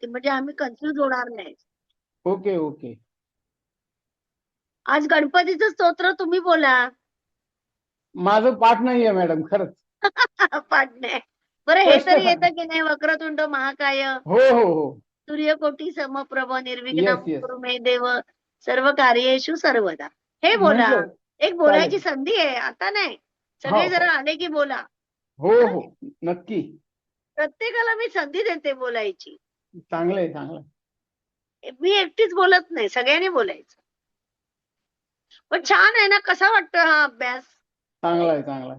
म्हणजे आम्ही कन्फ्युज होणार नाही. Okay okay. आज गणपतीचं स्तोत्र तुम्ही बोला. माझं पाठ नाहीये मॅडम खरंच. पाठ नाही. बरं हे स्पष्ट तरी सांग. येतं की नाही, वक्रतुंड महाकाय हो हो हो. सूर्यकोटी समप्रभ निर्विघ्नं येस येस. कुरु मे देव सर्व कार्येषु सर्वदा. हे बोला. म्हंटल. एक बोलायची चालेल. संधी आहे, आता नाही. हो सगळे हो जरा आले की बोला. हो हं? हो. नक्की. प्रत्येकाला मी संधी देते बोलायची. चांगलंय चांगलंय. मी एकटीच बोलत नाही, सगळ्यांनी बोलायचं. पण छान आहे ना, कसा वाटतोय हा अभ्यास? चांगलाय चांगलाय.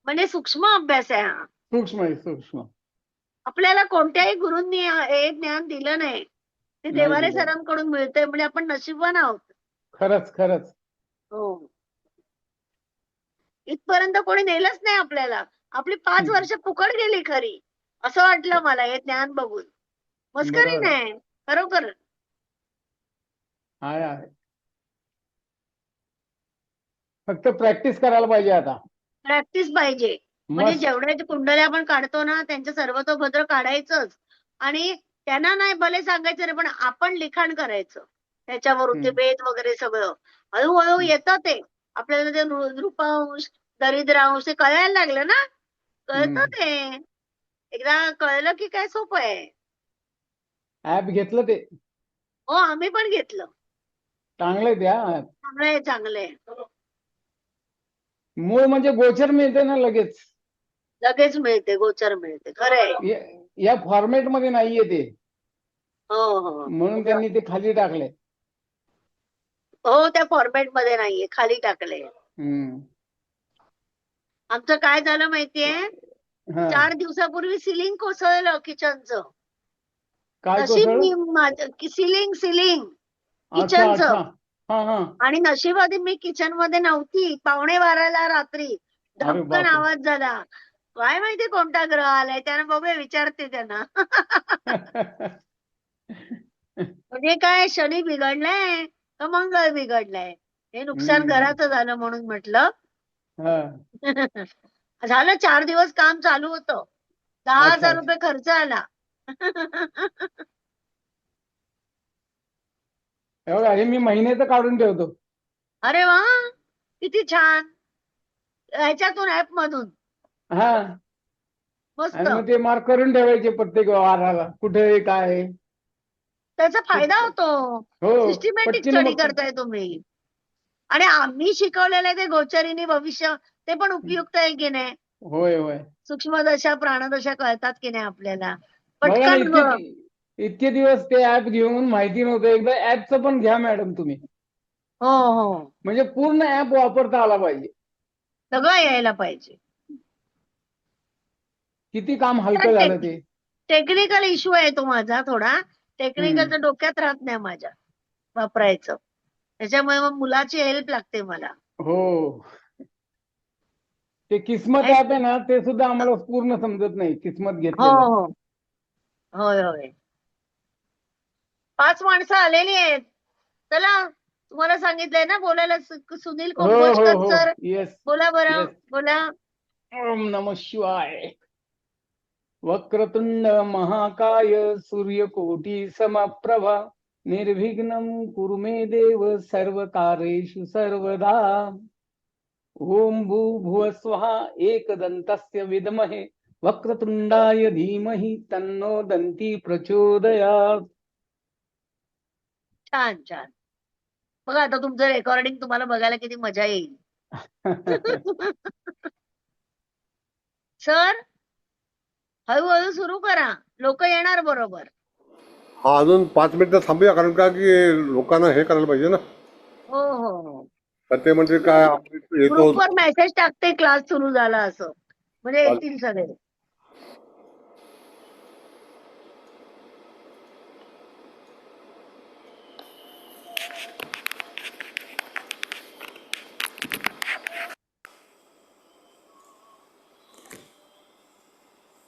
म्हणजे सूक्ष्म अभ्यास आहे हा. सूक्ष्म आहे सूक्ष्म. आपल्याला कोणत्याही गुरूंनी हे ज्ञान दिलं नाही. ते नाही देवारे दिलं. सरांकडून मिळतंय, म्हणजे आपण नशीबवान आहोत. खरंच खरंच. हो. इथपर्यंत कोणी नेलंच नाही आपल्याला. आपली 5 वर्ष फुकट गेली खरी. असं वाटलं मला हे ज्ञान बघून. मस्करी बरोबर आहे. नाही, खरोखर. आहे. फक्त प्रॅक्टिस करायला पाहिजे आता. प्रॅक्टिस पाहिजे. म्हणजे मस्त. जेवढ्या ते कुंडल्या आपण काढतो ना, त्यांचं सर्वतोभद्र काढायचंच. आणि त्यांना नाही भले सांगायचं नाही, पण आपण लिखाण करायचं. त्याच्यावरून ते हम्म. भेद वगैरे सगळं. हळू येतं ते. आपल्याला ते नृपांश, दरिद्रांश ते कळायला लागलं ना, कळतं हम्म. ते. एकदा कळलं की काय सोपं आहे. ऍप घेतलं ते. हो, आम्ही पण घेतलं. चांगलंय त्या. चांगलंय, चांगलंय. मूळ म्हणजे गोचर मिळते ना लगेच. लगेच मिळते, गोचर मिळते. खरंय. या फॉर्मॅट मध्ये नाहीये ते. हो, हो. म्हणून त्यांनी ते खाली टाकले. हो, त्या फॉर्मॅट मध्ये नाहीये, खाली टाकलंय. हम्म. आमचं काय झालं माहितीये? हा. 4 दिवसापूर्वी सिलिंग कोसळलं किचनचं. काय नशीब कोसळ. मी माझं सिलिंग अच्छा किचनचं. अच्छा. हा हा. आणि नशिबाने मी किचन मध्ये नव्हती. 11:45 रात्री अरे धपकन बापरे. आवाज झाला. काय माहिती कोणता ग्रह आलाय, त्यानं बघूया विचारते त्यांना. म्हणजे काय शनी बिघडलाय का मंगळ बिघडलाय? हे नुकसान हम्म. घराचं झालं म्हणून म्हटलं. हा. झालं 4 दिवस काम चालू होतं. दहा अच्छा हजार अच्छा. रुपये खर्च आला. एवढं हे मी महिन्याचं काढून ठेवतो. अरे वा, किती छान. ह्याच्यातून ऍप मधून हा. मस्त. आणि मग ते मार्क करून ठेवायचे प्रत्येक वाराला कुठे आहे, काय आहे. त्याचा ते फायदा होतो. हो. सिस्टमॅटिक पटकीन स्टडी मग. करताय तुम्ही. आणि आम्ही शिकवलेलं आहे ते गोचरीनी भविष्य, ते पण उपयुक्त आहे की नाही? होय होय. सूक्ष्मदशा, प्राणदशा कळतात की नाही आपल्याला? बघा ना, पटकन इतके दिवस ते ऍप घेऊन माहिती नव्हतं. एकदा ऍपचं पण घ्या मॅडम तुम्ही. हो, हो. म्हणजे पूर्ण ऍप वापरता आला पाहिजे. सगळं यायला पाहिजे. किती काम हलकं झालं ते. टेक्निकल इश्यू आहे तो माझा थोडा. हम्म. टेक्निकलचं डोक्यात राहत नाही माझ्या वापरायचं. त्याच्यामुळे मग मुलाची हेल्प लागते मला. हो. ते किस्मत ऍप आहे ना, ते सुद्धा आम्हाला पूर्ण समजत नाही, किस्मत हो, घेतलेलं. हो. होय, होय. 5 माणसं आलेली आहेत. चला, तुम्हाला सांगितलंय ना बोलायला, सुनील हो हो कोंभोजकर हो. सर. येस बोला बरं, येस. बोला. ओम नमः शिवाय. वक्रतुंड महाकाय सूर्यकोटी समप्रभा निर्विघ्नं कुरु मे देव सर्व कार्येषु सर्वदा. ओम भूर्भुवस्वः एकदन्तस्य विद्महे वक्रतुंडाय धीमहि तन्नो दन्ती प्रचोदयात्. छान, छान. बघा आता तुमचं रेकॉर्डिंग तुम्हाला बघायला किती मजा येईल. सर, हळूहळू सुरू करा. लोक येणार बरोबर. हा, अजून 5 मिनिटं थांबूया, कारण का की लोकांना हे करायला पाहिजे ना. हो, हो, हो. तर ते म्हणजे काय येतो. ग्रुपवर मेसेज टाकते क्लास सुरू झाला असं, म्हणजे येतील सगळे.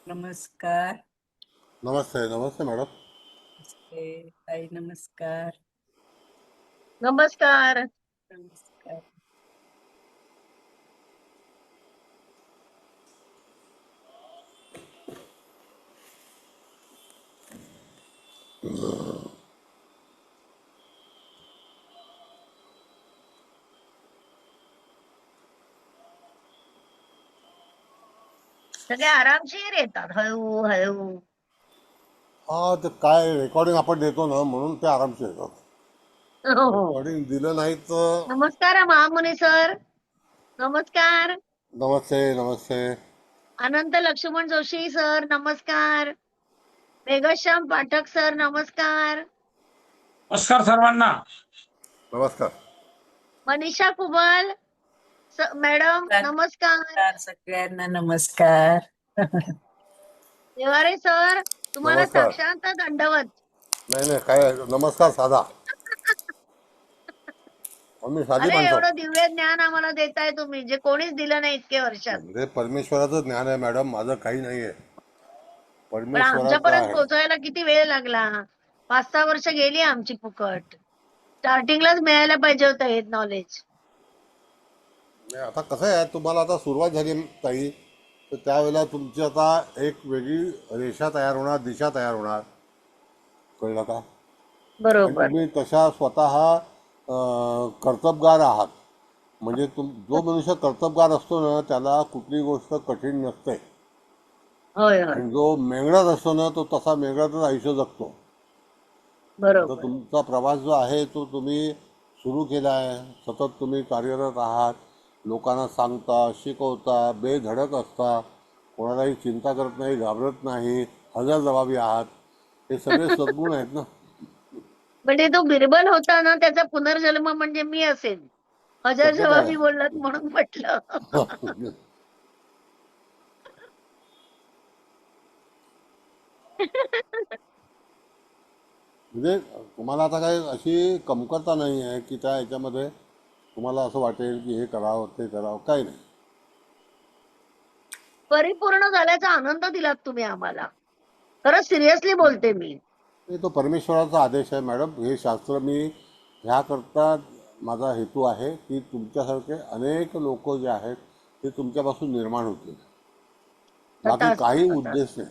नमस्कार. नमस्ते नमस्ते मॅडम. नमस्ते ताई. नमस्कार. नमस्कार. नमस्कार. सगळे आरामशीर येतात, हळू हळू. हा, ते काय रेकॉर्डिंग आपण देतो ना म्हणून ते आरामशीर येतात. हो. रेकॉर्डिंग दिलं नाही तर. नमस्कार महामुनी सर. नमस्कार. नमस्ते नमस्ते. अनंत लक्ष्मण जोशी सर नमस्कार. मेघश्याम पाठक सर नमस्कार. नमस्कार सर्वांना. नमस्कार. मनीषा कुबल मॅडम नमस्कार. नमस्कार सगळ्यांना नमस्कार. देवारे सर तुम्हाला नमस्कार. साक्षात दंडवत. नाही नाही, काय नमस्कार साधा. आम्ही साधी अरे माणसं. एवढं दिव्य ज्ञान आम्हाला देताय तुम्ही, जे कोणीच दिलं नाही इतके वर्षात. म्हणजे परमेश्वराचं ज्ञान आहे मॅडम, माझं काही नाहीये. पण परमेश्वराचं आमच्यापर्यंत आहे. पोहोचायला किती वेळ लागला. 5-6 वर्ष गेली आमची फुकट. स्टार्टिंगलाच मिळायला पाहिजे होतं हे नॉलेज. नाही, आता कसं आहे, तुम्हाला आता सुरुवात झाली ताई, तर त्यावेळेला तुमची आता एक वेगळी रेषा तयार होणार, दिशा तयार होणार. कळलं का? आणि बरोबर. तुम्ही तशा स्वतः कर्तबगार आहात. म्हणजे जो मनुष्य कर्तबगार असतो ना त्याला कुठली गोष्ट कठीण नसते. होय होय आणि जो मेंगडाच असतो ना तो तसा मेंगडातच आयुष्य जगतो. आता बरोबर. तुमचा प्रवास जो आहे तो तुम्ही सुरू केला आहे, सतत तुम्ही कार्यरत आहात, लोकांना सांगता, शिकवता, बेधडक असता, कोणालाही चिंता करत नाही, घाबरत नाही, हजरजबाबी आहात. हे सगळे सद्गुण आहेत ना. म्हणजे तो बिरबल होता ना, त्याचा पुनर्जन्म म्हणजे मी असेल. हजर त्याचं काय. जबाबी बोललात म्हणून म्हटलं. म्हणजे तुम्हाला आता काही अशी कमतरता नाही आहे की त्या ह्याच्यामध्ये तुम्हाला असं वाटेल की हे करावं ते करावं, काही नाही. परिपूर्ण झाल्याचा आनंद दिलात तुम्ही आम्हाला. खरंच सिरियसली बोलते मी. हे तो परमेश्वराचा आदेश आहे मॅडम. हे शास्त्र मी ह्याकरता माझा हेतू आहे की तुमच्यासारखे अनेक लोक जे आहेत ते तुमच्यापासून निर्माण होतील. बाकी तथास्तु, काही तथास्तु. उद्देश नाही,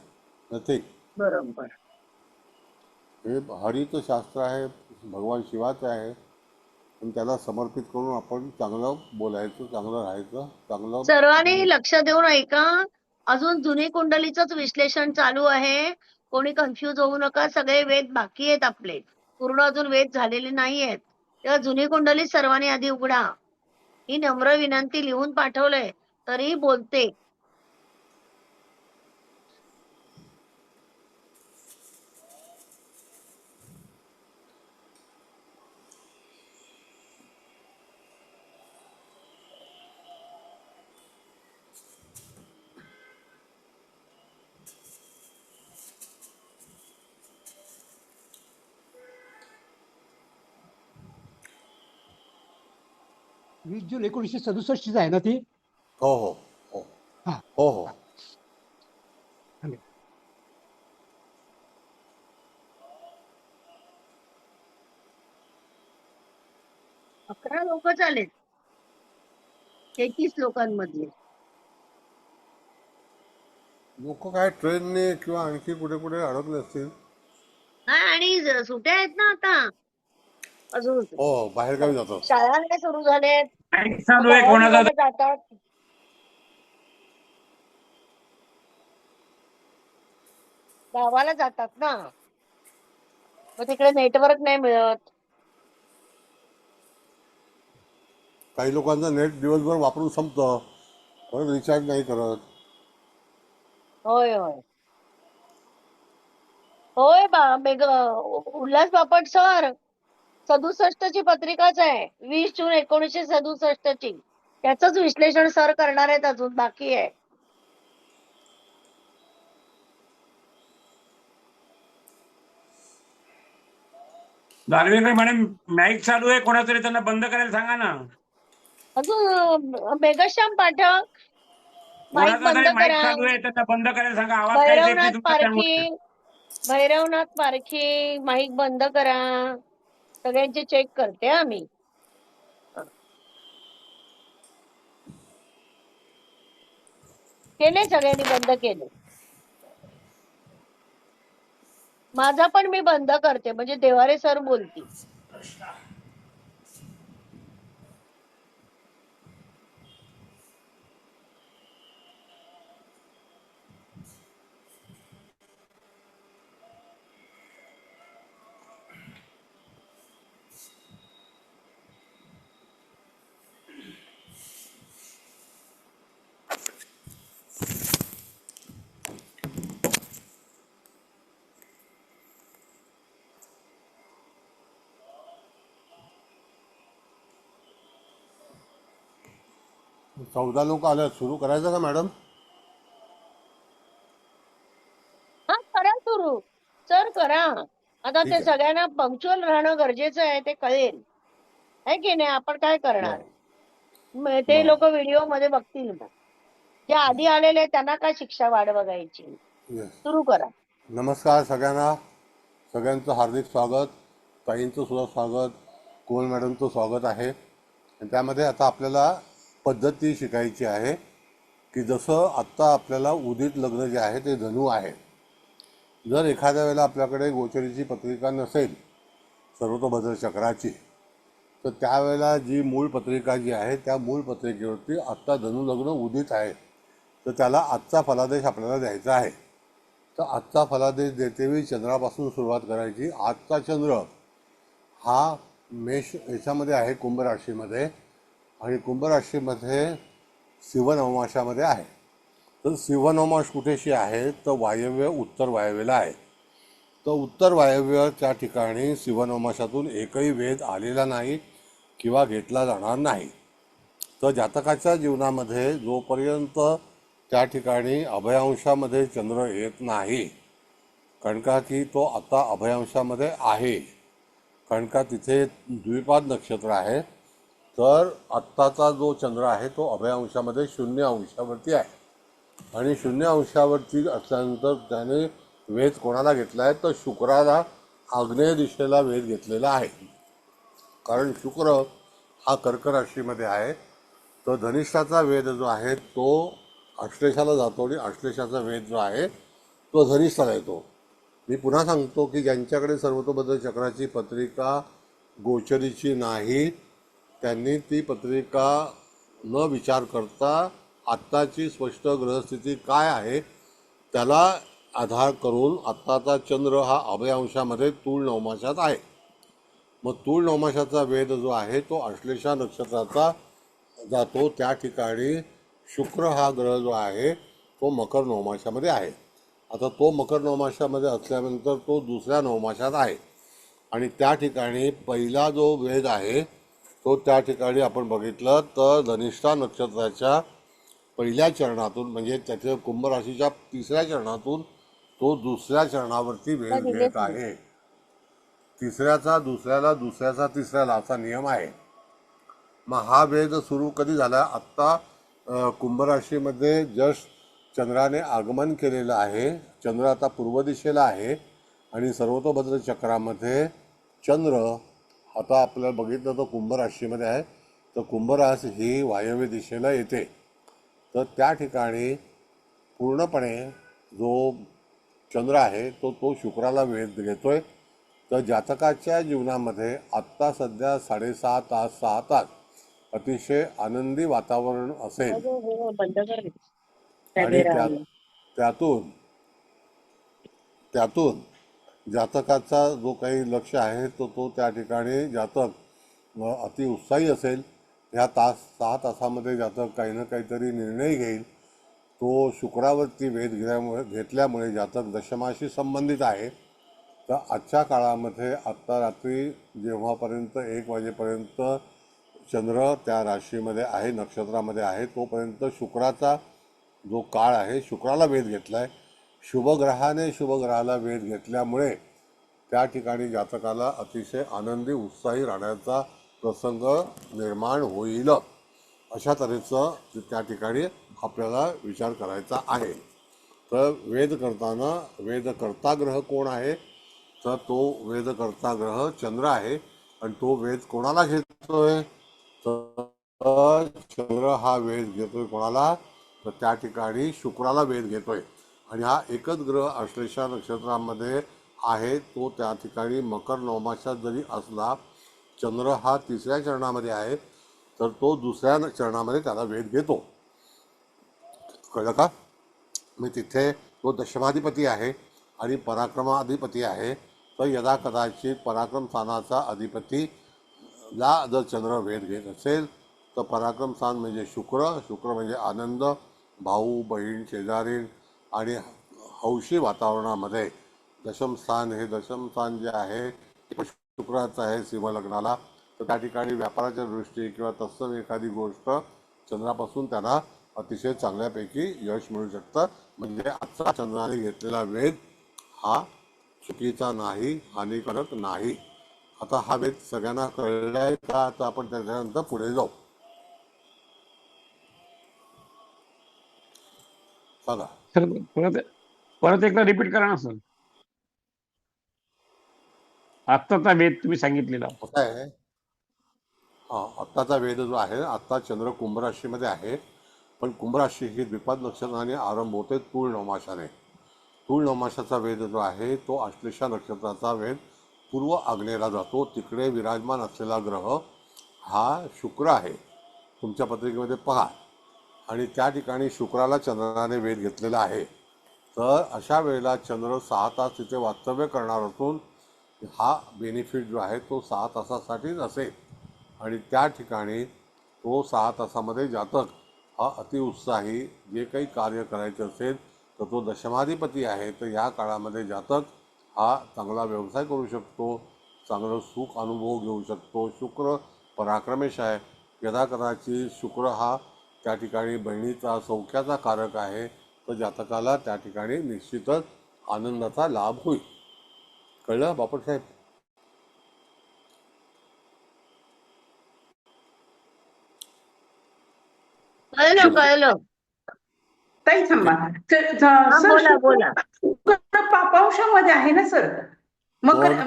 नथिंग. बरोबर. हे हरीचं शास्त्र आहे, भगवान शिवाचं आहे. पण त्याला समर्पित करून आपण चांगलं बोलायचं, चांगलं राहायचं, चांगलं. सर्वांनी लक्ष देऊन ऐका. अजून जुनी कुंडलीचंच विश्लेषण चालू आहे. कोणी कन्फ्यूज होऊ नका. सगळे वेद बाकी आहेत आपले. पूर्ण अजून वेद झालेले नाहीयेत. तेव्हा जुनी कुंडली सर्वांनी आधी उघडा. ही नम्र विनंती लिहून पाठवलंय तरीही बोलते. वीस जून 1967 आहे ना ती. हो हो हो हा. हो हो. 11 लोक आलेत 33 लोकांमधले. लोक काय ट्रेनने किंवा आणखी कुठे कुठे अडकले असतील. हा आणि सुट्या आहेत ना आता अजून. हो, बाहेरगावी जातात. शाळा नाही सुरू झाल्यात. माईक चालू आहे कोणाचा. गावाबिवाला जातात. गावाला जातात ना, मग तिकडे नेटवर्क नाही मिळत. काही लोकांचं नेट दिवसभर वापरून संपतं, परत रिचार्ज नाही करत. होय होय होय उल्हास बापट सर 67 ची पत्रिकाच आहे. 20 जून 1967 ची. त्याच विश्लेषण सर करणार आहेत. अजून बाकी आहे. दानवेकर मॅडम माईक चालू आहे कोणातरी, त्यांना बंद करायला सांगा ना. अजून मेघश्याम पाठक माईक कोणाचा बंद तरी माईक करा. चालू आहे त्यांना बंद करायला सांगा. आवाज काहीच येत नाही तुमचा त्यामुळे. भैरवनाथ पारखी माईक बंद करा. सगळ्यांचे चेक करते आम्ही. केले, सगळ्यांनी बंद केले. माझा पण मी बंद करते, म्हणजे देवारे सर बोलतील. चौदा लोक आले, सुरू करायचं का मॅडम? हा, करा सुरू. सर करा. आता ठीक ते आहे. सगळ्यांना पंक्च्युअल राहणं गरजेचं आहे, ते कळेल आहे की नाही. आपण काय करणार? बरं ते बरं लोक व्हिडिओ मध्ये बघतील मग. जे आधी आलेले आहेत, त्यांना काय शिक्षा वाढ बघायची. येस. सुरू करा. नमस्कार सगळ्यांना, सगळ्यांचं हार्दिक स्वागत. ताईंचं सुद्धा स्वागत, कोल मॅडमचं स्वागत आहे. आणि त्यामध्ये आता आपल्याला पद्धती शिकायची आहे की जसं आत्ता आपल्याला उदित लग्न जे आहे ते धनु आहे. जर एखाद्या वेळेला आपल्याकडे गोचरीची पत्रिका नसेल सर्वतोभद्र चक्राची, तर त्यावेळेला जी मूळ पत्रिका जी आहे त्या मूळ पत्रिकेवरती आत्ता धनु लग्न उदित आहे, तर त्याला आजचा फलादेश आपल्याला द्यायचा आहे. तर आजचा फलादेश देतेवेळी चंद्रापासून सुरुवात करायची. आजचा चंद्र हा मेष याच्यामध्ये आहे, कुंभ राशीमध्ये, आणि कुंभ राशीमध्ये सिंहनवमाशामध्ये आहे. तर सिंहनवमाश कुठेशी आहे, तर वायव्य उत्तर वायव्यला आहे. तर उत्तर वायव्यच्या ठिकाणी सिंहनवमाशातून एकही वेध आलेला नाही किंवा घेतला जाणार नाही. तर जातकाच्या जीवनामध्ये जोपर्यंत त्या ठिकाणी अभयांशामध्ये चंद्र येत नाही, कारण का की तो आता अभयांशामध्ये आहे, कारण का तिथे द्विपाद नक्षत्र आहे, तर आत्ताचा जो चंद्र आहे तो अभयांशामध्ये 0 अंशावरती आहे. आणि 0 अंशावरती असल्यानंतर त्याने वेध कोणाला घेतला आहे, तर शुक्राला आग्नेय दिशेला वेध घेतलेला आहे. कारण शुक्र हा कर्क राशीमध्ये आहे. तर धनिष्ठाचा वेध जो आहे तो आश्लेषाला जातो आणि आश्लेषाचा वेध जो आहे तो धनिष्ठाला येतो. मी पुन्हा सांगतो की ज्यांच्याकडे सर्वतोभद्र चक्राची पत्रिका गोचरीची नाही, त्यांनी ती पत्रिका न विचार करता आत्ताची स्पष्ट ग्रहस्थिती काय आहे त्याला आधार करून आत्ताचा चंद्र हा अभयांशामध्ये तूळ नवमाशात आहे. मग तूळ नवमाशाचा वेध जो आहे तो आश्लेषा नक्षत्राचा जातो. त्या ठिकाणी शुक्र हा ग्रह जो आहे तो मकर नवमाशामध्ये आहे. आता तो मकर नवमाशामध्ये असल्यानंतर तो दुसऱ्या नवमाशात आहे, आणि त्या ठिकाणी पहिला जो वेध आहे तो त्या ठिकाणी आपण बघितलं तर धनिष्ठा नक्षत्राच्या पहिल्या चरणातून, म्हणजे त्याच्या कुंभ राशीच्या 3ऱ्या चरणातून तो दुसऱ्या चरणावरती वेध घेत आहे. तिसऱ्याचा दुसऱ्याला, दुसऱ्याचा तिसऱ्याला असा नियम आहे. मग हा वेध सुरू कधी झाला? आत्ता कुंभ राशीमध्ये जस्ट चंद्राने आगमन केलेलं आहे. चंद्र आता पूर्व दिशेला आहे आणि सर्वतोभद्र चक्रामध्ये चंद्र आता आपल्याला बघितलं तर कुंभ राशीमध्ये आहे. तर कुंभ रास ही वायव्य दिशेला येते. तर त्या ठिकाणी पूर्णपणे जो चंद्र आहे तो शुक्राला वेध घेतोय. तर जातकाच्या जीवनामध्ये आत्ता सध्या 6.5 तास 6 तास अतिशय आनंदी वातावरण असेल, बंद कर. आणि त्यातून त्यातून जातकाचा जो काही लक्ष आहे तो त्या ठिकाणी जातक अति उत्साही असेल. ह्या 6 तासामध्ये जातक काही ना काहीतरी निर्णय घेईल. तो शुक्रावरती वेध घेतल्यामुळे जातक दशमाशी संबंधित आहे. तर आजच्या काळामध्ये आत्ता रात्री जेव्हापर्यंत 1 वाजेपर्यंत चंद्र त्या राशीमध्ये आहे, नक्षत्रामध्ये आहे, तोपर्यंत शुक्राचा जो काळ आहे, शुक्राला वेध घेतला आहे. शुभग्रहाने शुभग्रहाला वेध घेतल्यामुळे त्या ठिकाणी जातकाला अतिशय आनंदी उत्साही राहण्याचा प्रसंग निर्माण होईल. अशा तऱ्हेचं त्या ठिकाणी आपल्याला विचार करायचा आहे. तर वेध करताना वेधकर्ता ग्रह कोण आहे? तर तो वेधकर्ता ग्रह चंद्र आहे. आणि तो वेध कोणाला घेतोय? तर चंद्र हा वेध घेतोय कोणाला? तर त्या ठिकाणी शुक्राला वेध घेतोय. आणि हा एकच ग्रह आश्लेषा नक्षत्रामध्ये आहे तो त्या ठिकाणी मकर नवमाशात जरी असला, चंद्र हा 3ऱ्या चरणामध्ये आहे, तर तो 2ऱ्या चरणामध्ये त्याला वेध घेतो. कळलं का? मी तिथे तो दशमाधिपती आहे आणि पराक्रमाधिपती आहे. तर यदा कदाचित पराक्रम स्थानाचा अधिपतीला जर चंद्र वेध घेत असेल तर पराक्रम स्थान म्हणजे शुक्र म्हणजे आनंद, भाऊ बहीण शेजारी आणि हौशी वातावरणामध्ये दशम स्थान जे आहे ते शुक्राचं आहे सिंहलग्नाला. तर त्या ठिकाणी व्यापाराच्या दृष्टी किंवा तत्सम एखादी गोष्ट चंद्रापासून त्यांना अतिशय चांगल्यापैकी यश मिळू शकतं. म्हणजे आजचा चंद्राने घेतलेला वेध हा चुकीचा नाही, हानिकारक नाही. आता हा वेध सगळ्यांना कळलाय का? आता आपण त्याच्यानंतर पुढे जाऊ. सांगा सर परत परत एकदा रिपीट करा ना सर. आत्ताचा वेद तुम्ही सांगितलेला. कसं आहे, आत्ताचा वेध जो आहे, आत्ता चंद्र कुंभ राशीमध्ये आहे, पण कुंभ राशी ही द्विपद नक्षत्राने आरंभ होते तूळ नवमाशाने. तूळ नवमाशाचा वेध जो आहे तो आश्लेषा नक्षत्राचा वेध पूर्व आग्नेयला जातो. तिकडे विराजमान असलेला ग्रह हा शुक्र आहे, तुमच्या पत्रिकेमध्ये पहा. आणि त्या ठिकाणी शुक्राला चंद्राने वेध घेतलेला आहे. तर अशा वेळेला चंद्र 6 तास तिथे वास्तव्य करणार असून हा बेनिफिट जो आहे तो 6 तासासाठीच असेल. आणि त्या ठिकाणी तो 6 तासामध्ये जातक हा अतिउत्साही जे काही कार्य करायचे असेल तर तो दशमाधिपती आहे. तर या काळामध्ये जातक हा चांगला व्यवसाय करू शकतो, चांगलं सुख अनुभव घेऊ शकतो. शुक्र पराक्रमेश आहे. यदा कदाचित शुक्र हा त्या ठिकाणी बहिणीचा सौख्याचा कारक आहे. तर जातकाला त्या ठिकाणी निश्चितच आनंदाचा लाभ होईल. कळलं बापटसाहेब? कळलं. ताई थांबा. हा सर बोला बोला. शुक्र पापांशामध्ये आहे ना सर? मकर हा,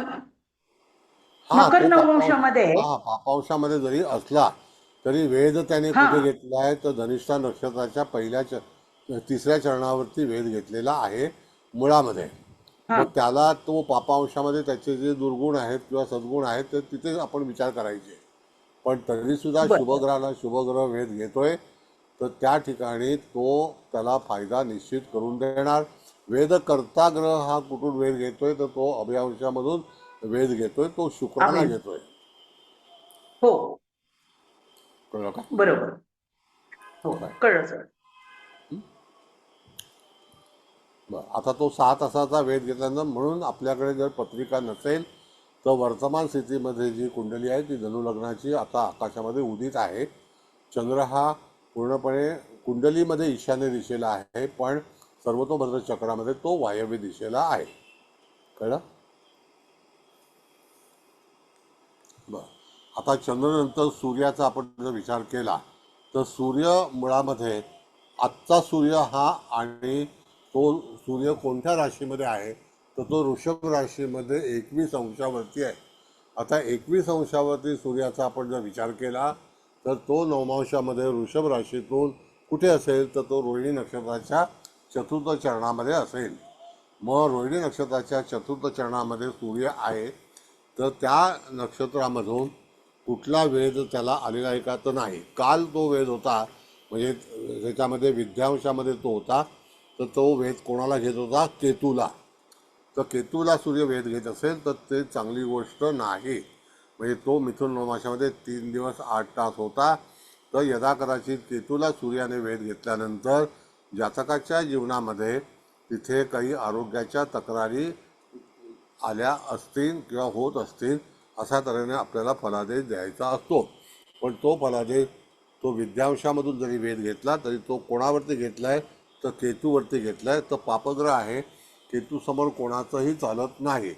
मकर तो नवमांशामध्ये आहे. पापांशामध्ये जरी असला तरी वेध त्याने हा. कुठे घेतला आहे तर धनिष्ठा नक्षत्राच्या 3ऱ्या चरणावरती वेध घेतलेला आहे मुळामध्ये. हा. मग त्याला तो पापांशामध्ये त्याचे जे दुर्गुण आहेत किंवा सद्गुण आहेत तर तिथे आपण विचार करायचे. पण तरी सुद्धा बरं. शुभग्रहाला शुभग्रह वेध घेतोय तर त्या ठिकाणी तो त्याला फायदा निश्चित करून देणार. वेधकर्ता ग्रह हा कुठून वेध घेतोय तर तो अभयांशामधून वेध घेतोय, तो शुक्राला अभय. घेतोय. हो कळलं का? बरोबर. हो कळलं सर. बरं, आता तो 6 तासाचा वेध घेतल्यानंतर म्हणून आपल्याकडे जर पत्रिका नसेल तर वर्तमान स्थितीमध्ये जी कुंडली आहे ती धनुलग्नाची आता आकाशामध्ये उदित आहे. चंद्र हा पूर्णपणे कुंडलीमध्ये ईशान्य दिशेला आहे, पण सर्वतोभद्र चक्रामध्ये तो वायव्य दिशेला आहे. कळलं? बरं, आता चंद्रानंतर सूर्याचा आपण जर विचार केला तर सूर्य मुळामध्ये आजचा सूर्य हा आणि तो सूर्य कोणत्या राशीमध्ये आहे तर तो वृषभ राशीमध्ये 21 अंशावरती आहे. आता 21 अंशावरती सूर्याचा आपण जर विचार केला तर तो नवमांशामध्ये वृषभ राशीतून कुठे असेल तर तो रोहिणी नक्षत्राच्या 4थ चरणामध्ये असेल. मग रोहिणी नक्षत्राच्या 4th चरणामध्ये सूर्य आहे तर त्या नक्षत्रामधून कुठला वेध त्याला आलेला आहे का तर नाही. काल तो वेध होता म्हणजे त्याच्यामध्ये विद्यांशामध्ये तो होता तर तो वेध कोणाला घेत होता? केतूला. तर केतूला सूर्य वेध घेत असेल तर ते चांगली गोष्ट नाही. म्हणजे तो मिथुन नवमाशामध्ये 3 दिवस 8 तास होता. तर यदा कदाचित केतूला सूर्याने वेध घेतल्यानंतर जातकाच्या जीवनामध्ये तिथे काही आरोग्याच्या तक्रारी आल्या असतील किंवा होत असतील अशा तऱ्हेने आपल्याला फलादेश द्यायचा असतो. पण तो फलादेश तो विद्यांशामधून जरी वेध घेतला तरी तो कोणावरती घेतला आहे तर केतूवरती घेतला आहे. तर पापग्रह आहे, केतूसमोर कोणाचंही चालत नाही.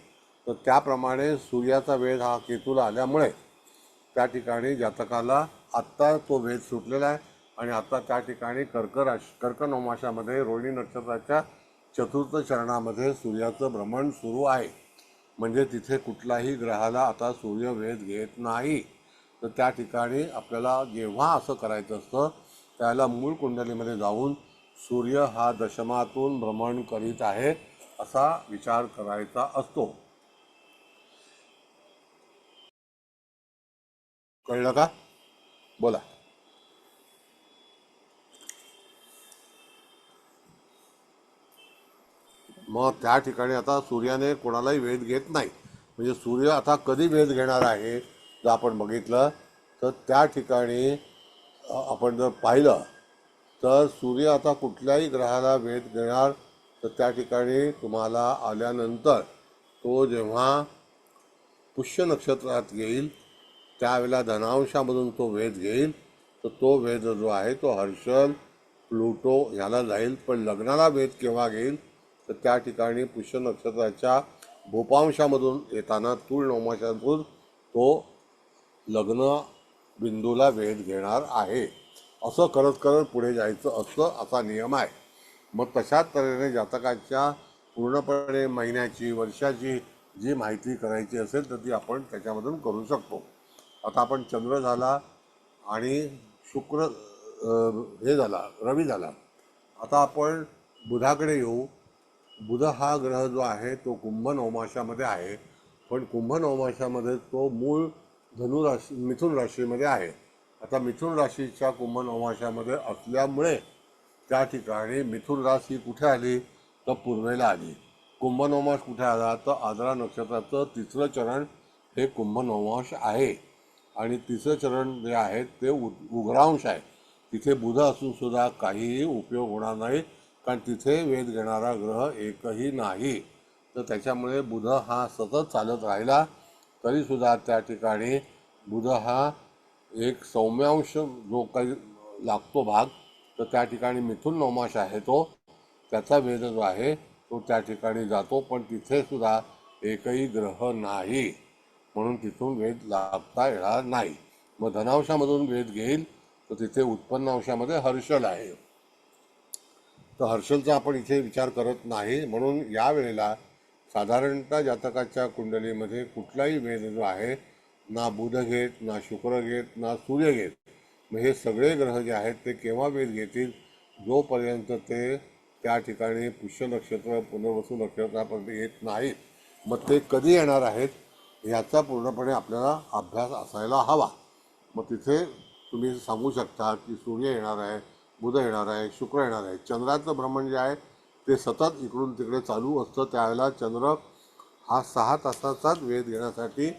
तर त्याप्रमाणे सूर्याचा वेध हा केतूला आल्यामुळे त्या ठिकाणी जातकाला आत्ता तो वेध सुटलेला आहे. आणि आता त्या ठिकाणी कर्क नवमाशामध्ये रोहिणी नक्षत्राच्या 4th चरणामध्ये सूर्याचं भ्रमण सुरू आहे. म्हणजे तिथे कुठलाही ग्रहाला आता सूर्य वेध घेत नाही. तर त्या ठिकाणी आपल्याला जेव्हा असं करायचं असतं त्याला मूळ कुंडलीमध्ये जाऊन सूर्य हा दशमातून भ्रमण करीत आहे असा विचार करायचा असतो. कळलं का? बोला. मग त्या ठिकाणी आता सूर्याने कोणालाही वेध घेत नाही. म्हणजे सूर्य आता कधी वेध घेणार आहे जर आपण बघितलं तर त्या ठिकाणी आपण जर पाहिलं तर सूर्य आता कुठल्याही ग्रहाला वेध घेणार तर त्या ठिकाणी तुम्हाला आल्यानंतर तो जेव्हा पुष्य नक्षत्रात येईल त्यावेळेला धनांशामधून तो वेध घेईल. तर तो वेध जो आहे तो हर्षल प्लुटो ह्याला जाईल. पण लग्नाला वेध केव्हा घेईल तर त्या ठिकाणी पुष्य नक्षत्राच्या भूपांशामधून येताना तूळ नवमाशातून तो लग्न बिंदूला वेध घेणार आहे. असं करत करत पुढे जायचं असं असा नियम आहे. मग तशाच तऱ्हेने जातकाच्या पूर्णपणे महिन्याची वर्षाची जी माहिती करायची असेल तर ती आपण त्याच्यामधून करू शकतो. आता आपण चंद्र झाला आणि शुक्र हे झाला, रवी झाला. आता आपण बुधाकडे येऊ. बुध हा ग्रह जो आहे तो कुंभ नवमाशामध्ये आहे. पण कुंभ नवमाशामध्ये तो मूळ धनुराशी मिथुन राशीमध्ये आहे. आता मिथुन राशीच्या कुंभ नवमाशामध्ये असल्यामुळे त्या ठिकाणी मिथुन राशी कुठे आली तर पूर्वेला आली. कुंभ नवमाश कुठे आला तर आद्रा नक्षत्राचं तिसरं चरण हे कुंभ नवमाश आहे. आणि तिसरं चरण जे आहे ते उग्रांश आहे. तिथे बुध असून सुद्धा काहीही उपयोग होणार नाही कारण तिथे वेध घेणारा ग्रह एकही नाही. तर त्याच्यामुळे बुध हा सतत चालत राहिला तरीसुद्धा त्या ठिकाणी बुध हा एक सौम्यांश जो काही लागतो भाग तर त्या ठिकाणी मिथुन नवमाश आहे तो त्याचा वेध जो आहे तो त्या ठिकाणी जातो. पण तिथे सुद्धा एकही ग्रह नाही म्हणून तिथून वेध लागता येणार नाही. मग धनांशामधून वेध घेईल तर तिथे उत्पन्नांशामध्ये हर्षल आहे. तर हर्षलचा आपण इथे विचार करत नाही. म्हणून यावेळेला साधारणतः जातकाच्या कुंडलीमध्ये कुठलाही वेध जो आहे ना बुध घेत ना शुक्र घेत ना सूर्य घेत. मग हे सगळे ग्रह जे आहेत ते केव्हा वेध घेतील जोपर्यंत ते त्या ठिकाणी पुष्य नक्षत्र पुनर्वसू नक्षत्रापर्यंत येत नाहीत. मग ते कधी येणार आहेत ह्याचा पूर्णपणे आपल्याला अभ्यास असायला हवा. मग तिथे तुम्ही सांगू शकता की सूर्य येणार आहे, बुध येणार आहे, शुक्र येणार आहे. चंद्राचं भ्रमण जे आहे ते सतत इकडून तिकडे चालू असतं. त्यावेळेला चंद्र हा 6 तासाचाच वेध घेण्यासाठी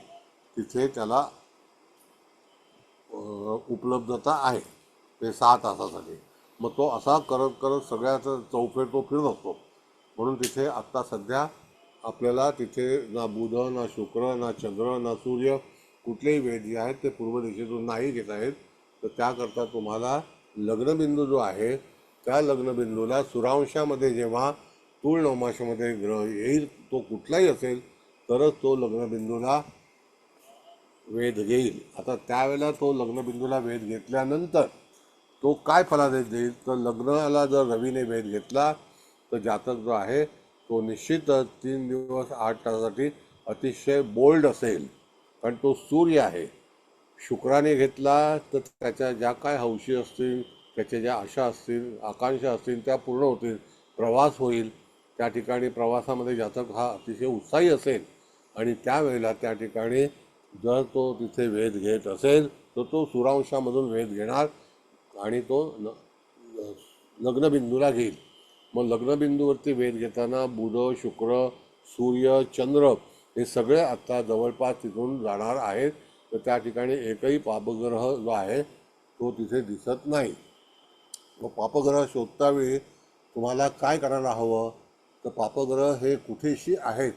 तिथे त्याला उपलब्धता आहे ते 6 तासासाठी. मग तो असा करत करत सगळ्याचं चौफेर तो फिरत असतो. म्हणून तिथे आत्ता सध्या आपल्याला तिथे ना बुध ना शुक्र ना चंद्र ना सूर्य कुठलेही वेध जे आहेत ते पूर्व दिशेतून नाही घेत आहेत. तर त्याकरता तुम्हाला लग्नबिंदू जो आहे त्या लग्नबिंदूला सुरांशामध्ये जेव्हा तूळ नवमाशामध्ये ग्रह येईल तो कुठलाही असेल तरच तो लग्नबिंदूला वेध घेईल. आता त्यावेळेला तो लग्नबिंदूला वेध घेतल्यानंतर तो काय फलादेश देईल तर लग्नाला जर रवीने वेध घेतला तर जातक जो आहे तो निश्चितच 3 दिवस 8 तासासाठी अतिशय बोल्ड असेल कारण तो सूर्य आहे. शुक्राने घेतला तर त्याच्या ज्या काय हौशी असतील त्याच्या ज्या आशा असतील आकांक्षा असतील त्या पूर्ण होतील. प्रवास होईल. त्या ठिकाणी प्रवासामध्ये जातक हा अतिशय उत्साही असेल आणि त्यावेळेला त्या ठिकाणी जर तो तिथे वेध घेत असेल तर तो सुरांशामधून वेध घेणार आणि तो लग्नबिंदूला घेईल. मग लग्नबिंदूवरती वेध घेताना बुध शुक्र सूर्य चंद्र हे सगळे आत्ता जवळपास तिथून जाणार आहेत. तर त्या ठिकाणी एकही पापग्रह जो आहे तो तिथे दिसत नाही. मग पापग्रह शोधतावेळी तुम्हाला काय करायला हवं तर पापग्रह हे कुठेशी आहेत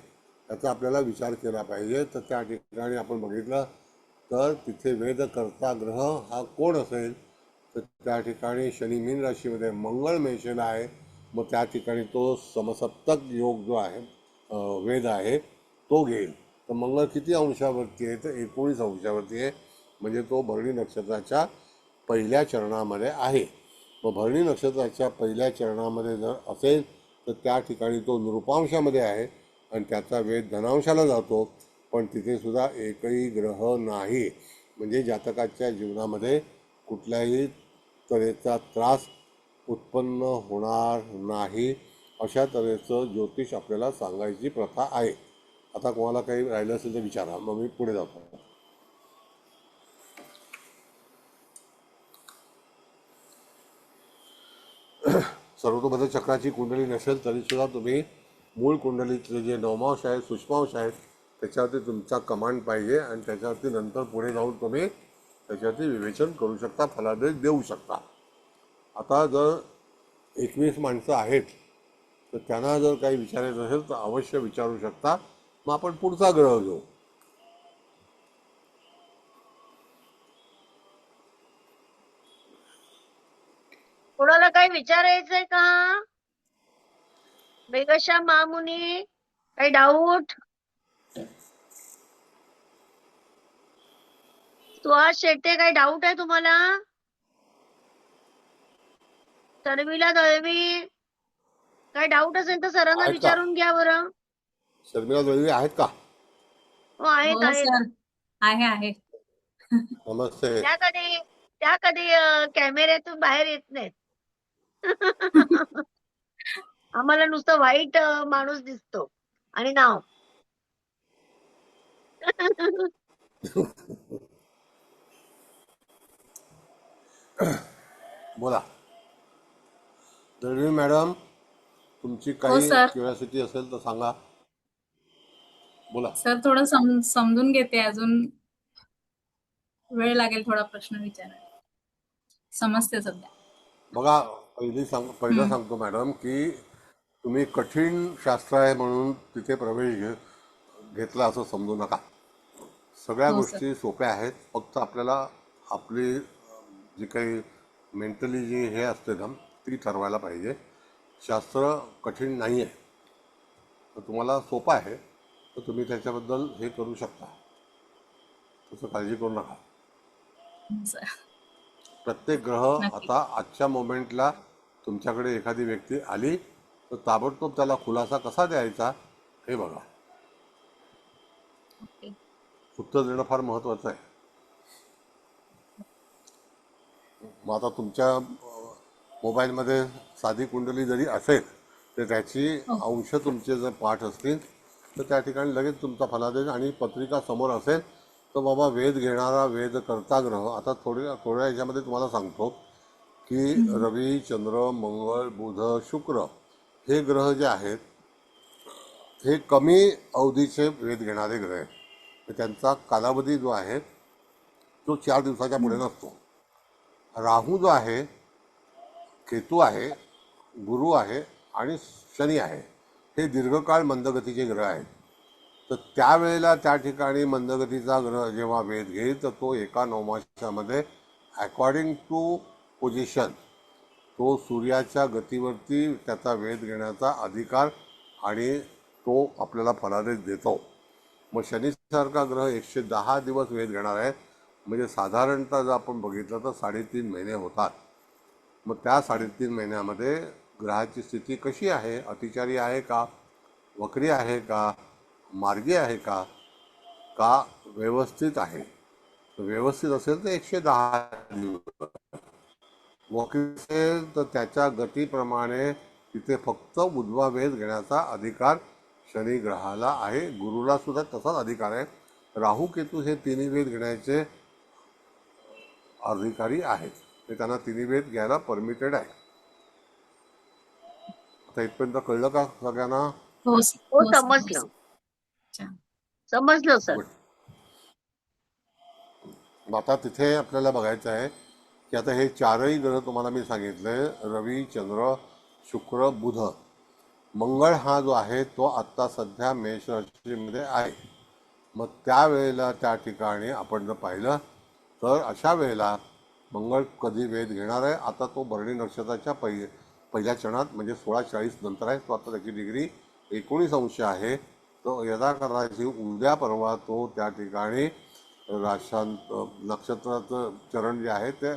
याचा आपल्याला विचार केला पाहिजे. तर त्या ठिकाणी आपण बघितलं तर तिथे वेधकर्ता ग्रह हा कोण असेल तर त्या ठिकाणी शनी मीन राशीमध्ये मंगळ मेषेला आहे. मग त्या ठिकाणी तो समसप्तक योग जो आहे वेध आहे तो घेईल. तर मंगळ किती अंशावरती आहे तर 19 अंशावरती आहे. म्हणजे तो भरणी नक्षत्राच्या पहिल्या चरणामध्ये आहे. मग भरणी नक्षत्राच्या पहिल्या चरणामध्ये जर असेल तर त्या ठिकाणी तो नृपांशामध्ये आहे आणि त्याचा वेध धनांशाला जातो. पण तिथे सुद्धा एकही ग्रह नाही. म्हणजे जातकाच्या जीवनामध्ये कुठल्याही तऱ्हेचा त्रास उत्पन्न होणार नाही अशा तऱ्हेचं ज्योतिष आपल्याला सांगायची प्रथा आहे. आता कोणाला काही राहिलं असेल तर विचारा, मग मी पुढे जातो. सर्वतोपरी चक्राची कुंडली नसेल तरी सुद्धा तुम्ही मूळ कुंडलीतले जे नवमांश आहेत, सूक्ष्मांश आहेत, त्याच्यावरती तुमचा कमांड पाहिजे आणि त्याच्यावरती नंतर पुढे जाऊन तुम्ही त्याच्यावरती विवेचन करू शकता, फलादेश देऊ शकता. आता जर 21 माणसं आहेत तर त्यांना जर काही विचारायचं असेल तर अवश्य विचारू शकता. मग आपण पुढचा ग्रह घेऊ. कोणाला काही विचारायचंय का? बेगशा मामुनी काही डाऊट? सुहास शेट्टे काही डाऊट आहे तुम्हाला? शर्मिला दळवी काही डाऊट असेल तर सरांना आहेत का? विचारून घ्या बरं. शर्मिला दळवी आहेत का? हो आहेत हो आहेत. सर, आहे आहे. नमस्ते. त्या कधी कॅमेऱ्यातून बाहेर येत नाहीत. आम्हाला नुसतं व्हाईट माणूस दिसतो आणि नाव. बोला दळवी मॅडम, तुमची काही सर. क्युरिओसिटी असेल तर सांगा. बोला. सर थोडं समजून घेते, अजून वेळ लागेल थोडा प्रश्न विचारायला. समजते सध्या. बघा, पहिलं सांगतो मॅडम की तुम्ही कठीण शास्त्र आहे म्हणून तिथे प्रवेश घेतला असं समजू नका. सगळ्या हो, सर. गोष्टी सोप्या आहेत. फक्त आपल्याला आपली जी काही मेंटली जी हे असते ना ती ठरवायला पाहिजे. शास्त्र कठीण नाही आहे, तर तुम्हाला सोपं आहे, तर तुम्ही त्याच्याबद्दल हे करू शकता. तसं काळजी करू नका. सर. प्रत्येक ग्रह नक्की. आता आजच्या मोमेंटला तुमच्याकडे एखादी व्यक्ती आली तर ताबडतोब त्याला खुलासा कसा द्यायचा हे बघा. ओके. उत्तर देणं फार महत्त्वाचं आहे. मग आता तुमच्या मोबाईलमध्ये साधी कुंडली जरी असेल तर त्याची अंश तुमचे जर पाठ असतील तर त्या ठिकाणी लगेच तुमचा फलादेश आणि पत्रिका समोर असेल तर बाबा वेध घेणारा वेध करता ग्रह. आता थोड्या ह्याच्यामध्ये तुम्हाला सांगतो की रवी, चंद्र, मंगळ, बुध, शुक्र हे ग्रह जे आहेत हे कमी अवधीचे वेध घेणारे ग्रह आहेत. तर त्यांचा कालावधी जो आहे तो 4 दिवसाच्या पुढे नसतो. राहू जो आहे, केतू आहे, गुरु आहे आणि शनी आहे, हे दीर्घकाळ मंदगतीचे ग्रह आहेत. तर त्यावेळेला त्या ठिकाणी मंदगतीचा ग्रह जेव्हा वेध घेईल तर तो एका नवमाशामध्ये अकॉर्डिंग टू पोझिशन तो सूर्याच्या गतीवरती त्याचा वेध घेण्याचा अधिकार आणि तो आपल्याला फलादेश देतो. मग शनीसारखा ग्रह 110 दिवस वेध घेणार आहे, म्हणजे साधारणतः जर आपण बघितलं तर 3.5 महिने होतात. मग त्या 3.5 महिन्यामध्ये ग्रहाची स्थिती कशी आहे, अतिचारी आहे का, वक्री आहे का, मार्गी आहे का, का व्यवस्थित आहे. व्यवस्थित असेल तर 110 दिवस, वक्री असेल तर त्याच्या गतीप्रमाणे तिथे फक्त उजवा वेध घेण्याचा अधिकार शनी ग्रहाला आहे. गुरुला सुद्धा तसाच अधिकार आहे. राहू, केतू हे तिन्ही वेध घेण्याचे अधिकारी आहेत, ते त्यांना तिन्ही वेध घ्यायला परमिटेड आहे. आता इथपर्यंत कळलं का सगळ्यांना? हो हो सर. समजलं अच्छा. समजलं सर. Good. मग आता तिथे आपल्याला बघायचं आहे की आता हे 4ही ग्रह तुम्हाला मी सांगितले, रवी, चंद्र, शुक्र, बुध. मंगळ हा जो आहे तो आत्ता सध्या मेष राशीमध्ये आहे. मग त्यावेळेला त्या ठिकाणी आपण जर पाहिलं तर अशा वेळेला मंगळ कधी वेध घेणार आहे, आता तो भरणी नक्षत्राच्या पहिल्या क्षणात म्हणजे 16:40 नंतर आहे. तो आता त्याची डिग्री 19 अंश आहे. तो यदाकदाचित उद्या परवा तो त्या ठिकाणी राशांत नक्षत्राचं चरण जे आहे ते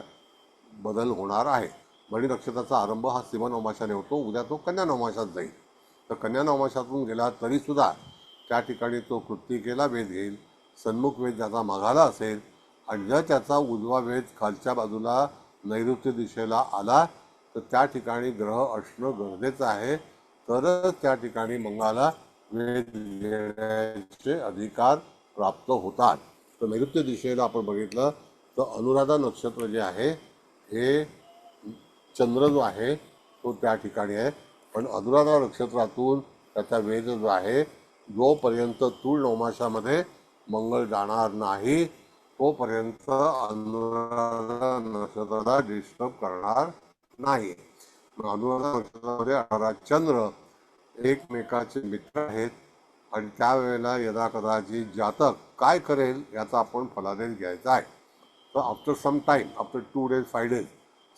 बदल होणार आहे. भरणी नक्षत्राचा आरंभ हा सिंह नवमाशाने होतो, उद्या तो कन्या नवमाशात जाईल. तर कन्या नवमाशातून गेला तरीसुद्धा त्या ठिकाणी तो कृत्तिकेला वेध घेईल. सन्मुख वेध ज्याचा मागाला असेल आणि जर त्याचा उजवा वेध खालच्या बाजूला नैऋत्य दिशेला आला तर त्या ठिकाणी ग्रह असणं गरजेचं आहे. तरच त्या ठिकाणी मंगळाला वेध घेण्याचे अधिकार प्राप्त होतात. तर नैऋत्य दिशेला आपण बघितलं तर अनुराधा नक्षत्र जे आहे हे चंद्र जो आहे तो त्या ठिकाणी आहे, पण अनुराधा नक्षत्रातून त्याचा वेध जो आहे जोपर्यंत तूळ नवमाशामध्ये मंगळ जाणार नाही तोपर्यंत अनुराधा नक्षत्राला डिस्टर्ब करणार नाही. अनुराधा नक्षत्रामध्ये 18 चंद्र एकमेकाचे मित्र आहेत आणि त्यावेळेला यदा कदाचित जातक काय करेल याचा आपण फलादेश घ्यायचा आहे. तर after some time, after 2 days 5 days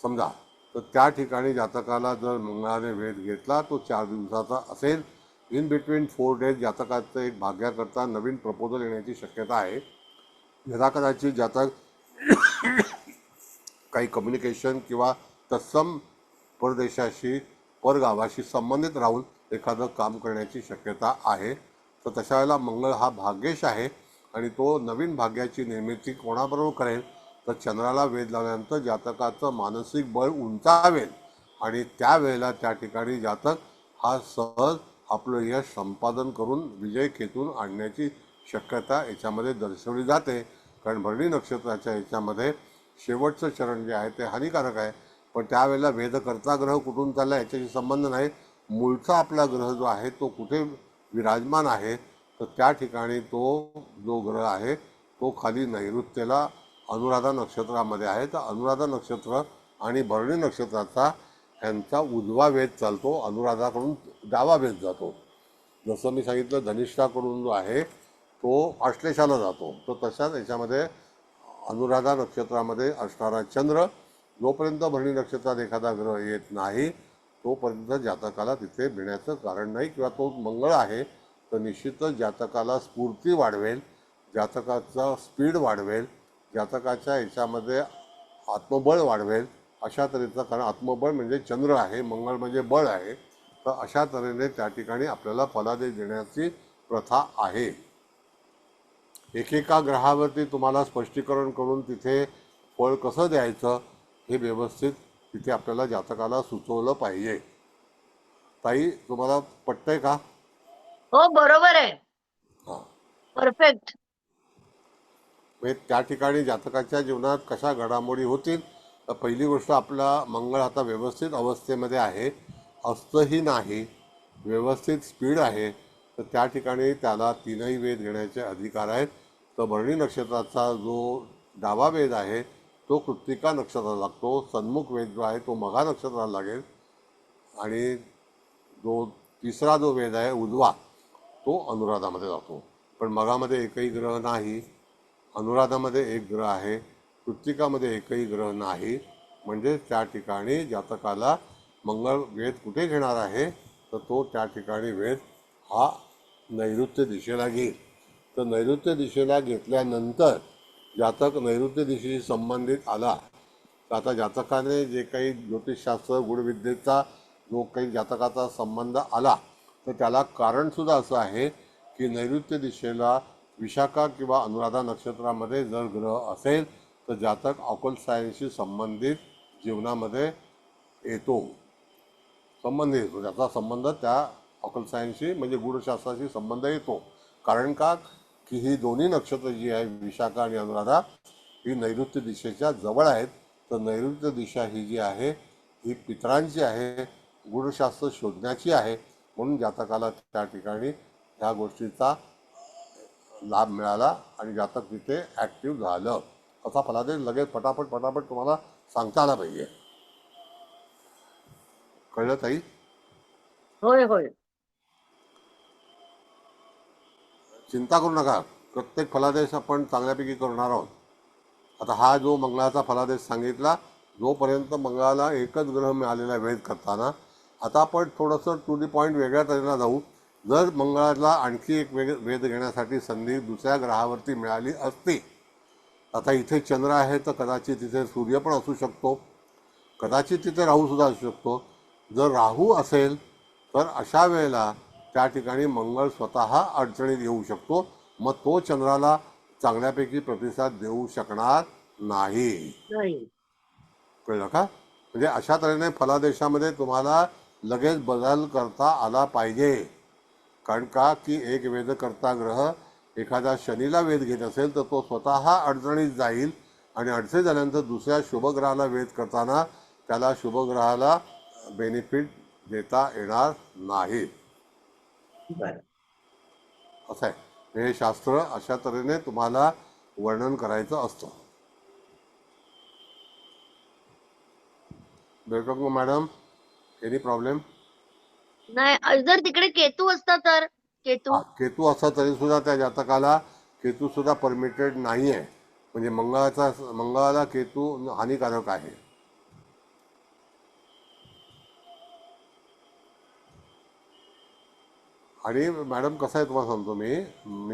समजा, तर त्या ठिकाणी जातकाला जर मंगळाने वेध घेतला तो 4 दिवसाचा असेल. इन बिटवीन 4 days जातकाचं एक भाग्याकरता नवीन प्रपोजल येण्याची शक्यता आहे. यदा कदाचित जातक काही कम्युनिकेशन किंवा तत्सम परदेशाशी परगावाशी संबंधित राहून एखादं काम करण्याची शक्यता आहे. तर तशा वेळेला मंगळ हा भाग्येश आहे आणि तो नवीन भाग्याची निर्मिती कोणाबरोबर करेल तर चंद्राला वेध लावल्यानंतर जातकाचं मानसिक बळ उंचावेल आणि त्यावेळेला त्या ठिकाणी जातक हा सहज आपलं यश संपादन करून विजय खेचून आणण्याची शक्यता याच्यामध्ये दर्शवली जाते. कारण भरणी नक्षत्राच्या याच्यामध्ये शेवटचं चरण जे आहे ते हानिकारक आहे, पण त्यावेळेला वेधकर्ता ग्रह कुठून चालला याच्याशी संबंध नाही. मूळचा आपला ग्रह जो आहे तो कुठे विराजमान आहे तर त्या ठिकाणी तो जो ग्रह आहे तो खाली नैऋत्येला अनुराधा नक्षत्रामध्ये आहे. तर अनुराधा नक्षत्र आणि भरणी नक्षत्राचा ह्यांचा उजवा वेध चालतो, अनुराधाकडून डावा वेध जातो. जसं मी सांगितलं धनिष्ठाकडून जो आहे तो आश्लेषाला जातो, तर तशाच याच्यामध्ये अनुराधा नक्षत्रामध्ये असणारा चंद्र जोपर्यंत भरणी नक्षत्रात एखादा ग्रह येत नाही तोपर्यंत जातकाला तिथे भिण्याचं कारण नाही. किंवा तो मंगळ आहे तर निश्चितच जातकाला स्फूर्ती वाढवेल, जातकाचा स्पीड वाढवेल, जातकाच्या याच्यामध्ये आत्मबळ वाढवेल अशा तऱ्हेचं. कारण आत्मबळ म्हणजे चंद्र आहे, मंगळ म्हणजे बळ आहे. तर अशा तऱ्हेने त्या ठिकाणी आपल्याला फलादेश देण्याची प्रथा आहे. एकेका ग्रहावरती तुम्हाला स्पष्टीकरण करून तिथे फळ कसं द्यायचं हे व्यवस्थित तिथे आपल्याला जातकाला सुचवलं पाहिजे. ताई तुम्हाला पटतंय का? हो बरोबर आहे, हां, परफेक्ट. म्हणजे त्या ठिकाणी जातकाच्या जीवनात कशा घडामोडी होतील तर पहिली गोष्ट आपला मंगळ आता व्यवस्थित अवस्थेमध्ये आहे, असतंही नाही, व्यवस्थित स्पीड आहे, तर त्या ठिकाणी त्याला 3ही वेध घेण्याचे अधिकार आहेत. तर भरणी नक्षत्राचा जो डावा वेध आहे तो कृत्तिका नक्षत्राला लागतो, सन्मुख वेध जो आहे तो मघा नक्षत्राला लागेल आणि जो तिसरा जो वेध आहे उजवा तो अनुराधामध्ये जातो. पण मघामध्ये एकही ग्रह नाही, अनुराधामध्ये एक ग्रह आहे, कृत्तिकामध्ये एकही ग्रह नाही. म्हणजे त्या ठिकाणी जातकाला मंगळ वेध कुठे घेणार आहे तर तो त्या ठिकाणी वेध हा नैऋत्य दिशेला घेईल. तर नैऋत्य दिशेला घेतल्यानंतर जातक नैऋत्य दिशेशी संबंधित आला तर आता जातकाने जे काही ज्योतिषशास्त्र गुणविद्येचा जो काही जातकाचा संबंध आला तर त्याला कारणसुद्धा असं आहे की नैऋत्य दिशेला विशाखा किंवा अनुराधा नक्षत्रामध्ये जर ग्रह असेल तर जातक ऑकल्ट सायन्सशी संबंधित जीवनामध्ये येतो, संबंध येतो, त्याचा संबंध त्या ऑकल्ट सायन्सशी म्हणजे गूढशास्त्राशी संबंध येतो. कारण का की ही दोन्ही नक्षत्र जी आहे विशाखा आणि अनुराधा ही नैऋत्य दिशेच्या जवळ आहेत. तर नैऋत्य दिशा ही जी आहे ही पितरांची आहे, गूढशास्त्र शोधण्याची आहे. म्हणून जातकाला त्या ठिकाणी ह्या गोष्टीचा लाभ मिळाला आणि जातक तिथे ॲक्टिव्ह झालं. असा फलादेश लगेच पटापट तुम्हाला सांगता आला पाहिजे. कळलं ताई? होय होय. चिंता करू नका, प्रत्येक फलादेश आपण चांगल्यापैकी करणार आहोत. आता हा जो मंगळाचा फलादेश सांगितला, जोपर्यंत मंगळाला एकच ग्रह मिळालेला वेध करताना आता आपण थोडंसं टू दी पॉईंट वेगळ्या तऱ्हेला जाऊ. जर मंगळाला आणखी एक वेध घेण्यासाठी संधी दुसऱ्या ग्रहावरती मिळाली असती, आता इथे चंद्र आहे तर कदाचित तिथे सूर्य पण असू शकतो, कदाचित तिथे राहूसुद्धा असू शकतो. जर राहू असेल तर अशा वेळेला त्या ठिकाणी मंगळ स्वतः अडचणीत येऊ शकतो, मग तो चंद्राला चांगल्यापैकी प्रतिसाद देऊ शकणार नाही. नाही. कळलं का? म्हणजे अशा तऱ्हेने फलादेशामध्ये तुम्हाला लगेच बदल करता आला पाहिजे. कारण का की एक वेदकर्ता ग्रह एखाद्या शनीला वेध घेत असेल तर तो स्वतः अडचणीत जाईल आणि अडचणी झाल्यानंतर दुसऱ्या शुभग्रहाला वेध करताना त्याला शुभग्रहाला बेनिफिट देता येणार नाही. बरं. असं आहे. हे शास्त्र अशा तऱ्हेने तुम्हाला वर्णन करायचं असतं. बेळकंग मॅडम, एनी प्रॉब्लेम? नाही, जर तिकडे केतू असता तर केतू केतू असला तरी सुद्धा त्या जातकाला केतू सुद्धा परमिटेड नाही आहे. म्हणजे मंगळाला केतू हानिकारक आहे. आणि मॅडम कसं आहे तुम्हाला सांगतो मी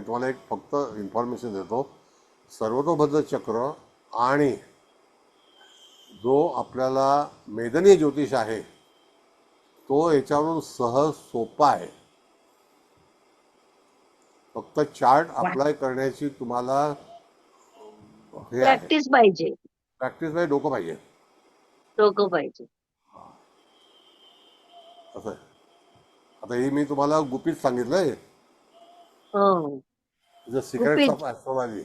तुम्हाला एक फक्त इन्फॉर्मेशन देतो. सर्वतोभद्र चक्र आणि जो आपल्याला मेदनीय ज्योतिष आहे तो याच्यावरून सहज सोपा आहे. फक्त चार्ट अप्लाय करण्याची तुम्हाला हे आहे, प्रॅक्टिस पाहिजे, प्रॅक्टिस पाहिजे, डोकं पाहिजे. डोकं पाहिजे. असं आहे. आता हे मी तुम्हाला गुपित सांगितलंय, हो. द सिक्रेट्स गुपित. Of astrology.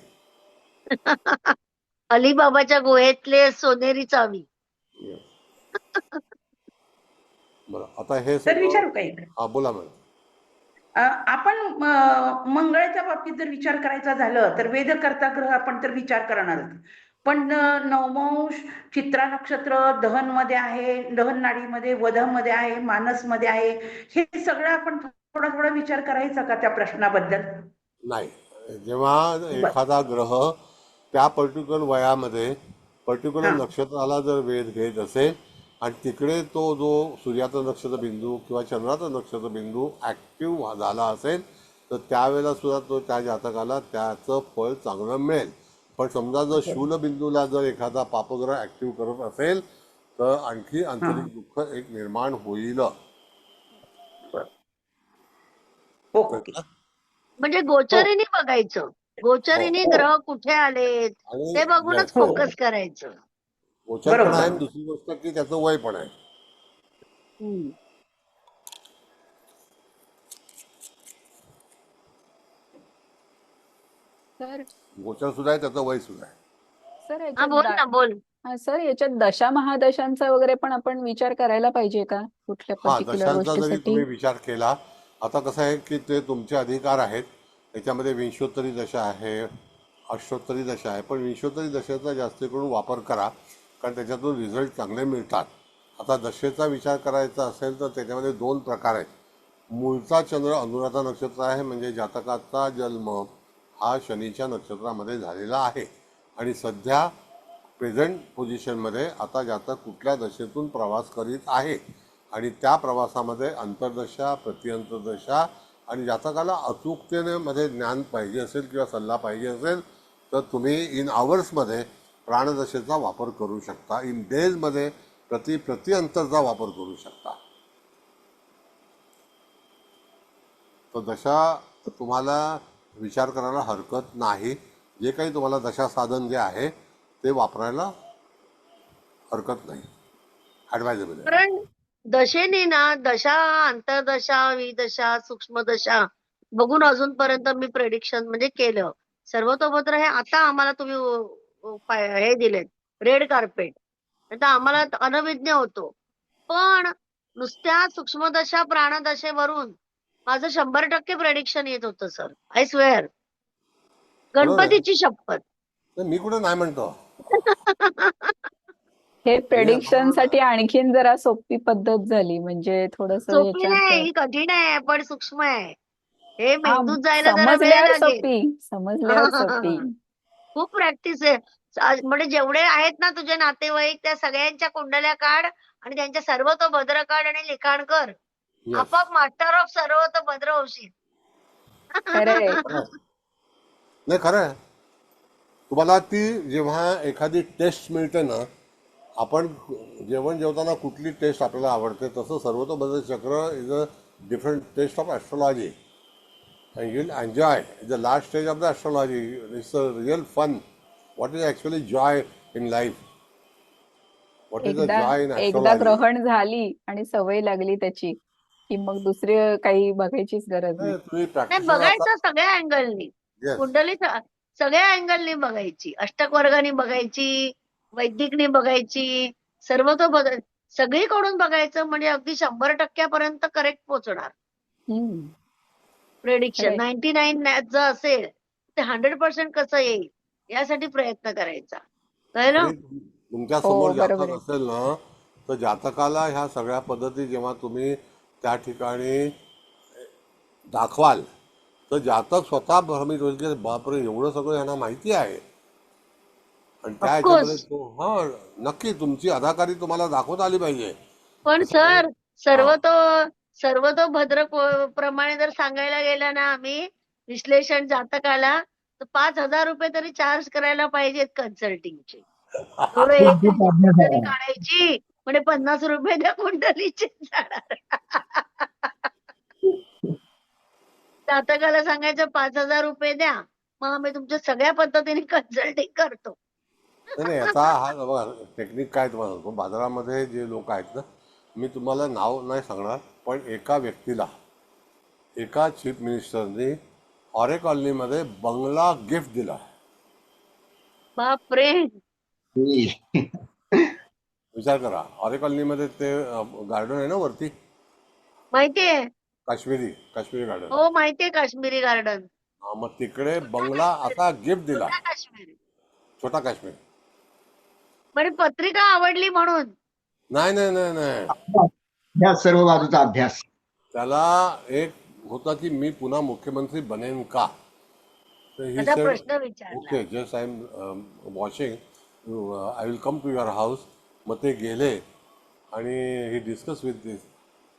अलिबाबाच्या गुहेतले सोनेरी चावी. बरं, आता हे तर सगळं विचारू का इकडे? हा बोला मॅडम. आपण मंगळाच्या बाबतीत जर विचार करायचा झालं तर वेदकर्ता ग्रह आपण तर विचार करणारच. पण नवमांश चित्रा नक्षत्र दहन मध्ये आहे, दहन नाडीमध्ये, वधमध्ये आहे, मानसमध्ये आहे. हे सगळं आपण थोडा थोडा विचार करायचा का त्या प्रश्नाबद्दल? नाही, जेव्हा एखादा ग्रह त्या पर्टिक्युलर वयामध्ये पर्टिक्युलर हा. नक्षत्राला जर वेध घेत असेल आणि तिकडे तो जो सूर्याचा नक्षत्र बिंदू किंवा चंद्राचा नक्षत्र बिंदू ॲक्टिव्ह झाला असेल तर त्यावेळेला सुद्धा तो त्या जातकाला त्याचं फळ चांगलं मिळेल. पण समजा जर शूलबिंदूला जर एखादा पापग्रह ॲक्टिव्ह करत असेल तर आणखी आंतरिक दुःख एक निर्माण होईल. ओके. म्हणजे गोचरीने बघायचं, गोचरीने हो. ग्रह कुठे आलेत आणि ते बघूनच हो. फोकस करायचं. गोचर पण बरोबर. आहे आणि दुसरी गोष्ट की त्याचं वय पण आहे. हम्म. सर गोचर सुद्धा आहे, त्याचं वय सुद्धा आहे. सर हा, याच्यात बोल ना, बोल. सर याच्यात दशा महादशांचा वगैरे पण आपण विचार करायला पाहिजे का कुठल्या हा, पर्टिक्युलर दशांचा जरी गोष्टीसाठी? तुम्ही विचार केला, आता कसं आहे की ते तुमचे अधिकार आहेत. त्याच्यामध्ये विंशोत्तरी दशा आहे, अष्टोत्तरी दशा आहे. पण विंशोत्तरी दशेचा जास्त करून वापर करा कारण त्याच्यातून रिझल्ट चांगले मिळतात. आता दशेचा विचार करायचा असेल तर त्याच्यामध्ये 2 प्रकार आहेत. मूळचा चंद्र अनुराधा नक्षत्र आहे, म्हणजे जातकाचा जन्म हा शनीच्या नक्षत्रामध्ये झालेला आहे आणि सध्या प्रेझेंट पोझिशनमध्ये आता जातक कुठल्या दशेतून प्रवास करीत आहे आणि त्या प्रवासामध्ये अंतर्दशा, प्रतिअंतर्दशा आणि जातकाला अचूकतेने मध्ये ज्ञान पाहिजे असेल किंवा सल्ला पाहिजे असेल तर तुम्ही इन आवर्समध्ये प्राणदशेचा वापर करू शकता. इन डेजमध्ये प्रतिअंतरचा वापर करू शकता. तर दशा तुम्हाला विचार करायला हरकत नाही. जे काही तुम्हाला दशा साधन जे आहे ते वापरायला हरकत नाही, ॲडवायजेबल आहे. कारण दशेने ना दशा, अंतर्दशा, विदशा, सूक्ष्मदशा बघून अजूनपर्यंत मी प्रेडिक्शन म्हणजे केलं. सर्वतोभद्र हे आता आम्हाला तुम्ही हे दिलेत, रेड कार्पेट. आता आम्हाला अनविज्ञ होतो. पण नुसत्या सूक्ष्मदशा, प्राणदशेवरून माझं 100% प्रेडिक्शन येत होतं सर. आय स्वेअर, गणपतीची शपथ. तर मी कुठे नाही म्हणतो. हे प्रेडिक्शन साठी आणखीन जरा सोपी पद्धत झाली म्हणजे थोडस सोपी नाही, ह्याच्यात ही कठीण आहे पण सूक्ष्म आहे. हे हा, मेंदूत जायला जरा वेळ समजल्यावर लागेल. सोपी, समजल्यावर सोपी. खूप प्रॅक्टिस आहे. म्हणजे जेवढे आहेत ना तुझे नातेवाईक त्या सगळ्यांच्या कुंडल्या काढ आणि त्यांच्या सर्वतोभद्र काढ आणि लिखाण कर. Yes. आपोआप मास्टर ऑफ सर्वतोभद्र होशील. खरंय. नाही, खरं आहे. तुम्हाला ती जेव्हा एखादी टेस्ट मिळते ना, आपण जेवण जेवताना कुठली टेस्ट आपल्याला आवडते तसं सर्वतोभद्र चक्र is a different taste of astrology and you'll enjoy. It's the last stage of the astrology. It's a real fun. What is actually joy in life? What is the एकदा जॉय इन एकदा astrology? ग्रहण झाली आणि सवय लागली त्याची की मग दुसरे काही बघायचीच गरज नाही. तुम्ही नाही, प्रॅक्टिशनर आता. बघायचं सगळ्या अँगलनी. येस. कुंडली सगळ्या अँगलनी बघायची, अष्टक वर्गाने बघायची, वैदिकने बघायची, सगळीकडून बघायचं, म्हणजे अगदी 100% करेक्ट पोहोचणार. हम्म. प्रेडिक्शन खरंय. 99 जर असेल ते 100% कसं येईल यासाठी प्रयत्न करायचा. कळलं? आणि तुमच्या हो, समोर बरोबर जातक आहे. असेल ना, तर जातकाला ह्या सगळ्या पद्धती जेव्हा तुम्ही त्या ठिकाणी दाखवाल, तर जातक स्वतः भ्रमित होईल की बापरे, एवढं सगळं यांना माहिती आहे. आणि त्या ह्याच्यामध्ये ऑफकोर्स. तो नक्की तुमची अदाकारी तुम्हाला दाखवता आली पाहिजे. पण असं नाही. सर, सर्व हा. तो सर्व तो भद्र प्रमाणे जर सांगायला गेला ना आम्ही, विश्लेषण जातकाला, तर 5,000 रुपये तरी चार्ज करायला पाहिजेत कन्सल्टिंगचे. एवढं एक खूप अभ्यास कुंडली आहे. काढायची म्हणजे 50 रुपये त्या कुंडलीचे जाणार. जातकाला सांगायचं 5,000 रुपये द्या, मग आम्ही तुमच्या सगळ्या पद्धतीने कन्सल्टिंग करतो. नाही नाही, आता हा बघा टेक्निक काय तुम्हाला सांगतो. बाजारामध्ये जे लोक आहेत ना, मी तुम्हाला नाव नाही सांगणार, पण एका व्यक्तीला एका चीफ मिनिस्टरनी ऑरे कॉलनीमध्ये बंगला गिफ्ट दिला. बापरे. विचार करा, ऑरे कॉलनीमध्ये ते गार्डन आहे ना वरती, माहितीये, काश्मीरी गार्डन. हो माहितीये, काश्मीरी गार्डन. मग तिकडे बंगला असा गिफ्ट दिला, छोटा काश्मीरी. छोटा काश्मीर. म्हणजे पत्रिका आवडली म्हणून. नाही नाही नाही नाही, अभ्यास, सर्व बाजूचा अभ्यास. त्याला एक होता की मी पुन्हा मुख्यमंत्री बनेन का. तर ही असा सेड प्रश्न विचारला. Okay, just I am watching, I will come to your house. मग ते गेले आणि ही डिस्कस विथ दिस,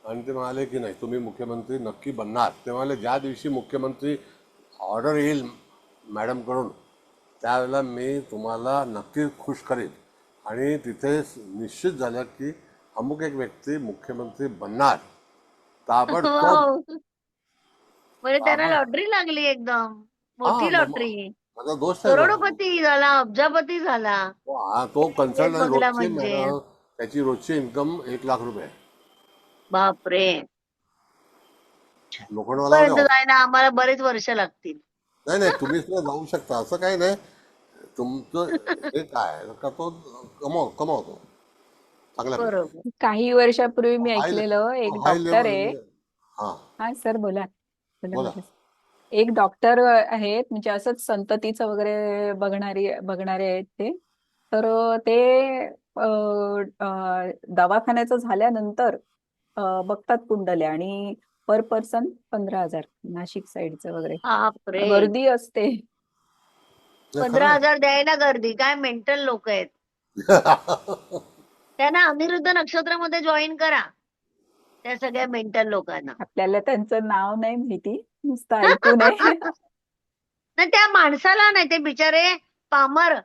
आणि ते म्हणाले की नाही, तुम्ही मुख्यमंत्री नक्की बनणार. ते म्हणाले ज्या दिवशी मुख्यमंत्री ऑर्डर येईल मॅडमकडून, त्यावेळेला मी तुम्हाला नक्की खुश करेन. आणि तिथे निश्चित झालं की अमुक एक व्यक्ती मुख्यमंत्री बनणार. ताबडतोब वाव. म्हणजे त्यांना ताबड लॉटरी लागली एकदम हा मोठी मग लॉटरी. माझा दोस्त आहे तो. करोडपती झाला, अब्जापती झाला. तो तेच कन्सल्टंट बंगला रोजची म्हणजे. त्याची रोजची इन्कम 1,00,000 रुपये आहे. बापरे. लोखंडवाला पर्यंत जायला आम्हाला बरेच वर्ष लागतील. नाही नाही, तुम्ही सुद्धा जाऊ शकता, असं काही नाही. तुमचं हे काय का तो कमावतो चांगल्या बरोबर. काही वर्षापूर्वी मी हाय ऐकलेलं एक हाय डॉक्टर लेवल. आहे. हा हा सर, बोला बोला बोला. बोला. एक डॉक्टर आहेत, म्हणजे असंच संततीचं वगैरे बघणारे आहेत ते. तर ते दवाखान्याचं झाल्यानंतर बघतात कुंडल्या, आणि पर पर्सन 15,000, नाशिक साईडचं वगैरे बापरे. गर्दी असते. नाही, खरं 15,000 द्यायला गर्दी, काय मेंटल लोक आहेत. आहे. त्यांना अनिरुद्ध नक्षत्रामध्ये जॉईन करा, त्या सगळ्या मेंटल लोकांना. आपल्याला त्यांचं नाव नाही माहिती, नुसतं ऐकून आहे. नाही, त्या माणसाला नाही, ते बिचारे पामर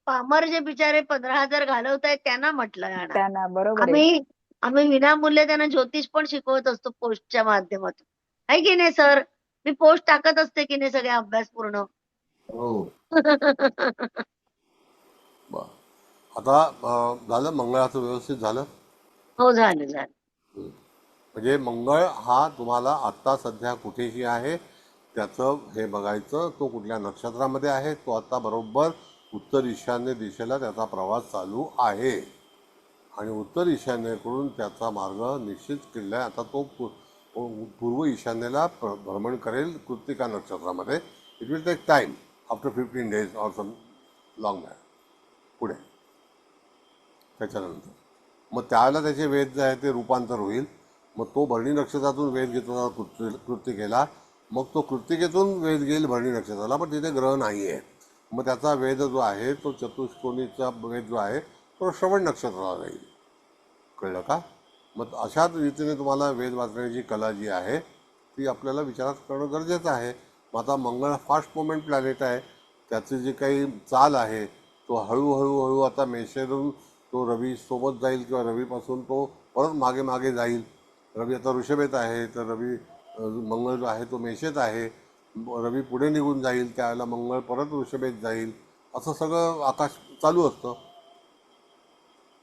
पामर जे बिचारे 15,000 घालवतायत त्यांना म्हटलं जाणार. त्यांना बरोबर आहे. आम्ही विनामूल्य त्यांना ज्योतिष पण शिकवत असतो पोस्टच्या माध्यमातून, आहे की नाही सर? मी पोस्ट टाकत असते की नाही सगळे अभ्यास पूर्ण. हो. बरं. आता झालं मंगळाचं व्यवस्थित झालं. हो, झालं झालं. म्हणजे मंगळ हा तुम्हाला आत्ता सध्या कुठेही आहे त्याचं हे बघायचं. तो कुठल्या नक्षत्रामध्ये आहे, तो आता बरोबर उत्तर ईशान्य दिशेला त्याचा प्रवास चालू आहे. आणि उत्तर ईशान्येकडून त्याचा मार्ग निश्चित केलेला आहे. आता तो पूर्व ईशान्येला भ्रमण करेल कृत्तिका नक्षत्रामध्ये. It will take time, after 15 days or some long back पुढे. त्याच्यानंतर मग त्यावेळेला त्याचे वेध जे आहे ते रूपांतर होईल. मग तो भरणी नक्षत्रातून वेध घेत होता कृत्तिकेला, मग तो कृत्तिकेतून वेध घेईल भरणी नक्षत्राला, पण तिथे ग्रह नाही आहे. मग त्याचा वेध जो आहे तो चतुष्कोणीचा वेध जो आहे तो श्रवण नक्षत्राला जाईल. कळलं का? मग अशाच रीतीने तुम्हाला वेध वाचण्याची कला जी आहे ती आपल्याला विचारात करणं गरजेचं आहे. मग आता मंगळ फास्ट मुवमेंट प्लॅनेट आहे, त्याची जी काही चाल आहे तो हळूहळू आता मेषेतून तो रवी सोबत जाईल किंवा रवीपासून तो परत मागे मागे जाईल. रवी आता ऋषभेत आहे, तर मंगळ जो आहे तो मेषेत आहे. रवी पुढे निघून जाईल, त्यावेळेला मंगळ परत ऋषभेत जाईल. असं सगळं आकाश चालू असतं.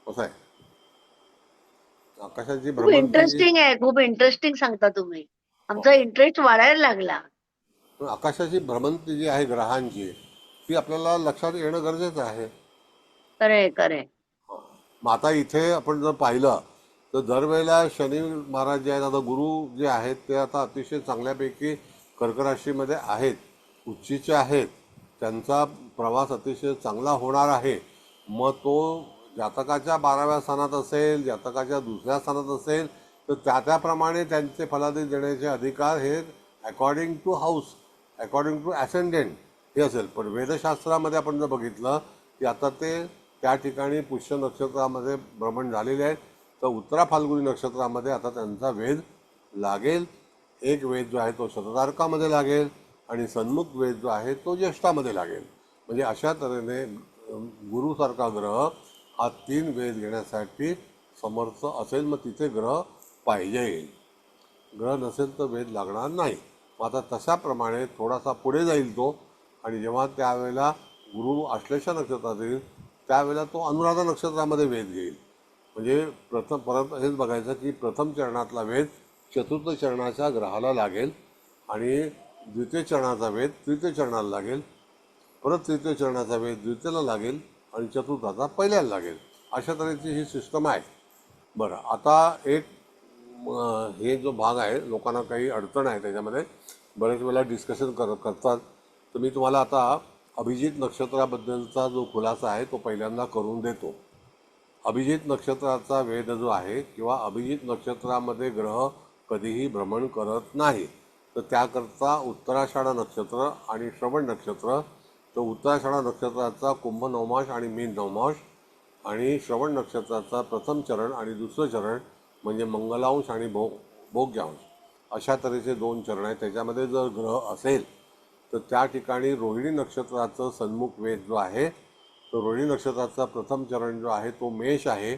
कसं आहे, आकाशाची खूप भ्रमंती इंटरेस्टिंग आहे, खूप इंटरेस्टिंग सांगता तुम्ही. आमचा इंटरेस्ट वाढायला लागला. आकाशाची भ्रमंती जी आहे ग्रहांची, ती आपल्याला लक्षात येणं गरजेचं आहे. खरंय खरंय. मग आता इथे आपण जर पाहिलं तर दरवेळेला शनी महाराज जे आहेत, आता गुरु जे आहेत ते आता अतिशय चांगल्यापैकी कर्क राशीमध्ये आहेत, उच्चीचे आहेत, त्यांचा प्रवास अतिशय चांगला होणार आहे. मग तो जातकाच्या 12व्या स्थानात असेल, जातकाच्या दुसऱ्या स्थानात असेल, तर त्याप्रमाणे त्यांचे फलादेश देण्याचे अधिकार हे according to house, according to ascendant हे असेल. पण वेदशास्त्रामध्ये आपण जर बघितलं की आता ते त्या ठिकाणी पुष्य नक्षत्रामध्ये भ्रमण झालेले आहेत, तर उत्तरा फाल्गुनी नक्षत्रामध्ये आता त्यांचा वेध लागेल. एक वेध जो आहे तो शततारकामध्ये लागेल आणि सन्मुख वेध जो आहे तो ज्येष्ठामध्ये लागेल. म्हणजे अशा तऱ्हेने गुरुसारखा ग्रह हा 3 वेध घेण्यासाठी समर्थ असेल. मग तिथे ग्रह पाहिजे, ग्रह नसेल तर वेध लागणार नाही. मग आता तशाप्रमाणे थोडासा पुढे जाईल तो, आणि जेव्हा त्यावेळेला गुरु आश्लेषा नक्षत्रात येईल त्यावेळेला तो अनुराधा नक्षत्रामध्ये वेध घेईल. म्हणजे परत हेच बघायचं की प्रथम चरणातला वेध चतुर्थ चरणाच्या ग्रहाला लागेल, आणि द्वितीय चरणाचा वेध तृतीय चरणाला लागेल, परत तृतीय चरणाचा वेध द्वितीयला लागेल, आणि चतुर्थाचा पहिल्याला लागेल. अशा तऱ्हेची ही सिस्टम आहे. बरं, आता एक हे जो भाग आहे, लोकांना काही अडचण आहे त्याच्यामध्ये, बरेच वेळेला डिस्कशन करतात. तर मी तुम्हाला आता अभिजित नक्षत्राबद्दलचा जो खुलासा आहे तो पहिल्यांदा करून देतो. अभिजित नक्षत्राचा वेध जो आहे किंवा अभिजित नक्षत्रामध्ये ग्रह कधीही भ्रमण करत नाही. तर त्याकरता उत्तराषाढा नक्षत्र आणि श्रवण नक्षत्र, तर उत्तराषाढा नक्षत्राचा कुंभ नवमास आणि मीन नवमास, आणि श्रवण नक्षत्राचा प्रथम चरण आणि दुसरं चरण म्हणजे मंगलांश आणि भोग्यांश, अशा तऱ्हेचे 2 चरण आहेत. त्याच्यामध्ये जर ग्रह असेल तर त्या ठिकाणी रोहिणी नक्षत्राचं सन्मुख वेध जो आहे, तो रोहिणी नक्षत्राचा प्रथम चरण जो आहे तो मेष आहे.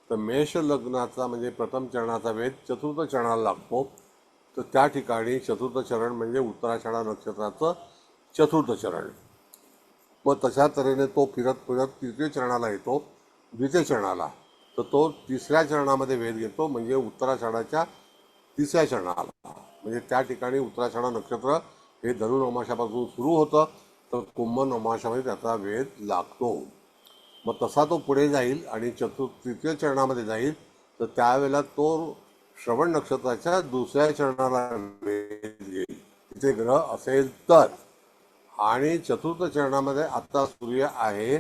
तर मेष लग्नाचा म्हणजे प्रथम चरणाचा वेध चतुर्थ चरणाला लागतो. तर त्या ठिकाणी चतुर्थ चरण म्हणजे उत्तराषाढा नक्षत्राचं चतुर्थ चरण. मग तशा तऱ्हेने तो फिरत फिरत तृतीय चरणाला येतो, द्वितीय चरणाला, तर तो तिसऱ्या चरणामध्ये वेध घेतो म्हणजे उत्तराषाढाच्या तिसऱ्या चरणाला. म्हणजे त्या ठिकाणी उत्तराषाढा नक्षत्र हे धनु नवमासापासून सुरू होतं, तर कुंभ नवमासामध्ये त्याचा वेध लागतो. मग तसा तो पुढे जाईल आणि तृतीय चरणामध्ये जाईल, तर त्यावेळेला तो श्रवण नक्षत्राच्या दुसऱ्या चरणाला वेध घेईल तिथे ग्रह असेल तर. आणि चतुर्थ चरणामध्ये आता सूर्य आहे,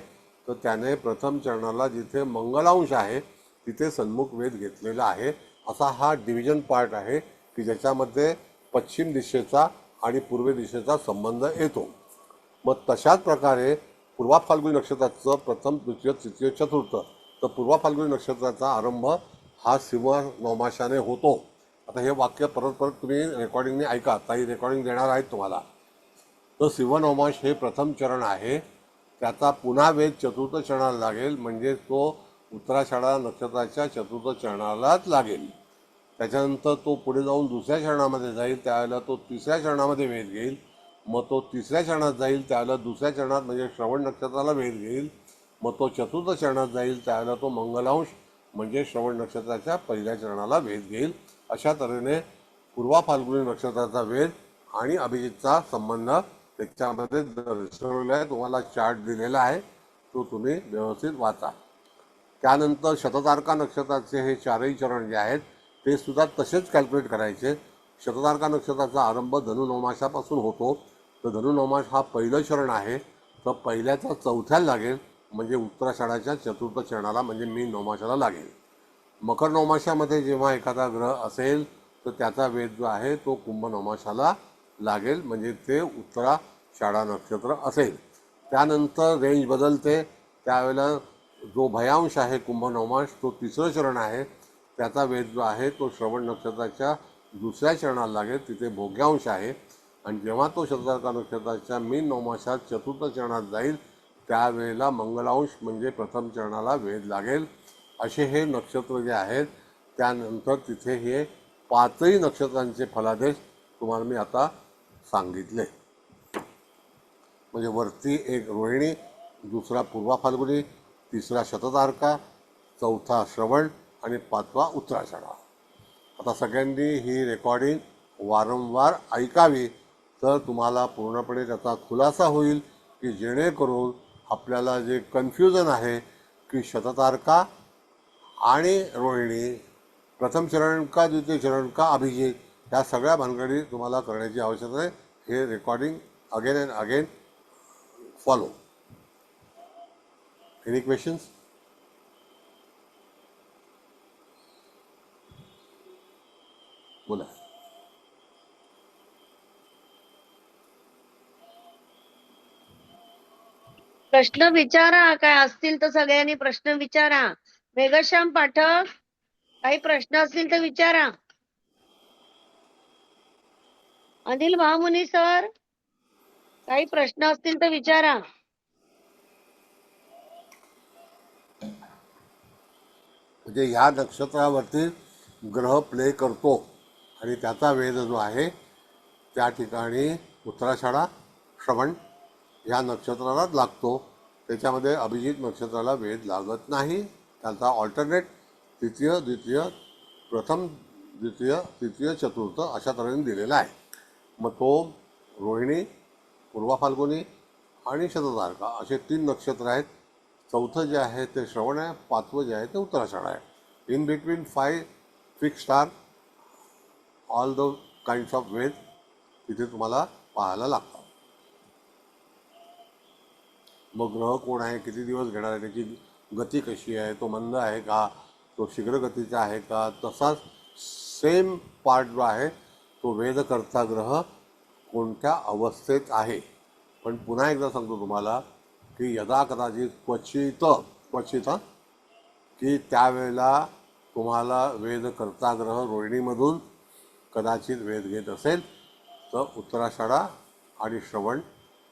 तर त्याने प्रथम चरणाला जिथे मंगलांश आहे तिथे सन्मुख वेध घेतलेला आहे. असा हा डिव्हिजन पार्ट आहे की ज्याच्यामध्ये पश्चिम दिशेचा आणि पूर्व दिशेचा संबंध येतो. मग तशाच प्रकारे पूर्वा फाल्गुनी नक्षत्राचं प्रथम, द्वितीय, तृतीय, चतुर्थ, तर पूर्वा फाल्गुनी नक्षत्राचा आरंभ हा सिंह नवमाशाने होतो. आता हे वाक्य परत परत तुम्ही रेकॉर्डिंगने ऐका, ताई रेकॉर्डिंग देणार आहेत तुम्हाला. तर सिंह नवमाश हे प्रथम चरण आहे, त्याचा पुन्हा वेध चतुर्थ चरणाला लागेल म्हणजे तो उत्तराषाढा नक्षत्राच्या चतुर्थ चरणालाच लागेल. त्याच्यानंतर तो पुढे जाऊन दुसऱ्या चरणामध्ये जाईल, त्यावेळेला तो तिसऱ्या चरणामध्ये वेध घेईल. मग तो तिसऱ्या चरणात जाईल त्यावेळेला दुसऱ्या चरणात म्हणजे श्रवण नक्षत्राला वेध घेईल. मग तो चतुर्थ चरणात जाईल त्यावेळेला तो मंगलांश म्हणजे श्रवण नक्षत्राच्या पहिल्या चरणाला वेध घेईल. अशा तऱ्हेने पूर्वा फाल्गुनी नक्षत्राचा वेध आणि अभिजितचा संबंध त्याच्यामध्ये दर्शवलेला आहे. तुम्हाला चार्ट दिलेला आहे, तो तुम्ही व्यवस्थित वाचा. त्यानंतर शततारका नक्षत्राचे हे 4ही चरण जे आहेत ते सुद्धा तसेच कॅल्क्युलेट करायचे. शततारका नक्षत्राचा आरंभ धनु नवमासापासून होतो, तर धनु नवमास हा पहिलं चरण आहे, तर पहिल्याचा चौथ्याला लागेल म्हणजे उत्तराषाढाच्या चतुर्थ चरणाला म्हणजे मीन नवमासाला लागेल. मकर नवमासामध्ये जेव्हा एखादा ग्रह असेल तर त्याचा वेध जो आहे तो कुंभ नवमासाला लागेल म्हणजे ते उत्तराषाढा नक्षत्र असेल. त्यानंतर रेंज बदलते, त्यावेळेला जो भयांश आहे कुंभ नवमास तो तिसरं चरण आहे, त्याचा वेध जो आहे तो श्रवण नक्षत्राच्या दुसऱ्या चरणाला लागेल तिथे भोग्यांश आहे. आणि जेव्हा तो शततारका नक्षत्राच्या मीन नवमासात चतुर्थ चरणात जाईल त्यावेळेला मंगलांश म्हणजे प्रथम चरणाला वेध लागेल. असे हे नक्षत्र जे आहेत. त्यानंतर तिथे हे 5ही नक्षत्रांचे फलादेश तुम्हाला मी आता सांगितले. म्हणजे वरती एक रोहिणी, दुसरा पूर्वा फाल्गुनी, तिसरा शततारका, चौथा श्रवण आणि पाचवा उत्तराषाढा. आता सगळ्यांनी ही रेकॉर्डिंग वारंवार ऐकावी, तर तुम्हाला पूर्णपणे त्याचा खुलासा होईल की जेणेकरून आपल्याला जे कन्फ्युजन आहे की शततारका आणि रोहिणी प्रथम चरण का द्वितीय चरण का अभिजित, ह्या सगळ्या भानगडी तुम्हाला करण्याची आवश्यकता आहे. हे recording again and again follow. Any questions? बोला. प्रश्न विचारा, काय असतील तर सगळ्यांनी प्रश्न विचारा. मेघश्याम पाठक, काही प्रश्न असतील तर विचारा. अनिल महामुनी सर, काही प्रश्न असतील तर विचारा. म्हणजे ह्या नक्षत्रावरती ग्रह प्ले करतो आणि त्याचा वेध जो आहे त्या ठिकाणी उत्तराषाढा श्रवण ह्या नक्षत्रालाच लागतो. त्याच्यामध्ये अभिजित नक्षत्राला वेध लागत नाही. त्यांचा ऑल्टरनेट तृतीय द्वितीय प्रथम द्वितीय तृतीय चतुर्थ अशा तऱ्हेने दिलेला आहे. मग तो रोहिणी, पूर्वा फाल्गुनी आणि शततारका असे 3 नक्षत्र आहेत. चौथं जे आहे ते श्रवण आहे, पाचवं जे आहे ते उत्तराषाढा आहे. In between 5 fix star all the kinds of वेद तिथे तुम्हाला पाहायला लागतात. मग ग्रह कोण आहे, किती दिवस घेणार आहे, त्याची गती कशी आहे, तो मंद आहे का, तो शीघ्र गतीचा आहे का, तसाच सेम पार्ट जो आहे तो वेदकर्ता ग्रह कोणत्या अवस्थेत आहे. पण पुन्हा एकदा सांगतो तुम्हाला की यदा कदाचित क्वचित की त्यावेळेला तुम्हाला वेदकर्ता ग्रह रोहिणीमधून कदाचित वेध घेत असेल तर उत्तराषाढा आणि श्रवण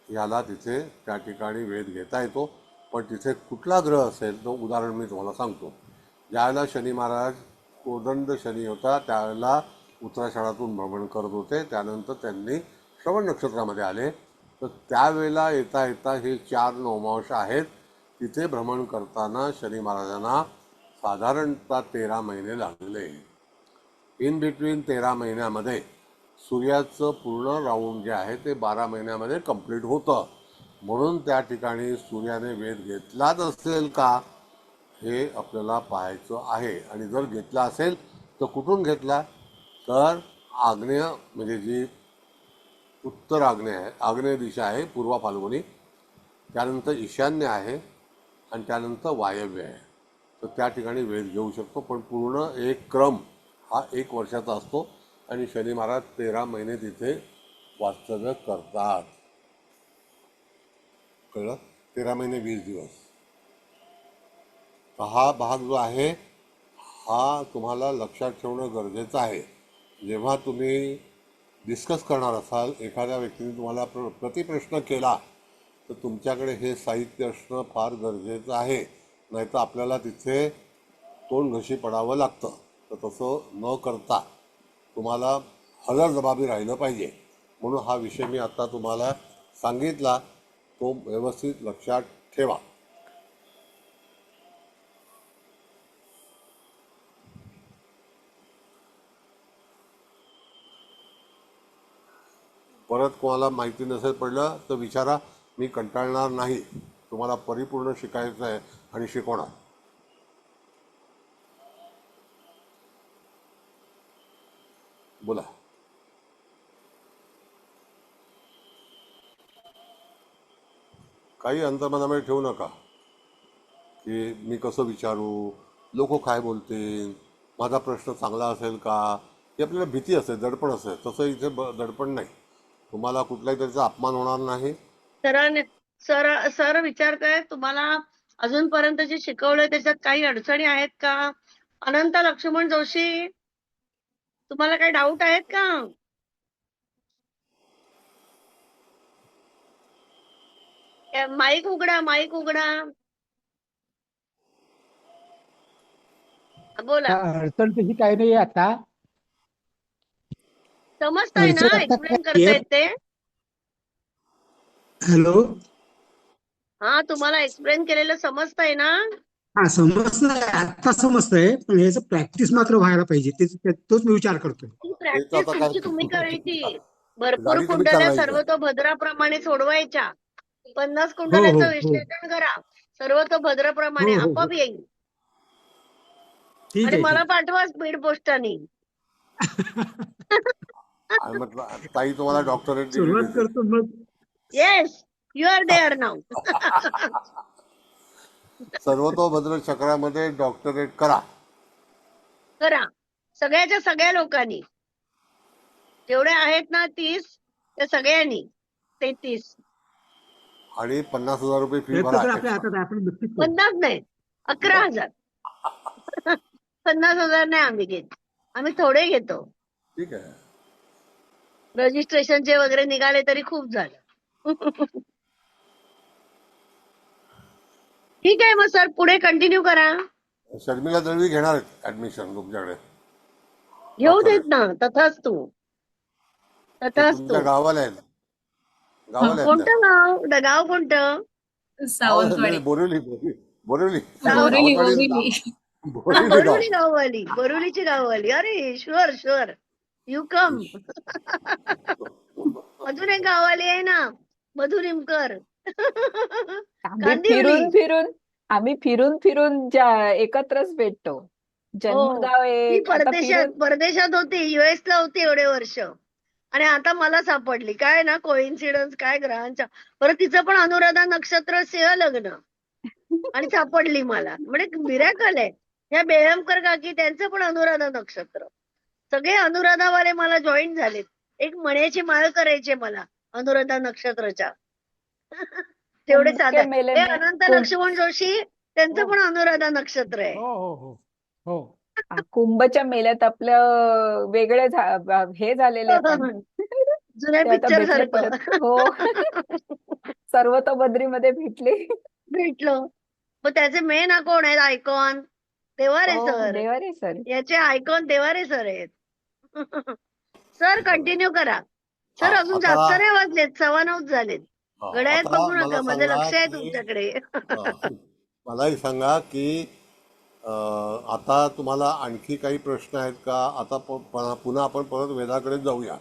ह्याला तिथे त्या ठिकाणी वेध घेता येतो. पण तिथे कुठला ग्रह असेल तो उदाहरण मी तुम्हाला सांगतो. ज्यावेळेला शनी महाराज कोदंड शनी होता त्यावेळेला उत्तराषाढातून भ्रमण करत होते. त्यानंतर त्यांनी श्रवण नक्षत्रामध्ये आले, तर त्यावेळेला येता येता हे 4 नवमांश आहेत. तिथे भ्रमण करताना शनी महाराजांना साधारणतः 13 महिने लागले. इन बिटवीन 13 महिन्यामध्ये सूर्याचं पूर्ण राऊंड जे आहे ते 12 महिन्यामध्ये कंप्लीट होतं. म्हणून त्या ठिकाणी सूर्याने वेध घेतलाच असेल का हे आपल्याला पाहायचं आहे. आणि जर घेतला असेल तर कुठून घेतला, तर आग्नेय म्हणजे जी उत्तर आग्नेय आहे, आग्नेय दिशा आहे पूर्वा फाल्गुनी, त्यानंतर ईशान्य आहे आणि त्यानंतर वायव्य आहे. तर त्या ठिकाणी वेध घेऊ शकतो. पण पूर्ण एक क्रम हा 1 वर्षाचा असतो आणि शनी महाराज 13 महिने तिथे वास्तव्य करतात. कळलं? 13 महिने 20 दिवस. हा भाग जो आहे हा तुम्हाला लक्षात ठेवणं गरजेचं आहे. जेव्हा तुम्ही डिस्कस करणार असाल, एखाद्या व्यक्तीने तुम्हाला प्रतिप्रश्न केला तर तुमच्याकडे हे साहित्य असणं फार गरजेचं आहे. नाहीतर आपल्याला तिथे तोंड घशी पडावं लागतं. तर तसं न करता तुम्हाला हजरजबाबी राहिलं पाहिजे. म्हणून हा विषय मी आत्ता तुम्हाला सांगितला, तो व्यवस्थित लक्षात ठेवा. परत कोणाला माहिती नसेल पडलं तर विचारा, मी कंटाळणार नाही. तुम्हाला परिपूर्ण शिकायचं आहे आणि शिकवणार. बोला. काही अंतर्मनामध्ये ठेवू नका की मी कसं विचारू, लोक काय बोलतील, माझा प्रश्न चांगला असेल का, ही आपल्याला भीती असते, दडपण असते. तसं इथे दडपण नाही. तुम्हाला कुठल्याही तऱ्हेचा अपमान होणार नाही. सर विचारतायत तुम्हाला अजूनपर्यंत जे शिकवलंय त्याच्यात काही अडचणी आहेत का? अनंत लक्ष्मण जोशी, तुम्हाला काही डाऊट आहेत का? माईक उघडा, माईक उघडा, बोला. अडचण तशी काही नाही आता. समजताय ना, अडचण आता एक्सप्लेन काय करतायत ते. हॅलो, हा, तुम्हाला एक्सप्लेन केलेलं समजतंय ना? हा समजतंय, आता समजतंय, पण ह्याचं प्रॅक्टिस मात्र व्हायला पाहिजे. तोच मी विचार करतोय. ती तेच प्रॅक्टिस आता काय तुमची तुम्ही करायची. भरपूर गाडी तुम्ही कुंडल्या चालवायची सर्व तो भद्राप्रमाणे सोडवायच्या. 50 हो हो कुंडल्याचं हो विश्लेषण करा. सर्व तो भद्रप्रमाणे हो हो हो आपोआप येईल. ठीक आणि आहे, मला ठीक पाठवा स्पीड पोस्टाने. आणि म्हटलं ताई तुम्हाला डॉक्टरेट डिग्री सुरुवात देते. करतो मग. Yes, you are there now. सर्वतोभद्र चक्रामध्ये डॉक्टरेट करा. करा. सगळ्याच्या सगळ्या लोकांनी. जेवढे आहेत ना 30 त्या सगळ्यांनी 33. आणि 50,000 रुपये फी प्रयत्न भरा तर आपल्या एक्स्ट्रा. हातात आहे, आपण नक्कीच करू. 50 नाही, 11,000. 50,000 नाही आम्ही घेत. आम्ही थोडे घेतो. ठीक आहे. रजिस्ट्रेशनचे वगैरे निघाले तरी खूप झालं. ठीक आहे मग सर, पुढे कंटिन्यू करा. शर्मिला दळवी घेणार आहेत ऍडमिशन तुमच्याकडे. घेऊ डॉक्टरेट देत ना, तथास्तु. ते तथास्तु. तुमच्या गावाला आहेत. गावाला आहेत त्या. कोणतं गाव? गाव कोणतं? गाव सावंतवाडी. बोरिवली बोरिवली बोरिवली सावंतवाडी बोरिवली. बोरिवली गाव. बरुली गाववाली, बरुलीची गाववाली. अरे शुअर शुअर, यू कम. अजून एक गाववाली आहे ना, मधु निमकर. कांदिवली. आम्ही फिरून फिरून एकत्रच भेटतो. हो, जन्मगाव ती एक, आता फिरून परदेशात होती, US ला होती एवढे वर्ष. आणि आता मला सापडली. काय ना कोइन्सिडन्स, काय ग्रहांच्या. परत तिचं पण अनुराधा नक्षत्र सिंह लग्न. आणि सापडली मला. म्हणजे मिरॅकल आहे. ह्या बेळमकर काकी त्यांचं पण अनुराधा नक्षत्र. सगळे अनुराधावाले मला जॉईन झालेत. एक मण्याची माळ करायची मला अनुराधा नक्षत्राच्या. तेवढे कुंभ के साधं. मेले हे में अनंत लक्ष्मण जोशी त्यांचं पण अनुराधा नक्षत्र आहे. हो हो हो हो. कुंभच्या मेल्यात आपलं वेगळे हे झालेले आता. जुन्या ते आता पिक्चर भेटले परत. सारखं. हो. सर्वतोभद्रीमध्ये भेटले. भेटलं. मग त्याचे मेन कोण आहेत आयकॉन? देवारे हो, सर. देवारे सर. याचे आयकॉन देवारे सर आहेत. सर कंटिन्यू करा. सर अजून आता जास्त नाही वाजलेत, 9:15 झालेत. घड्याळात आता बघू मला नका, माझं सांगा लक्ष आहे की तुमच्याकडे. मलाही सांगा की आता तुम्हाला आणखी काही प्रश्न आहेत का? आता पुन्हा आपण परत वेदाकडे जाऊया.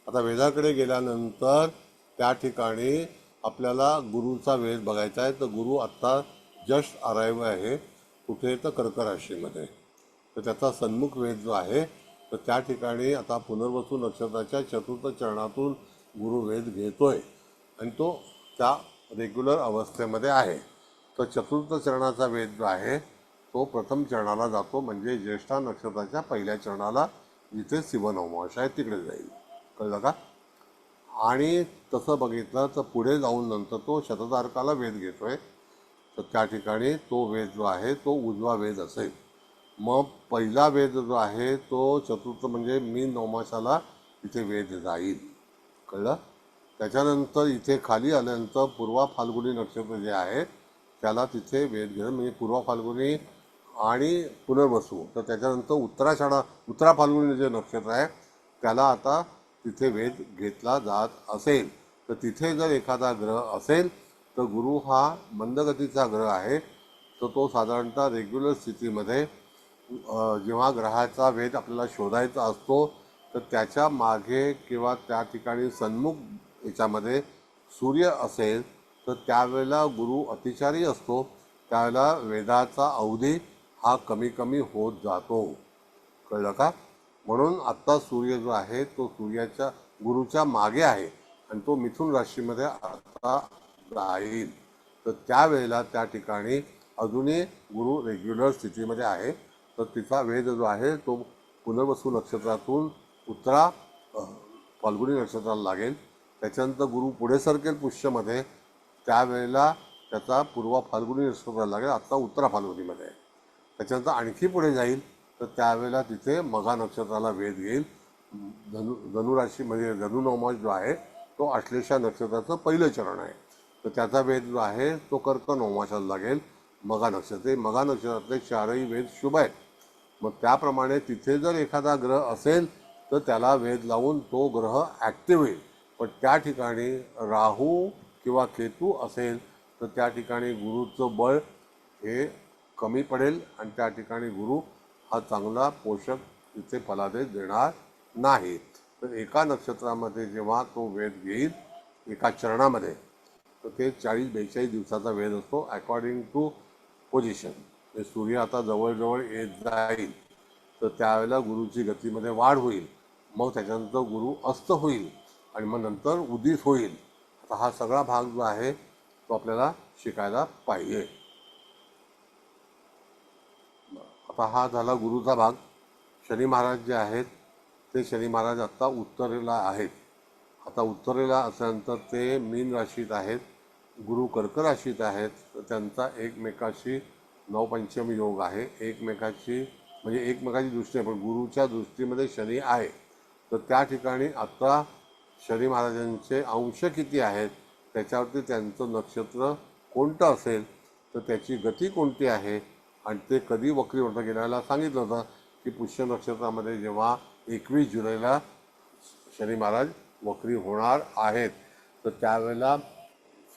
आता वेदाकडे गेल्यानंतर त्या ठिकाणी आपल्याला गुरुचा वेध बघायचा आहे. तर गुरु आत्ता जस्ट अराईव्ह आहे. कुठे? तर कर्क राशीमध्ये. तर त्याचा सन्मुख वेध जो आहे, तर त्या ठिकाणी आता पुनर्वसू नक्षत्राच्या चतुर्थ चरणातून गुरु वेध घेतोय आणि तो त्या रेग्युलर अवस्थेमध्ये आहे. तर चतुर्थ चरणाचा वेध जो आहे तो प्रथम चरणाला जातो, म्हणजे ज्येष्ठा नक्षत्राच्या पहिल्या चरणाला, जिथे शिवनवमाश आहे तिकडे जाईल. कळलं का? आणि तसं बघितलं तर पुढे जाऊन नंतर तो शततारकाला वेध घेतोय. तर त्या ठिकाणी तो वेध जो आहे तो उजवा वेध असेल. मग पहिला वेध जो आहे तो चतुर्थ म्हणजे मीन नवमाशाला तिथे वेध जाईल. कळलं? त्याच्यानंतर इथे खाली आल्यानंतर पूर्वा फाल्गुनी नक्षत्र जे आहे त्याला तिथे वेध घेणं, म्हणजे पूर्वा फाल्गुनी आणि पुनर्वसू. तर त्याच्यानंतर उत्तरा फाल्गुनी जे नक्षत्र आहे त्याला आता तिथे वेध घेतला जात असेल. तर तिथे जर एखादा ग्रह असेल तर गुरु हा मंदगतीचा ग्रह आहे. तर तो साधारणतः रेग्युलर स्थितीमध्ये जेव्हा ग्रहाचा वेध आपल्याला शोधायचा असतो तर त्याच्या मागे किंवा त्या ठिकाणी सन्मुख याच्यामध्ये सूर्य असेल तर त्यावेळेला गुरु अतिचारी असतो. त्यावेळेला वेदाचा अवधी हा कमी कमी होत जातो. कळलं का? म्हणून आत्ता सूर्य जो आहे तो गुरुच्या मागे आहे आणि तो मिथुन राशीमध्ये आता जाईल. तर त्यावेळेला त्या ठिकाणी अजूनही गुरु रेग्युलर स्थितीमध्ये आहे. तर तिचा वेध जो आहे तो पुनर्वसू नक्षत्रातून उत्तरा फाल्गुनी नक्षत्राला लागेल. त्याच्यानंतर गुरु पुढे सरकेल पुष्यमध्ये, त्यावेळेला त्याचा पूर्वा फाल्गुनी नक्षत्राला लागेल. आत्ता उत्तरा फाल्गुनीमध्ये आहे. त्याच्यानंतर आणखी पुढे जाईल तर त्यावेळेला तिथे मघा नक्षत्राला वेध घेईल. धनुराशीमध्ये धनुनवमास जो आहे तो आश्लेषा नक्षत्राचं पहिलं चरण आहे. तर त्याचा वेध जो आहे तो कर्क नवमाशाला लागेल. मघा नक्षत्र, मघा नक्षत्रातले चारही वेध शुभ आहेत. मग त्याप्रमाणे तिथे जर एखादा ग्रह असेल तर त्याला वेध लावून तो ग्रह ॲक्टिव्ह होईल. पण त्या ठिकाणी राहू किंवा केतू असेल तर त्या ठिकाणी गुरुचं बळ हे कमी पडेल आणि त्या ठिकाणी गुरु हा चांगला पोषक तिथे फलादेश देणार नाही. तर एका नक्षत्रामध्ये जेव्हा तो वेध घेईल एका चरणामध्ये, तर ते 40-42 दिवसाचा वेध असतो अकॉर्डिंग टू पोझिशन. सूर्य आता जवळजवळ येत जाईल तर त्यावेळेला गुरुची गतीमध्ये वाढ होईल. मग त्याच्यानंतर गुरु अस्त होईल आणि मग नंतर उदित होईल. आता हा सगळा भाग जो आहे तो आपल्याला शिकायला पाहिजे. आता हा झाला गुरुचा भाग. शनी महाराज जे आहेत ते शनी महाराज आत्ता उत्तरेला आहेत. आता उत्तरेला असल्यानंतर ते मीन राशीत आहेत, गुरु कर्क राशीत आहेत. तर त्यांचा एकमेकाशी नवपंचम योग आहे. एकमेकाची म्हणजे एकमेकाची दृष्टी आहे, पण गुरुच्या दृष्टीमध्ये शनी आहे. तर त्या ठिकाणी आता शनी महाराजांचे अंश किती आहेत त्याच्यावरती त्यांचं नक्षत्र कोणतं असेल तर त्याची गती कोणती आहे आणि ते कधी वक्री होतं. गेल्याला सांगितलं होतं की पुष्य नक्षत्रामध्ये जेव्हा 21 जुलैला शनी महाराज वक्री होणार आहेत तर त्यावेळेला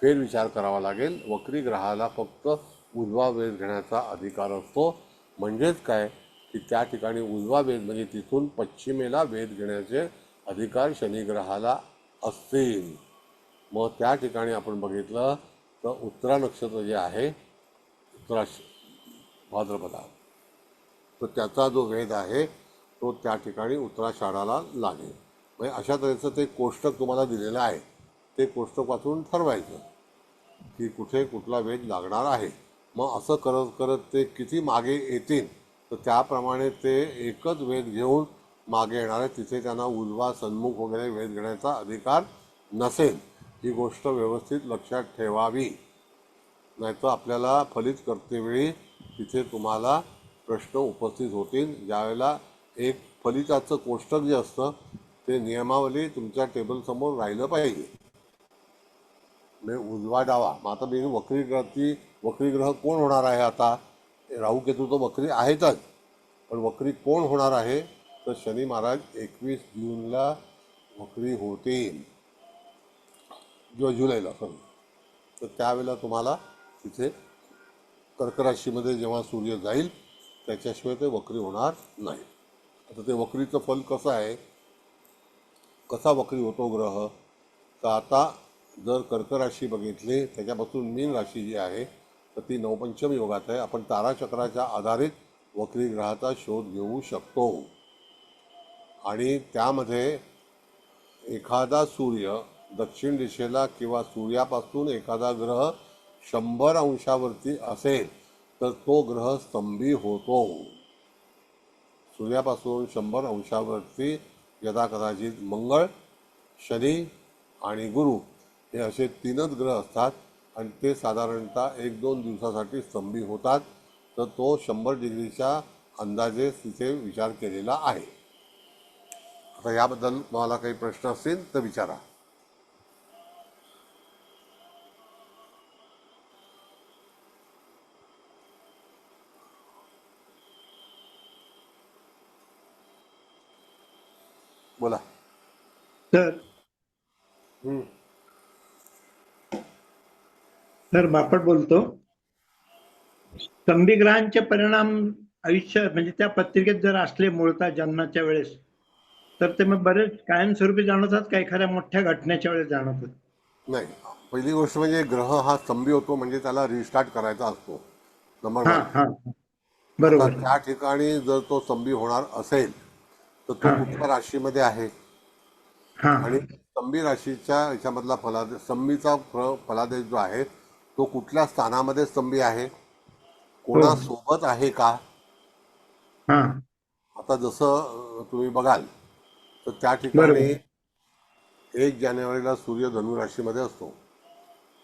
फेरविचार करावा लागेल. वक्री ग्रहाला फक्त उजवा वेध घेण्याचा अधिकार असतो. म्हणजेच काय की त्या ठिकाणी उजवा वेध म्हणजे तिथून पश्चिमेला वेध घेण्याचे अधिकार शनिग्रहाला असतील. मग त्या ठिकाणी आपण बघितलं तर उत्तरा नक्षत्र जे आहे उत्तरा भाद्रपदा, तर त्याचा जो वेध आहे तो त्या ठिकाणी उत्तराषाढाला लागेल. म्हणजे अशा तऱ्हेचं ते कोष्टक तुम्हाला दिलेलं आहे. ते कोष्टक वाचून ठरवायचं की कुठे कुठला वेध लागणार आहे. मग असं करत करत ते किती मागे येतील तर त्याप्रमाणे ते एकच वेध घेऊन मागे येणार आहे. तिथे त्यांना उजवा सन्मुख वगैरे वेध घेण्याचा अधिकार नसेल. ही गोष्ट व्यवस्थित लक्षात ठेवावी, नाहीतर आपल्याला फलित करतेवेळी तिथे तुम्हाला प्रश्न उपस्थित होतील. ज्यावेळेला एक फलिताचं कोष्टक जे असतं ते नियमावली तुमच्या टेबलसमोर राहिलं पाहिजे. म्हणजे उजवा डावा. मग आता मी वक्री ग्रह कोण होणार आहे? आता राहू केतू तर वक्री आहेतच, पण वक्री कोण होणार आहे तर शनी महाराज 21 जूनला वक्री होतील, जुलैला सॉरी. तर त्यावेळेला तुम्हाला तिथे कर्क राशीमध्ये जेव्हा सूर्य जाईल त्याच्याशिवाय ते वक्री होणार नाही. आता ते वक्रीचं फल कसं आहे, कसा वक्री होतो ग्रह? तर आता जर कर्क राशी बघितली त्याच्यापासून मीन राशी जी आहे तर ती नवपंचम योगात आहे. आपण ताराचक्राच्या आधारित वक्री ग्रहाचा शोध घेऊ शकतो आणि त्यामध्ये एखादा सूर्य दक्षिण दिशेला किंवा सूर्यापासून एखादा ग्रह 100 अंशावरती असेल तर तो ग्रह स्तंभी होतो. सूर्यापासून 100 अंशावरती यदाकदाचित मंगळ, शनी आणि गुरु हे असे 3च ग्रह असतात आणि ते साधारणतः 1-2 दिवसासाठी स्तंभी होतात. तर तो 100 डिग्रीच्या अंदाजे तिथे विचार केलेला आहे. आता याबद्दल मला काही प्रश्न असतील तर विचारा. बोला. सर बापट बोलतो. स्तंभी ग्रहांचे परिणाम आयुष्य म्हणजे त्या पत्रिकेत जर असले मूळतः जन्माच्या वेळेस तर ते मग बरेच कायमस्वरूपी जाणवतात का एखाद्या मोठ्या घटनेच्या वेळेस जाणवतात? नाही, पहिली गोष्ट म्हणजे ग्रह हा स्तंभी होतो म्हणजे त्याला रिस्टार्ट करायचा असतो. नंबर 1. बरोबर. त्या ठिकाणी जर तो स्तंभी होणार असेल तर तो कुठल्या राशीमध्ये आहे आणि स्तंभी राशीच्या याच्यामधला फलादेश स्तंभीचा फलादेश जो आहे तो कुठल्या स्थानामध्ये स्तंभी आहे, कोणासोबत आहे का? आता जसं तुम्ही बघाल तर त्या ठिकाणी 1 जानेवारीला सूर्य धनु राशीमध्ये असतो.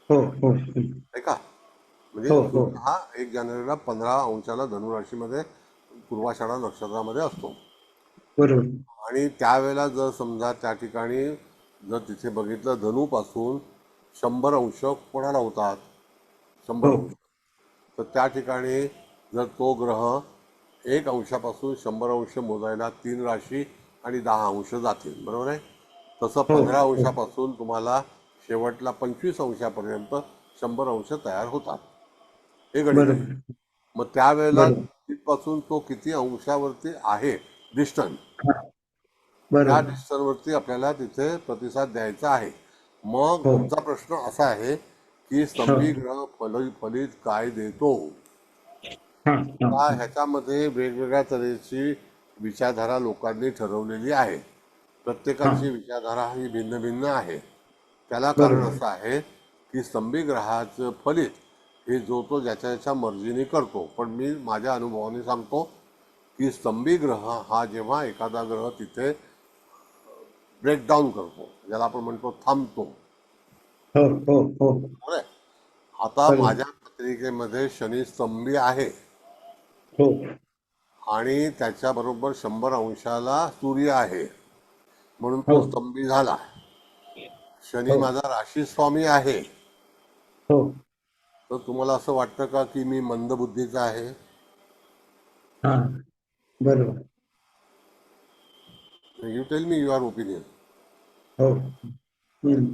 आहे का? म्हणजे सूर्य हा 1 जानेवारीला 15 अंशाला धनु राशीमध्ये पूर्वाषाढा नक्षत्रामध्ये असतो. आणि त्यावेळेला जर समजा त्या ठिकाणी जर तिथे बघितलं धनुपासून 100 अंश कोणाला होतात? 100 अंश. तर त्या ठिकाणी जर तो ग्रह 1 अंशापासून 100 अंश मोजायला 3 राशी आणि 10 अंश जातील, बरोबर आहे? तसं 15 अंशापासून तुम्हाला शेवटला 25 अंशापर्यंत 100 अंश तयार होतात. हे गणित. मग त्यावेळेला बरोबर. तिथपासून तो किती अंशावरती आहे डिस्टन्स, हा, त्या बरोबर. डिस्टन्सवरती आपल्याला तिथे प्रतिसाद द्यायचा आहे. मग हो. आमचा प्रश्न असा आहे की स्तंभी ग्रह फलित काय देतो, हा, का हा. ह्याच्यामध्ये वेगवेगळ्या तऱ्हेची विचारधारा लोकांनी ठरवलेली आहे. प्रत्येकाची विचारधारा ही भिन्न भिन्न आहे. त्याला कारण बरोबर. असं आहे की स्तंभी ग्रहाचं फलित हे जो तो ज्याच्या ज्याच्या मर्जीने करतो. पण मी माझ्या अनुभवाने सांगतो की स्तंभी ग्रह हा जेव्हा एखादा ग्रह तिथे ब्रेकडाऊन करतो, ज्याला आपण म्हणतो थांबतो, हो हो हो बरोबर आहे. आता बरोबर. माझ्या पत्रिकेमध्ये शनी स्तंभी आहे हो आणि त्याच्याबरोबर 100 अंशाला सूर्य आहे, म्हणून तो हो स्तंभी झाला. शनी हो माझा राशी स्वामी आहे. हो. तर तुम्हाला असं वाटतं का की मी मंदबुद्धीचा आहे? हा, बरोबर. You tell me your opinion. हो.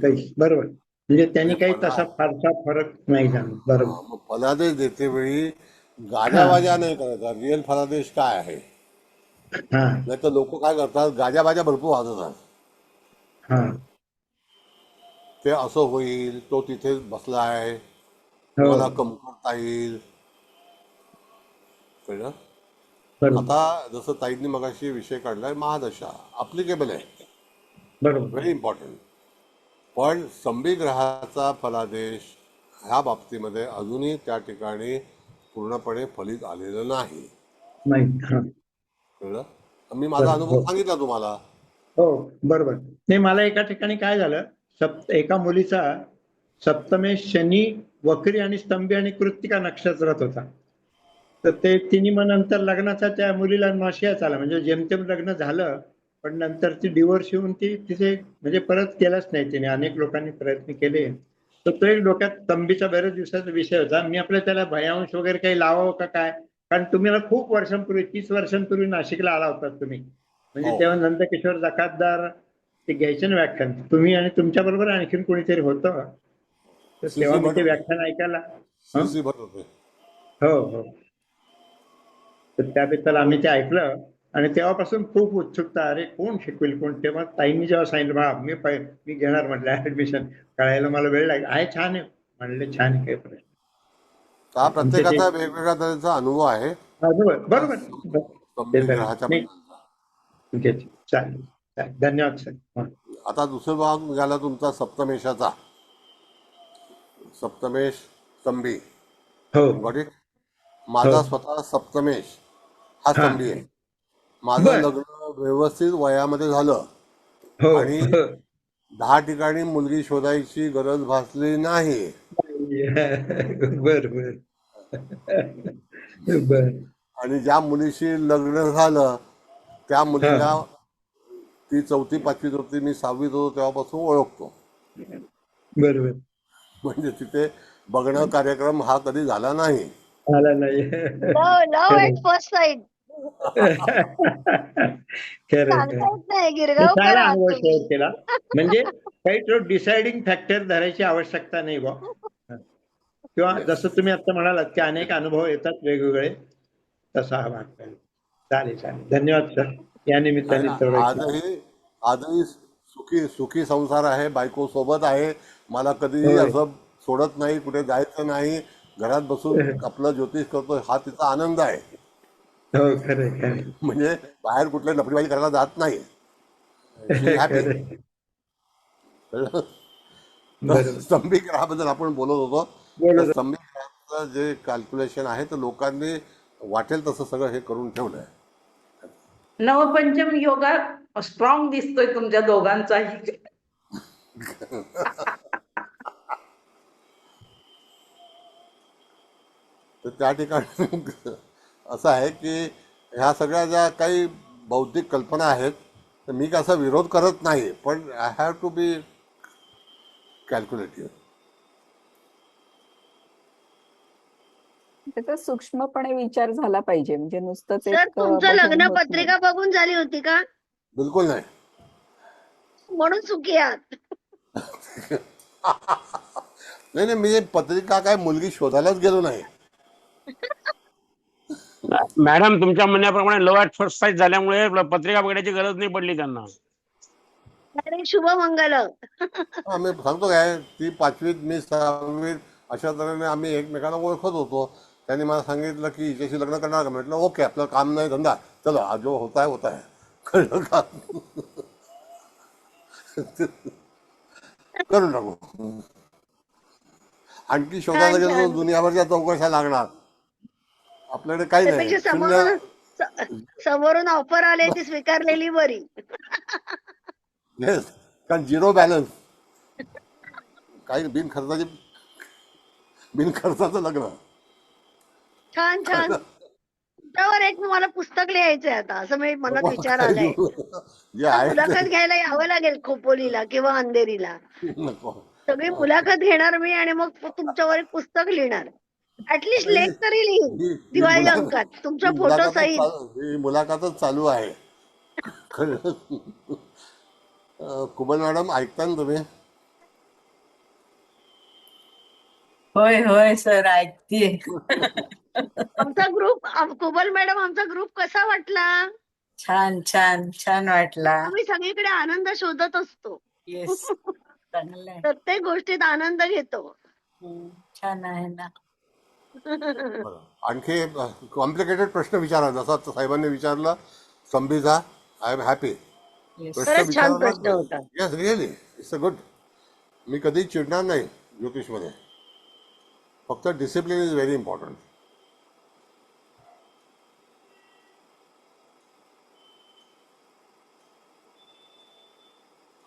काही बरोबर, म्हणजे त्यांनी काही फला तसा फारसा फरक नाही जाणवत. बरोबर. मग फलादेश देते वेळी हा गाजावाजा नाही करायचा. रिअल फलादेश काय आहे? हा नाही तर लोक काय करतात, गाजाबाजा भरपूर वाजवतात. हा. ते असं होईल, तो तिथे बसलाय, हो तुम्हाला कमकुरता येईल, कळलं? बरोबर आता जसं ताईंनी मगाशी विषय काढलाय, महादशा अप्लिकेबल आहे, बरोबर. Very important. पण स्तंभी ग्रहाचा फलादेश ह्या बाबतीमध्ये अजूनही त्या ठिकाणी पूर्णपणे फलित आलेलं नाही, नाही. हा, कळलं? मी माझा बरोबर. अनुभव हो सांगितला तुम्हाला. हो बरोबर. नाही, मला एका ठिकाणी काय झालं, एका मुलीचा सप्तमेश शनी वक्री आणि स्तंभी आणि कृत्तिका नक्षत्रात होता. तर ते तिने मग नंतर लग्नाचा त्या मुलीला नशियाच आला, म्हणजे जेमतेम लग्न झालं, पण नंतर ती डिवोर्स येऊन ती तिथे म्हणजे परत केलंच नाही तिने. अनेक लोकांनी प्रयत्न केले. तर तो एक डोक्यात स्तंभीचा बऱ्याच दिवसाचा विषय होता. मी आपल्या त्याला भयांश वगैरे काही लावावं का काय, कारण तुम्ही ना खूप वर्षांपूर्वी 30 वर्षांपूर्वी नाशिकला आला होता तुम्ही, म्हणजे हो तेव्हा नंदकिशोर जकातदार ते घ्यायचे ना व्याख्यान, तुम्ही आणि तुमच्या बरोबर आणखीन कोणीतरी होतं. तर तेव्हा सीसी मी भट ते होते. व्याख्यान ऐकायला. हं? सीसी भट होते. हो हो. तर त्याबद्दल आम्ही ते ऐकलं आणि तेव्हापासून खूप उत्सुकता, अरे कोण शिकवेल कोण. तेव्हा ताईंनी जेव्हा सांगितलं, बा मी घेणार म्हटलं ऍडमिशन, कळायला मला वेळ लागला. आहे छान आहे म्हणले, छान आहे, काही प्रश्न हा नाही. आमचे ते प्रत्येकाचा वेगवेगळ्या तऱ्हेचा अनुभव आहे बरोबर त्या बरोबर. ते स्तंभी तर ग्रहाच्या नाही. बद्दलचा. ठीक आहे, चालेल चालेल. धन्यवाद सर. हं. आता दुसरा भाग निघाला तुमचा सप्तमेशाचा. सप्तमेश स्तंभी, हो गॉट इट. हो. माझा स्वतः सप्तमेश हा हा, स्तंभी आहे. माझं बर. लग्न व्यवस्थित वयामध्ये झालं हो आणि हो. 10 ठिकाणी मुलगी शोधायची गरज भासली नाही. बर बर बर. आणि ज्या मुलीशी लग्न झालं त्या हा, मुलीला ती 4थी 5वीत होती, मी 6वीत होतो तेव्हापासून ओळखतो. बरोबर. म्हणजे तिथे बघणं कार्यक्रम हा कधी झाला नाही. आला नाही. लव खरं एट फर्स्ट साईट खरं सांगता येत नाही, मी गिरगावकर चांगला आहात अनुभव शेअर तुम्ही. केला. म्हणजे काही तो डिसाइडिंग फॅक्टर धरायची आवश्यकता नाही बा. किंवा Yes. जसं तुम्ही आता म्हणालात की अनेक अनुभव येतात वेगवेगळे, तसा हा भाग पाहिजे. चालेल चालेल. धन्यवाद सर. या नाही निमित्ताने ना, तेवढं आजही सुखी सुखी संसार आहे, बायको सोबत आहे, मला कधीही होय. असं सोडत नाही, कुठे जायचं नाही, घरात बसून आपलं ज्योतिष करतोय, हा तिचा आनंद आहे. हो खरं खरं म्हणजे बाहेर कुठल्या नफरीबाजी करायला जात नाही. She happy. खरं. तर बरोबर. स्तंभी ग्रहाबद्दल आपण बोलत होतो. तर बोलत स्तंभी ग्रहाचं जे कॅल्क्युलेशन आहे तर लोकांनी वाटेल तसं सगळं हे करून ठेवलंय. नवपंचम योगा स्ट्रॉंग दिसतोय तुमच्या दोघांचाही. तर त्या ठिकाणी असं आहे की ह्या सगळ्या ज्या काही बौद्धिक कल्पना आहेत तर मी कसा विरोध करत नाही, पण I have to be calculative. त्याचा सूक्ष्मपणे विचार झाला पाहिजे, म्हणजे नुसतंच सर एक तुमचं बघून लग्न होत नाही. पत्रिका बघून झाली होती का? बिलकुल नाही. म्हणून सुखी आहात. नाही नाही, मी पत्रिका काय मुलगी शोधायलाच गेलो नाही. मॅडम तुमच्या म्हणण्याप्रमाणे लव ॲट फर्स्ट साईट झाल्यामुळे पत्रिका बघण्याची गरज नाही पडली त्यांना. अरे शुभ मंगल. हा, मी सांगतो काय, ती 5वीत मी 6वीत अशा तऱ्हेने आम्ही एकमेकांना ओळखत होतो. त्यांनी मला सांगितलं की हिच्याशी लग्न करणार का, म्हटलं ओके, आपलं काम नाही धंदा, चलो जो होता है होता है. कळलं का? करून टाकू. आणखी शोधायला छान गेलो छान. दुनियाभरच्या चौकशा लागणार. आपल्याकडे काही नाही, त्यापेक्षा शून्य. समोरून ऑफर आले ती स्वीकारलेली बरी. येस, कारण झिरो बॅलन्स, काही बिनखर्चाचं लग्न. छान छान. त्यावर एक मला पुस्तक लिहायचंय आता, असं मी मनात विचार आलाय. जे आहे मुलाखत घ्यायला यावं लागेल खोपोलीला किंवा अंधेरीला. नको. सगळी मुलाखत घेणार मी आणि मग तुमच्यावर एक पुस्तक लिहिणार. ऍटलिस्ट लेख तरी लिहीन ही दिवाळी अंकात तुमच्या फोटो सहित. ही मुलाखतच चालू आहे. कुबल मॅडम, ऐकता ना तुम्ही? होय होय सर, ऐकतीये. आमचा ग्रुप, कुबल मॅडम, आमचा ग्रुप कसा वाटला? छान छान छान वाटला. आम्ही सगळीकडे आनंद शोधत असतो. येस, चांगलंय. प्रत्येक गोष्टीत आनंद घेतो. छान आहे ना. बरं. आणखी कॉम्प्लिकेटेड प्रश्न विचारा, जसा साहेबांनी विचारलं संभीचा. I am happy. खरंच छान प्रश्न होता. Yes, really it's a good. मी कधी चिडणार नाही ज्योतिषमध्ये. फक्त डिसिप्लिन इज व्हेरी इम्पॉर्टंट.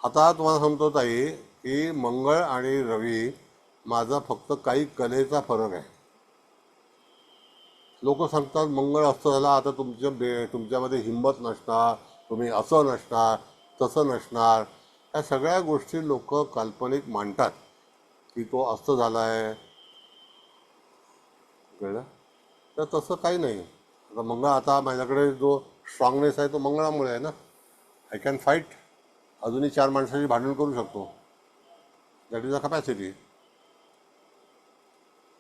आता तुम्हाला सांगतो ताई की मंगळ आणि रवी माझा फक्त काही कलेचा फरक आहे. लोक सांगतात मंगळ असं झालं, आता तुमच्यामध्ये हिंमत नसणार, तुम्ही असं नसणार, तसं नसणार. या सगळ्या गोष्टी लोक काल्पनिक मांडतात की तो असं झाला आहे, कळलं? तर तसं काही नाही. आता मंगळ, आता माझ्याकडे जो स्ट्रॉंगनेस आहे तो मंगळामुळे आहे ना. I can fight. अजूनही 4 माणसाची भांडण करू शकतो. That is a capacity.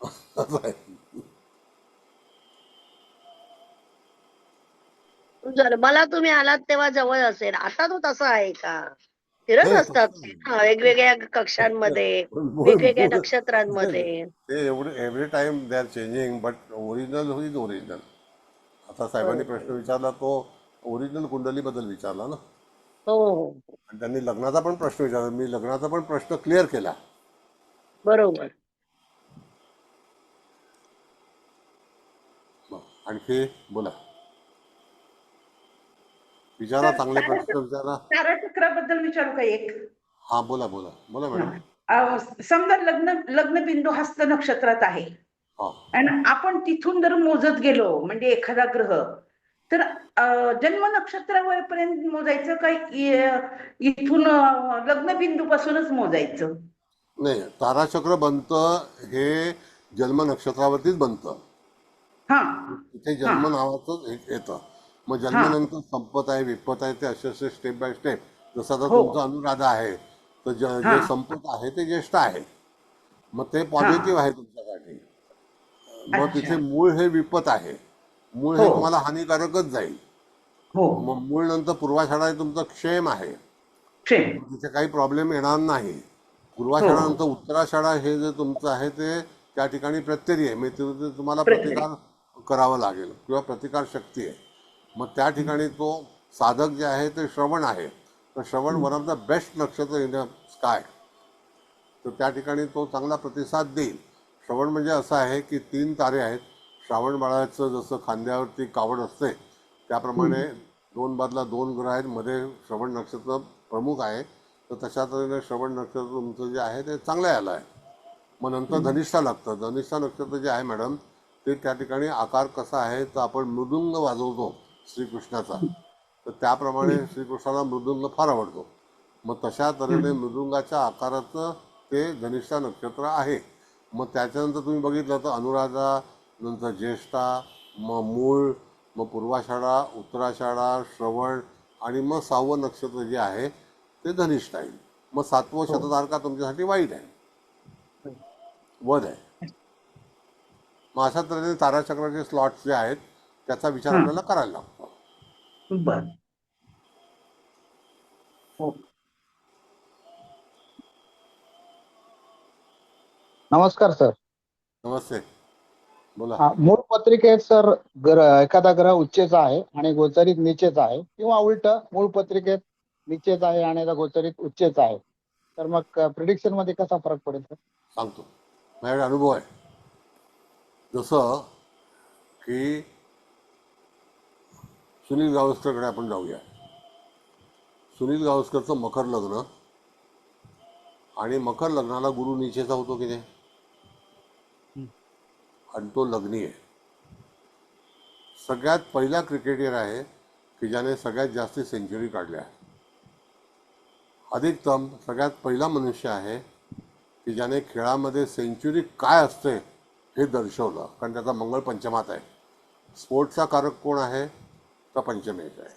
असं आहे. जन्माला तुम्ही आलात तेव्हा जवळ असेल, आता तो तसा आहे का? फिरत असतात वेगवेगळ्या कक्षांमध्ये, वेगवेगळ्या नक्षत्रांमध्ये. ते every time they are changing, but original is original. आता साहेबांनी प्रश्न विचारला तो ओरिजिनल कुंडलीबद्दल विचारला ना. हो, आणि त्यांनी लग्नाचा पण प्रश्न विचारला, मी लग्नाचा पण प्रश्न क्लिअर केला. बरोबर. आणखी बोला, विचारा, चांगले प्रश्न विचारा. ताराचक्राबद्दल विचारू का एक? हा, बोला बोला बोला मॅडम. समजा लग्न बिंदू हस्त नक्षत्रात आहे हा, आणि आपण तिथून जर मोजत गेलो, म्हणजे एखादा ग्रह, तर जन्म नक्षत्रापर्यंत मोजायचं काय इथून लग्न बिंदू पासूनच मोजायचं? नाही, ताराचक्र बनतं हे जन्म नक्षत्रावरतीच बनतं. हा, तिथे जन्म नावाचं येतं. मग जन्मानंतर संपत आहे, विपत आहे, ते असे स्टेप बाय स्टेप. जसं आता तुमचा अनुराधा आहे, तर जे संपत आहे ते ज्येष्ठ आहे, मग ते पॉझिटिव्ह आहे तुमच्यासाठी. मग तिथे मूळ हे विपत आहे, मूळ हे तुम्हाला हानिकारकच जाईल. मग मूळ नंतर पूर्वाषाढा हे तुमचं क्षेम आहे, तिथे काही प्रॉब्लेम येणार नाही. पूर्वाषाढानंतर उत्तराषाढा हे जे तुमचं आहे ते त्या ठिकाणी प्रत्यरी आहे, म्हणजे तुम्हाला प्रतिकार करावा लागेल किंवा प्रतिकार शक्ती आहे. मग त्या ठिकाणी तो साधक जे आहे ते श्रवण आहे, तर श्रवण वन ऑफ द बेस्ट नक्षत्र इन द स्काय. तर त्या ठिकाणी तो चांगला प्रतिसाद देईल. श्रवण म्हणजे असं आहे की 3 तारे आहेत. श्रावण बाळाचं जसं खांद्यावरती कावड असते त्याप्रमाणे 2 बाजूला 2 ग्रह आहेत, मध्ये श्रवण नक्षत्र प्रमुख आहे. तर तशा तऱ्हेने श्रवण नक्षत्र तुमचं जे आहे ते चांगलं आलं आहे. मग नंतर धनिष्ठा लागतं. धनिष्ठा नक्षत्र जे आहे मॅडम, ते त्या ठिकाणी आकार कसा आहे, तर आपण मृदुंग वाजवतो श्रीकृष्णाचा, तर त्याप्रमाणे श्रीकृष्णाला मृदुंग फार आवडतो. मग तशा तऱ्हेने मृदुंगाच्या आकाराचं ते धनिष्ठा नक्षत्र आहे. मग त्याच्यानंतर तुम्ही बघितलं तर अनुराधा, नंतर ज्येष्ठा, मग मूळ, मग पूर्वाषाढा, उत्तराषाढा, श्रवण, आणि मग 6वं नक्षत्र जे आहे ते धनिष्ठा आहे. मग 7वं शततारका तुमच्यासाठी वाईट आहे, वध आहे. मग अशा तऱ्हेने ताराचक्राचे स्लॉट्स जे आहेत त्याचा विचार हं. आपल्याला करायला लागतो. बर हो. नमस्कार सर. नमस्ते, बोला. मूळ पत्रिकेत सर एखादा ग्रह उच्चेचा आहे आणि गोचरीत नीचेचा आहे, किंवा उलट मूळ पत्रिकेत नीचेचा आहे आणि गोचरीत उच्चेचा आहे, तर मग प्रिडिक्शन मध्ये कसा फरक पडेल सर? सांगतो, माझ्याकडे अनुभव आहे. जसं की सुनील गावस्करकडे आपण जाऊया. सुनील गावस्करचं मकर लग्न, आणि मकर लग्नाला गुरु नीचेचा होतो की नाही, आणि तो लग्नी आहे. सगळ्यात पहिला क्रिकेटर आहे की ज्याने सगळ्यात जास्त सेंचुरी काढल्या. अधिकतम सगळ्यात पहिला मनुष्य आहे की ज्याने खेळामध्ये सेंचुरी काय असते हे दर्शवलं, कारण त्याचा मंगळ पंचमात आहे. स्पोर्ट्सचा कारक कोण आहे, तर पंचमेश आहे.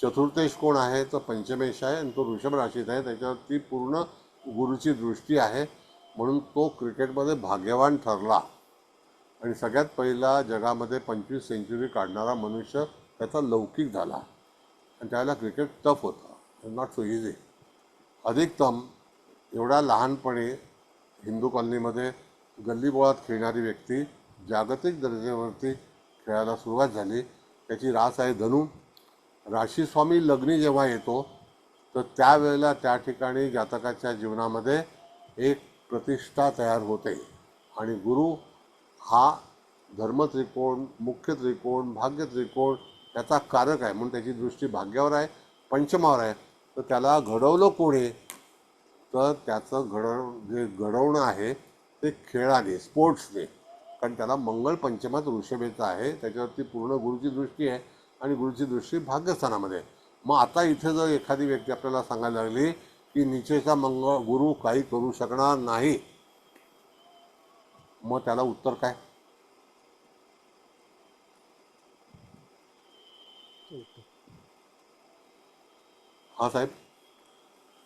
चतुर्थेश कोण आहे, तर पंचमेश आहे, आणि तो वृषभ राशीत आहे. त्याच्यावरती पूर्ण गुरुची दृष्टी आहे, म्हणून तो क्रिकेटमध्ये भाग्यवान ठरला. आणि सगळ्यात पहिला जगामध्ये 25 सेंचुरी काढणारा मनुष्य त्याचा लौकिक झाला, आणि त्याला क्रिकेट टफ होतं, नॉट सो इझी. अधिकतम एवढ्या लहानपणी हिंदू कॉलनीमध्ये गल्लीबोळात खेळणारी व्यक्ती जागतिक दर्जावरती खेळायला सुरुवात झाली. त्याची रास आहे धनु. राशीस्वामी लग्नी जेव्हा येतो तर त्यावेळेला त्या ठिकाणी जातकाच्या जीवनामध्ये एक प्रतिष्ठा तयार होते, आणि गुरु हा धर्मत्रिकोण, मुख्य त्रिकोण, भाग्य त्रिकोण याचा कारक आहे, म्हणून त्याची दृष्टी भाग्यावर आहे, पंचमावर आहे. तर त्याला घडवलं कोणी, तर त्याचं जे घडवणं आहे ते खेळाने, स्पोर्ट्सने, कारण त्याला मंगळ पंचमात वृषभेचा आहे, त्याच्यावरती पूर्ण गुरुची दृष्टी आहे, आणि गुरुची दृष्टी भाग्यस्थानामध्ये. मग आता इथे जर एखादी व्यक्ती आपल्याला सांगायला लागली की नीचेचा गुरु काही करू शकणार नाही, मग त्याला उत्तर काय? हा साहेब,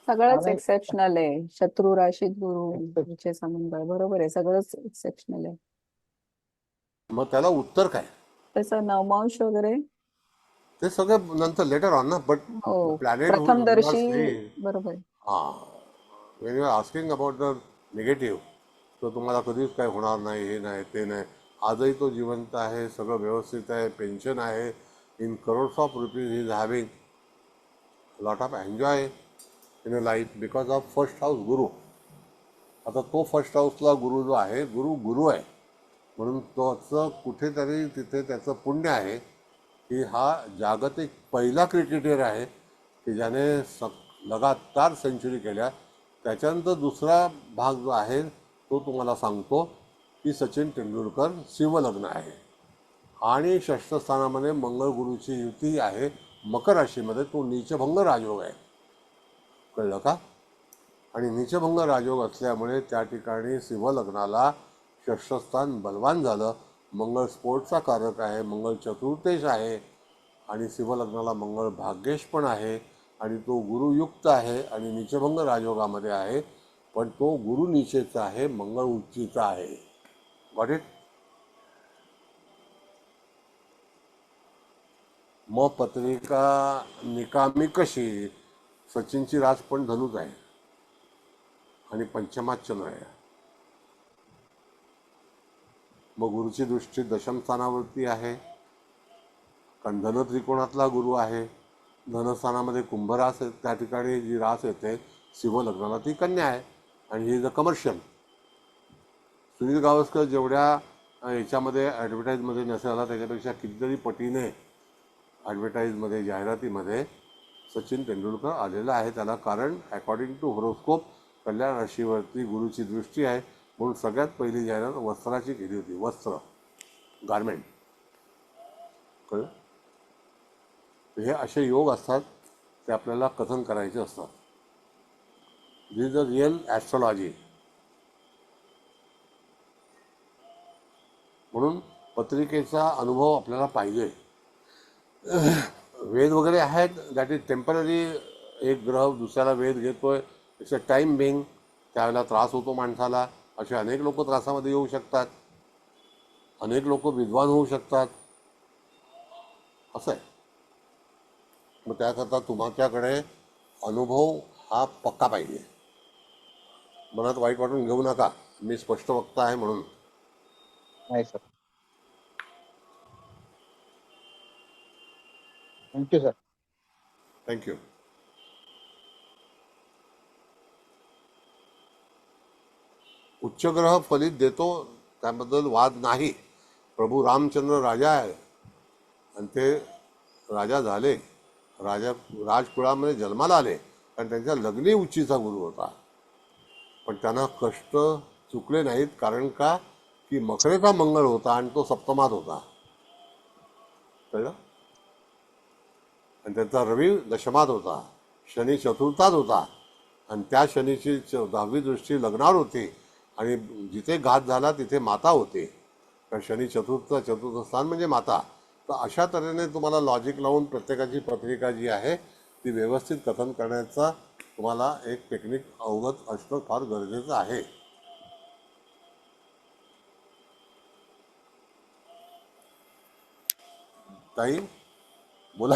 सगळंच एक्सेप्शनल आहे. शत्रू राशीत गुरु, नीचेचा मंगळ, बरोबर आहे, सगळंच एक्सेप्शनल आहे. मग त्याला उत्तर काय? त्याचं नवमांश वगैरे ते सगळं नंतर लेटर ऑन ना, बट हो, प्लॅनेट प्रथमदर्शी, बरोबर. When you are asking about the negative, तर तुम्हाला कधीच काय होणार नाही, हे नाही, ते नाही. आजही तो जिवंत आहे, सगळं व्यवस्थित आहे, पेन्शन आहे, in crores of rupees is having lot of enjoy in a life because of first house गुरु. आता तो फर्स्ट हाऊसला गुरु जो आहे, गुरु आहे, म्हणून त्याचं कुठेतरी तिथे त्याचं पुण्य आहे की हा जागतिक पहिला क्रिकेटर आहे की ज्याने लगातार सेंचुरी केल्या. त्याच्यानंतर दुसरा भाग जो आहे तो तुम्हाला सांगतो की सचिन तेंडुलकर शिवलग्न आहे, आणि षष्ठस्थानामध्ये मंगळ गुरुची युती आहे मकर राशीमध्ये, तो नीचभंग राजयोग आहे, कळलं का? आणि नीचभंग राजयोग असल्यामुळे त्या ठिकाणी शिवलग्नाला षष्ठस्थान बलवान झालं. मंगळ स्पोर्ट्सचा कारक आहे, मंगळ चतुर्थेश आहे, आणि शिवलग्नाला मंगळ भाग्येश पण आहे, आणि तो गुरुयुक्त आहे, आणि नीचभंग राजयोगामध्ये आहे, पण तो गुरु नीचेचा आहे, मंगळ उच्चीचा आहे. Got it? मग पत्रिका निकामी कशी? सचिनची रास पण धनुच आहे, आणि पंचमात चंद्र आहे. मग गुरुची दृष्टी दशम स्थानावरती आहे, कारण धन त्रिकोणातला गुरु आहे. धनस्थानामध्ये कुंभरास आहे, त्या ठिकाणी जी रास येते शिवलग्नाला ती कन्या आहे, आणि he is a commercial. Sunil Gavaskar जेवढ्या याच्यामध्ये ॲडव्हर्टाईजमध्ये नसायला, त्याच्यापेक्षा कितीतरी पटीने ॲडव्हर्टाईजमध्ये, जाहिरातीमध्ये सचिन तेंडुलकर आलेला आहे. त्याला कारण अकॉर्डिंग टू हॉरोस्कोप कल्याण राशीवरती गुरुची दृष्टी आहे, म्हणून सगळ्यात पहिली जाहिरात वस्त्राची केली होती, वस्त्र, गारमेंट, कळलं? हे असे योग असतात, ते आपल्याला कथन करायचे असतात. दिस इज अ रिअल ॲस्ट्रॉलॉजी. म्हणून पत्रिकेचा अनुभव आपल्याला पाहिजे. वेद वगैरे आहेत, दॅट इज टेम्पररी. एक ग्रह दुसऱ्याला वेद घेतोय, इट्स अ टाईम बिंग, त्यावेळेला त्रास होतो माणसाला. असे अनेक लोक त्रासामध्ये येऊ शकतात, अनेक लोक विद्वान होऊ शकतात, असं आहे. मग त्याकरता तुमच्याकडे अनुभव हा पक्का पाहिजे. मनात वाईट वाटून घेऊ नका, मी स्पष्ट वक्ता आहे म्हणून. नाही सर. Thank you sir. थँक्यू. उच्चग्रह फलित देतो, त्याबद्दल वाद नाही. प्रभू रामचंद्र राजा आहे आणि ते राजा झाले, राजकुळामध्ये जन्माला आले, कारण त्यांच्या लग्नी उच्चीचा गुरु होता. पण त्यांना कष्ट चुकले नाहीत, कारण का की मकरेचा मंगळ होता आणि तो सप्तमात होता, कळलं. आणि त्यांचा रवी दशमात होता, शनी चतुर्थात होता, आणि त्या शनीची 10वी दृष्टी लग्नावर होती, आणि जिथे घात झाला तिथे माता होते, कारण शनी चतुर्थ स्थान म्हणजे माता. तर अशा तऱ्हेने तुम्हाला लॉजिक लावून प्रत्येकाची पत्रिका जी आहे ती व्यवस्थित कथन करण्याचा तुम्हाला एक टेक्निक अवगत असणं फार गरजेचं आहे. ताई बोला.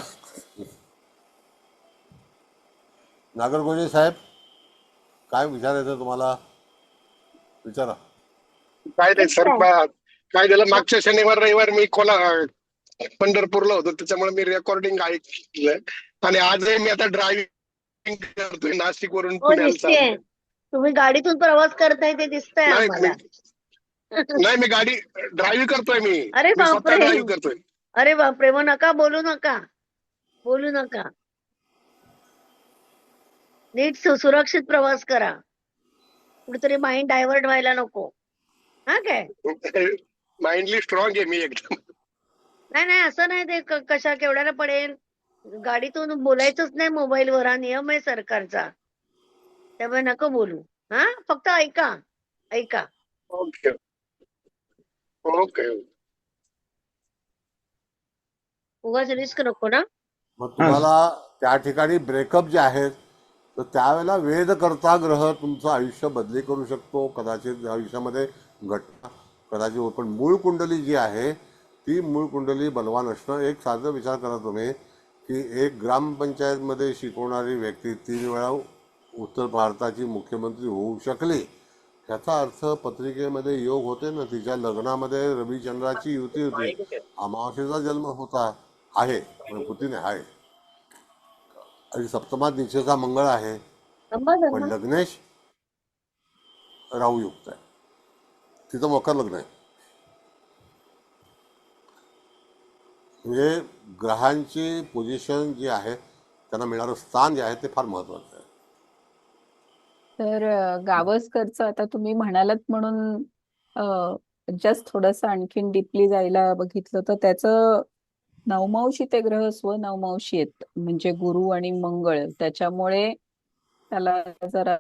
नागरगोजे साहेब, काय विचारायचं तुम्हाला, विचारा. काय नाही सर, काय झालं मागच्या शनिवार रविवार मी पंढरपूरला होतो, त्याच्यामुळे मी रेकॉर्डिंग ऐकलंय. आणि आजही मी आता ड्रायव्हिंग करतोय नाशिक वरून पुण्याला चाललोय. तुम्ही गाडीतून प्रवास करताय ते दिसतंय आम्हाला. नाही मी गाडी ड्रायव्हिंग करतोय. अरे मी स्वतः बापरे, ड्राईव्ह करतोय. अरे बापरे, मग नका बोलू नका, बोलू नका. नीट सुरक्षित प्रवास करा, कुठेतरी माइंड डायव्हर्ट व्हायला नको. हा काय, माइंडली स्ट्रॉंग आहे मी एकदम. नाही नाही असं नाही, ते कशा केवढ्याला पडेल. गाडीतून बोलायचंच नाही मोबाईलवर, हा नियम आहे सरकारचा, त्यामुळे नको बोलू. हा, फक्त ऐका ऐका. Okay okay. उगाच रिस्क नको ना. मग तुम्हाला त्या ठिकाणी ब्रेकअप जे आहेत, तर त्यावेळेला वेध करता ग्रह तुमचं आयुष्य बदली करू शकतो. कदाचित आयुष्यामध्ये घटना कदाचित, पण मूळ कुंडली जी आहे ती मूळ कुंडली बलवान असणं. एक साधं विचार करा तुम्ही, की एक ग्रामपंचायतमध्ये शिकवणारी व्यक्ती 3 वेळा उत्तर भारताची मुख्यमंत्री होऊ शकली, ह्याचा अर्थ पत्रिकेमध्ये योग होते ना. तिच्या लग्नामध्ये रविचंद्राची युती होती, अमावस्येचा जन्म होता आहे, होती नाही आहे, आणि सप्तमात निचेचा मंगळ आहे, पण लग्नेश राहूयुक्त आहे, तिथं मकर लग्न आहे. म्हणजे ग्रहांची पोझिशन जी आहे, त्यांना मिळणारं स्थान जे आहे ते फार महत्वाचं आहे. तर गावस्करचं आता तुम्ही म्हणालात म्हणून जस्ट थोडंसं आणखीन डीपली जायला बघितलं तर त्याचं नवमांशी ते ग्रह स्वनवमांशी आहेत, म्हणजे गुरु आणि मंगळ, त्याच्यामुळे त्याला जरा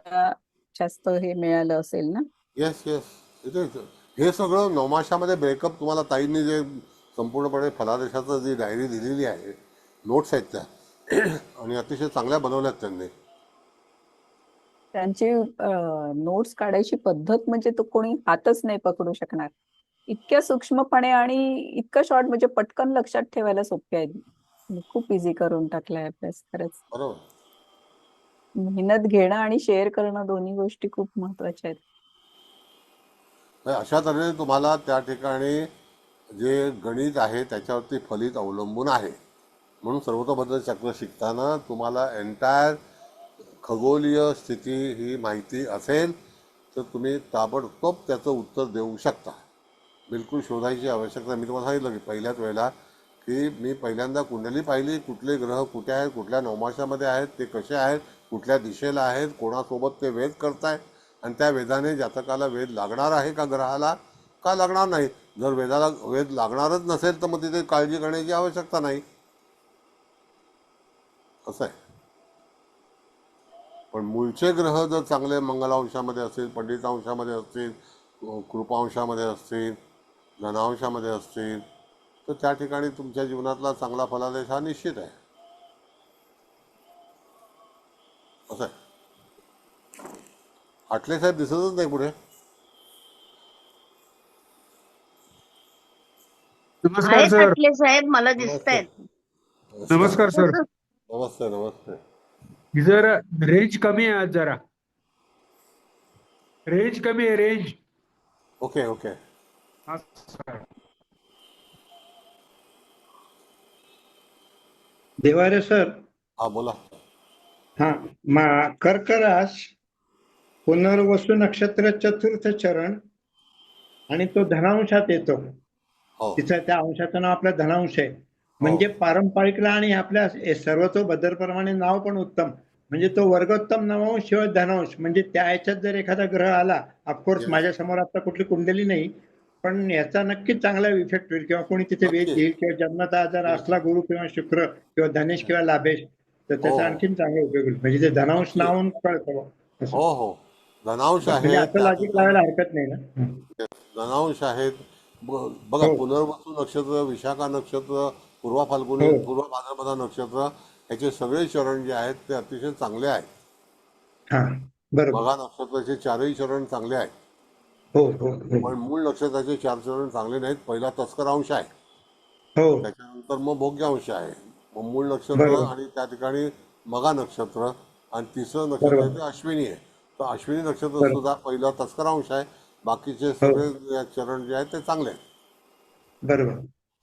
जास्त हे मिळालं असेल ना. येस येस, हे सगळं नवमाशामध्ये ब्रेकअप तुम्हाला ताईंनी जे संपूर्णपणे फलादेशाचं जी डायरी दिलेली आहे, नोट्स आहेत त्या, आणि अतिशय चांगल्या बनवल्यात त्यांनी. त्यांची नोट्स काढायची पद्धत म्हणजे तो कोणी हातच नाही पकडू शकणार, इतक्या सूक्ष्मपणे आणि इतकं शॉर्ट, म्हणजे पटकन लक्षात ठेवायला सोपे आहेत. खूप इझी करून टाकलाय अभ्यास खरंच. बरोबर. मेहनत घेणं आणि शेअर करणं दोन्ही गोष्टी खूप महत्वाच्या आहेत. अशा तऱ्हेने तुम्हाला त्या ठिकाणी जे गणित आहे त्याच्यावरती फलित अवलंबून आहे. म्हणून सर्वतोभद्र चक्र शिकताना तुम्हाला एंटायर खगोलीय स्थिती ही माहिती असेल तर तुम्ही ताबडतोब त्याचं उत्तर देऊ शकता. बिलकुल शोधायची आवश्यकता. मी तुम्हाला सांगितलं की पहिल्याच वेळेला की मी पहिल्यांदा कुंडली पाहिली, कुठले ग्रह कुठे आहेत, कुठल्या नवमाशामध्ये आहेत, ते कसे आहेत, कुठल्या दिशेला आहेत, कोणासोबत ते वेध करतायत, आणि त्या वेदाने जातकाला वेध लागणार आहे का ग्रहाला, का लागणार नाही. जर वेदाला वेध लागणारच नसेल तर मग तिथे काळजी करण्याची आवश्यकता नाही, असं आहे. पण मूळचे ग्रह जर चांगले मंगलांशामध्ये असतील, पंडितांशामध्ये असतील, कृपांशामध्ये असतील, धनांशामध्ये असतील, तर त्या ठिकाणी तुमच्या जीवनातला चांगला फलादेश हा निश्चित आहे, असं आहे. आटले साहेब दिसतच नाही पुढे. नमस्कार सर. आटले साहेब मला दिसतायत. नमस्कार सर. नमस्ते नमस्ते. ही जरा रेंज कमी आहे आज, जरा रेंज कमी आहे, रेंज. Okay okay. हा सर. देवारे सर. हा बोला. हा, कर्क रास, पुनर्वसू नक्षत्र, चतुर्थ चरण, आणि तो धनांशात येतो. हो तिचा त्या अंशाचं नाव आपलं धनांश आहे. हो म्हणजे पारंपरिकला आणि आपल्या सर्वतोभद्रप्रमाणे नाव पण उत्तम. म्हणजे तो वर्गोत्तम नवंश किंवा धनांश. म्हणजे त्या ह्याच्यात जर एखादा ग्रह आला, ऑफकोर्स Yes. माझ्या समोर आता कुठली कुंडली नाही, पण याचा नक्कीच चांगला इफेक्ट होईल. किंवा कोणी तिथे वेध नक्की. घेईल, किंवा जन्मतः जर असला गुरु किंवा शुक्र किंवा धनेश किंवा लाभेश, तर त्याचा हो. आणखीन चांगला उपयोग होईल. म्हणजे ते धनांश नक्की. नावून कळतं असं. हो हो धनांश म्हणजे आहे असं लॉजिक लावायला हरकत नाही ना. धनांश आहेत. बघा हो. पुनर्वसू नक्षत्र, विशाखा नक्षत्र, पूर्वा फाल्गुनी, हो. पूर्व भाद्रपदा नक्षत्र, याचे सगळे चरण जे आहेत ते अतिशय चांगले आहेत. हा बरोबर. मघा नक्षत्राचे चारही चरण चांगले आहेत. हो हो हो पण मूळ नक्षत्राचे 4 चरण चांगले नाहीत. पहिला तस्करांश आहे, हो त्याच्यानंतर मग भोग्यांश आहे, मग मूळ नक्षत्र बरोबर. आणि त्या ठिकाणी मघा नक्षत्र, आणि तिसरं नक्षत्र बरोबर. आहे ते अश्विनी आहे. तर अश्विनी नक्षत्र बरोबर. सुद्धा पहिला तस्करांश आहे. बाकीचे हो सगळे चरण जे आहेत ते चांगले आहेत. बरोबर.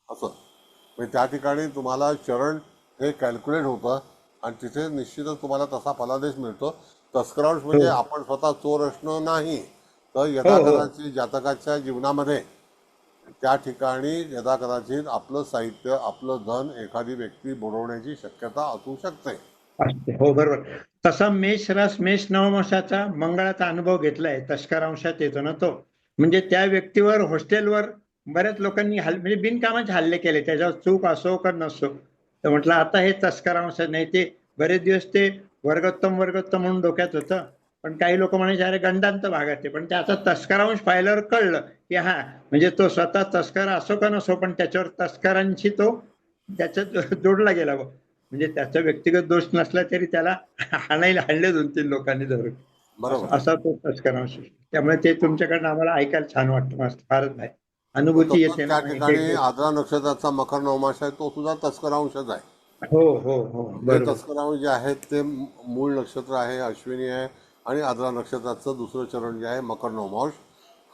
असं म्हणजे त्या ठिकाणी तुम्हाला चरण हे कॅल्क्युलेट होतं आणि तिथे निश्चितच तुम्हाला तसा फलादेश मिळतो. तस्करांश म्हणजे हो आपण स्वतः चोर असणं नाही, तर हो यथाकदाचित जातकाच्या जीवनामध्ये त्या ठिकाणी यथाकदाचित आपलं साहित्य, आपलं धन एखादी व्यक्ती बुडवण्याची शक्यता असू शकते. असते. हो बरोबर. तसा मेष रास, मेष नवमासाचा मंगळाचा अनुभव घेतलाय. तस्करांशात येतो ना तो. म्हणजे त्या व्यक्तीवर हॉस्टेलवर बऱ्याच लोकांनी म्हणजे बिनकामाचे हल्ले केले. त्याच्यावर चूक असो का नसो, तर म्हटलं आता हे तस्करांश नाही. ते बरेच दिवस ते वर्गोत्तम वर्गोत्तम म्हणून डोक्यात होतं. पण काही लोक म्हणायचे अरे गंडांत भागात आहे. पण त्याचा तस्करांश पाहिल्यावर कळलं की हा, म्हणजे तो स्वतः तस्कर असो का नसो, पण त्याच्यावर तस्करांशी तो त्याच्यात जोडला गेला. म्हणजे त्याचा व्यक्तिगत दोष नसला तरी त्याला हाणायला हल्ले 2-3 लोकांनी धरून. बरोबर. असा तो तस्करांश. त्यामुळे ते तुमच्याकडनं आम्हाला ऐकायला छान वाटतं. मस्त, फारच नाही तर अनुभूती तसंच येते ना. त्या आणि ठिकाणी आद्रा नक्षत्राचा मकर नवमास आहे, तो सुद्धा तस्करांशच आहे. हो हो हो हे बरोबर. तस्करांश जे आहेत ते मूळ नक्षत्र आहे, अश्विनी आहे, आणि आद्रा नक्षत्राचं दुसरं चरण जे आहे मकर नवमास,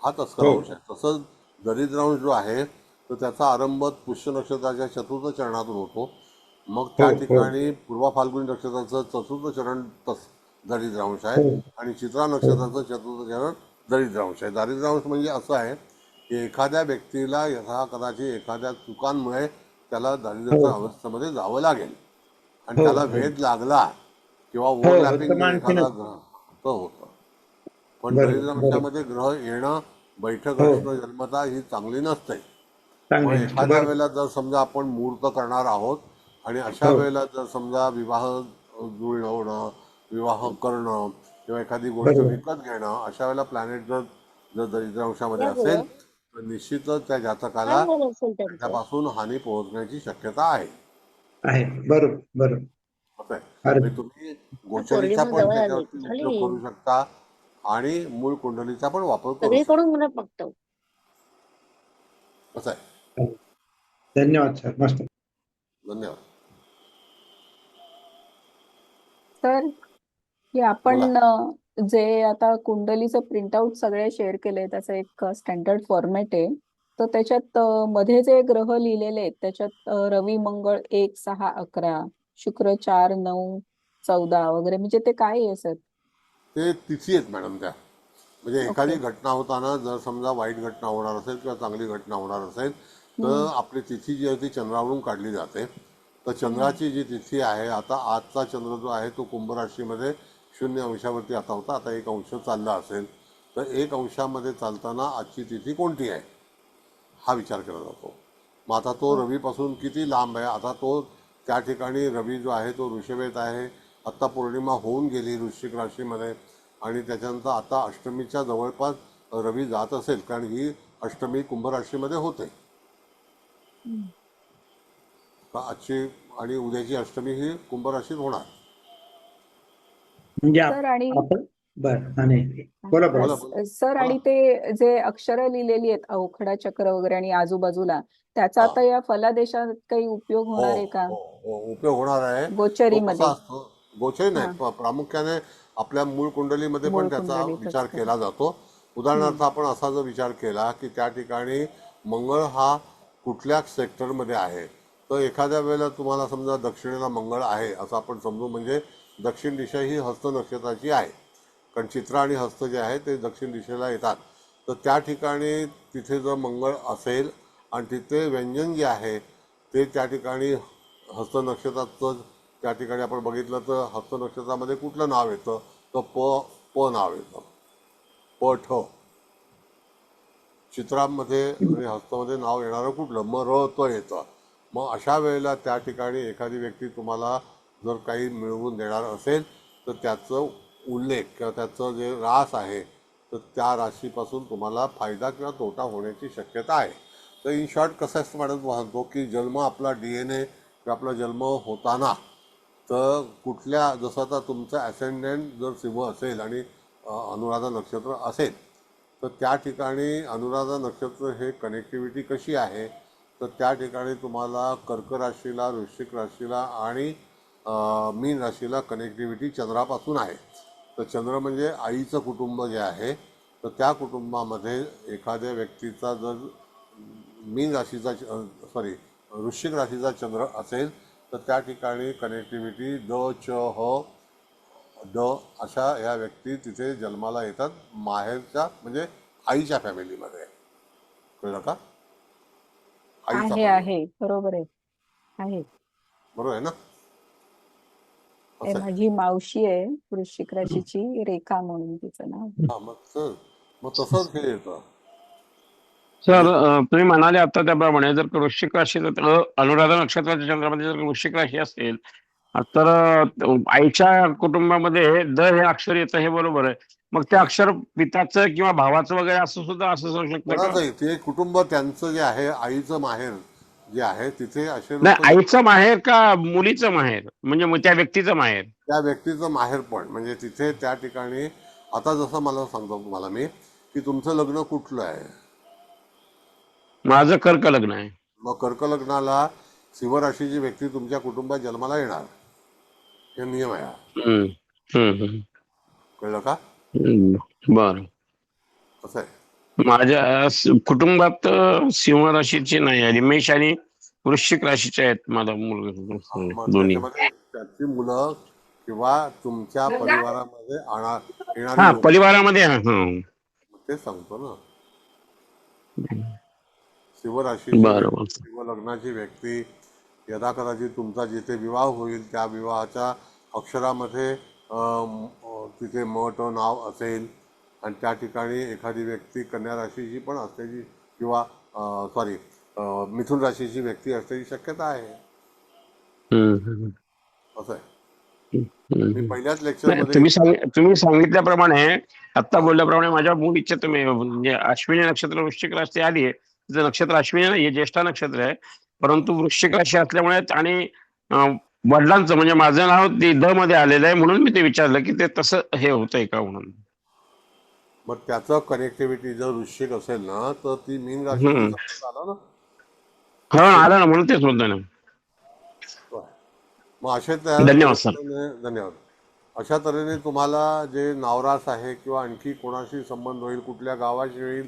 हा हो तस्करांश आहे. तसंच दरिद्रांश जो आहे तर त्याचा आरंभ पुष्य नक्षत्राच्या चतुर्थ चरणातून होतो. मग हो त्या हो ठिकाणी पूर्वा फाल्गुनी नक्षत्राचं चतुर्थ चरण दरिद्रांश आहे, हो आणि चित्रा हो नक्षत्राचं चतुर्थ चरण दरिद्रांश आहे. दारिद्र्यांश म्हणजे असं आहे की एखाद्या व्यक्तीला कदाचित एखाद्या चुकांमुळे त्याला दारिद्र्याच्या हो अवस्थेमध्ये जावं लागेल, आणि हो त्याला हो वेध लागला किंवा हो ओव्हरलॅपिंग तर जर एखादा आणखीनच. ग्रह तर होतं. पण बरोबर बरोबर. दरिद्रांशामध्ये ग्रह येणं, बैठक हो असणं जन्मता ही चांगली नसते. मग चांगली. एखाद्या बरोबर. वेळेला जर समजा आपण मुहूर्त करणार आहोत आणि अशा हो वेळेला जर समजा विवाह जुळणं होणं, विवाह करणं किंवा एखादी गोष्ट बरोबर. विकत घेणं, अशा वेळेला प्लॅनेट जर जर दरिद्रांशामध्ये असेल तर निश्चितच त्या जातकाला त्याच्यापासून हानी पोहोचण्याची शक्यता आहे. आहे. बरोबर बरोबर. असं आहे. फारच. म्हणजे तुम्ही गोचरीचा पण त्याच्यावरती उपयोग करू शकता आणि मूळ कुंडलीचा पण वापर करू शकता. सगळीकडून मला बघतो. असं आहे. धन्यवाद सर. मस्त. धन्यवाद. तर की बोला. आपण जे आता कुंडलीचं प्रिंटआउट सगळे शेअर केलंय, त्याचं एक स्टँडर्ड फॉर्मॅट आहे. तर त्याच्यात मध्ये जे ग्रह लिहिलेले आहेत त्याच्यात रवी मंगळ 1, 6, 11, शुक्र 4, 9, 14 वगैरे, म्हणजे ते काय आहे सर? ते तिथी आहेत मॅडम त्या. म्हणजे एखादी ओके. घटना होताना जर समजा वाईट घटना होणार असेल किंवा चांगली घटना होणार असेल तर आपली तिथी जी आहे ती चंद्रावरून काढली जाते. तर चंद्राची जी तिथी आहे, आता आजचा चंद्र जो आहे तो कुंभ राशीमध्ये 0 अंशावरती आता होता, आता 1 अंश चालला असेल, तर 1 अंशामध्ये चालताना आजची तिथी कोणती आहे हा विचार केला जातो. मग आता तो रवीपासून किती लांब आहे, आता तो त्या ठिकाणी रवी जो आहे तो ऋषभेत आहे, आत्ता पौर्णिमा होऊन गेली वृश्चिक राशीमध्ये, आणि त्याच्यानंतर आता अष्टमीच्या जवळपास रवी जात असेल, कारण ही अष्टमी कुंभ राशीमध्ये होते. तर आजची आणि उद्याची अष्टमी ही कुंभ राशीत होणार. म्हणजे सर आणि आपण बर आणि बोला हा, बोला बोला सर, आणि ते जे अक्षरं लिहिलेली आहेत अवखडा चक्र वगैरे आणि आजूबाजूला, त्याचा हा. आता या फलादेशात काही उपयोग हो होणार आहे का हो हो उपयोग होणार आहे. तो गोचरीमध्ये? कसा असतो, गोचरी नाही, हा, प्रामुख्याने आपल्या मूळ कुंडलीमध्ये मूळ पण त्याचा कुंडलीतच विचार का? केला जातो. उदाहरणार्थ हम्म. आपण असा जर विचार केला की त्या ठिकाणी मंगळ हा कुठल्या सेक्टरमध्ये आहे, तर एखाद्या वेळेला तुम्हाला समजा दक्षिणेला मंगळ आहे असं आपण समजू, म्हणजे दक्षिण दिशा ही हस्त नक्षत्राची आहे, कारण चित्र आणि हस्त जे आहे ते दक्षिण दिशेला येतात. तर त्या ठिकाणी तिथे जर मंगळ असेल आणि तिथे व्यंजन जे आहे ते त्या ठिकाणी हस्त नक्षत्राचं, त्या ठिकाणी आपण बघितलं तर हस्त नक्षत्रामध्ये कुठलं नाव येतं, तर प नाव येतं, ठ. चित्रामध्ये आणि हस्तामध्ये नाव येणारं कुठलं, र त येतं. मग अशा वेळेला त्या ठिकाणी एखादी व्यक्ती तुम्हाला जर काही मिळवून देणार असेल तर त्याचं उल्लेख किंवा त्याचं जे रास आहे तर त्या राशीपासून तुम्हाला फायदा किंवा तोटा होण्याची शक्यता आहे. तर इन शॉर्ट कसं असतं मॅडम, म्हणतो की जन्म आपला DNA किंवा आपला जन्म होताना तर कुठल्या, जसं आता तुमचं ॲसेंडंट जर सिंह असेल आणि अनुराधा नक्षत्र असेल तर त्या ठिकाणी अनुराधा नक्षत्र हे कनेक्टिव्हिटी कशी आहे, तर त्या ठिकाणी तुम्हाला कर्क राशीला, वृश्चिक राशीला आणि मीन राशीला कनेक्टिव्हिटी चंद्रापासून आहे. तर चंद्र म्हणजे आईचं कुटुंब जे आहे, तर त्या कुटुंबामध्ये एखाद्या व्यक्तीचा जर मीन राशीचा वृश्चिक राशीचा चंद्र असेल तर त्या ठिकाणी कनेक्टिव्हिटी द च ह ड अशा या व्यक्ती तिथे जन्माला येतात, माहेरच्या म्हणजे आईच्या फॅमिलीमध्ये. कळलं का? आईचा परिवार, आहे, बरोबर आहे, आहे. बरोबर आहे ना? असं आहे. माझी मावशी आहे वृश्चिक राशीची, रेखा म्हणून तिचं नाव. हा मग तसंच हे येतं. सर, तुम्ही म्हणाले आता त्याप्रमाणे जर वृश्चिक राशी, अनुराधा नक्षत्राच्या चंद्रामध्ये जर वृश्चिक राशी असेल तर आईच्या कुटुंबामध्ये द हे अक्षर येतं, हे बरोबर आहे. मग ते अक्षर पिताचं किंवा भावाचं वगैरे असं सुद्धा असू शकतं का? कोणाचंही ते कुटुंब त्यांचं जे आहे, आईचं माहेर जे आहे तिथे असे नाही, लोक, आईचं माहेर का मुलीचं माहेर, म्हणजे मग त्या व्यक्तीचं माहेर? त्या व्यक्तीचं माहेर पण, म्हणजे तिथे त्या ठिकाणी. आता जसं मला सांगतो तुम्हाला मी की तुमचं लग्न कुठलं आहे, माझं कर्क लग्न आहे. मग कर्क लग्नाला सिंह राशीची व्यक्ती तुमच्या कुटुंबात जन्माला येणार, हे नियम आहे. हम्म, हम्म, हम्म. कळलं का? बर. असं आहे. माझ्या कुटुंबात सिंह राशीची नाही आहे, मेष आणि वृश्चिक राशीचे आहेत माझा मुलगा मग दोन्ही. त्याच्यामध्ये त्याची मुलं किंवा तुमच्या परिवारामध्ये येणारी हा, लोक, परिवारामध्ये ते सांगतो ना. सिंह राशीची बरोबर. सिंह लग्नाची व्यक्ती यदा कदाचित तुमचा जिथे विवाह होईल त्या विवाहाच्या अक्षरामध्ये तिथे मठ नाव असेल आणि त्या ठिकाणी एखादी व्यक्ती कन्या राशीची पण असण्याची किंवा मिथुन राशीची व्यक्ती असण्याची शक्यता आहे. असं आहे. मी पहिल्याच लेक्चरमध्ये तुम्ही सांगितल्याप्रमाणे, आता बोलल्याप्रमाणे, माझ्या मूळ इच्छा म्हणजे अश्विनी नक्षत्र वृश्चिक राशी आली आहे. तिचं नक्षत्र अश्विनी नाही, ज्येष्ठा नक्षत्र आहे, परंतु वृश्चिक राशी असल्यामुळे आणि वडिलांचं म्हणजे माझं नाव द मध्ये आलेलं आहे, म्हणून मी ते विचारलं की ते तसं हे होतंय का म्हणून. मग त्याचं कनेक्टिव्हिटी जर वृश्चिक असेल ना तर ती मीन राशी आलं ना. हा, आलं ना, म्हणून तेच बोलतोय ना. मग अशा धन्यवाद सर. धन्यवाद. अशा तऱ्हेने तुम्हाला जे नावरास आहे किंवा आणखी कोणाशी संबंध होईल, कुठल्या गावाशी होईल,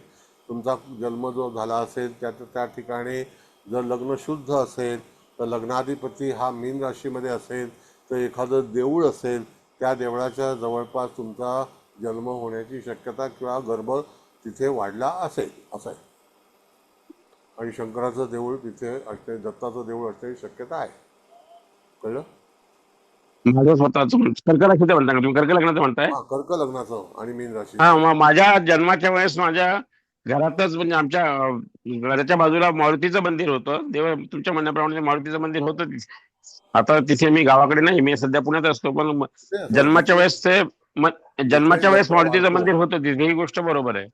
तुमचा जन्म जो झाला असेल त्या ठिकाणी जर लग्न शुद्ध असेल तर लग्नाधिपती हा मीन राशीमध्ये असेल तर एखादं देऊळ असेल, त्या देवळाच्या जवळपास तुमचा जन्म होण्याची शक्यता किंवा गर्भ तिथे वाढला असेल, असं आहे. आणि शंकराचं देऊळ तिथे असणे, दत्ताचं देऊळ असण्याची शक्यता आहे. कळलं? माझं स्वतःच कर्क राशीचं म्हणता का तुम्ही? कर्क लग्नाचं म्हणताय? कर्क लग्नाचं आणि मीन राशी. हा, मग माझ्या जन्माच्या वेळेस माझ्या घरातच, म्हणजे आमच्या घराच्या बाजूला मारुतीचं मंदिर होतं. तुमच्या म्हणण्याप्रमाणे मारुतीचं मंदिर होतं तिथे. आता तिथे मी गावाकडे नाही, मी सध्या पुण्यात असतो, पण जन्माच्या वेळेस मारुतीचं मंदिर होतं तिथे, ही गोष्ट बरोबर आहे.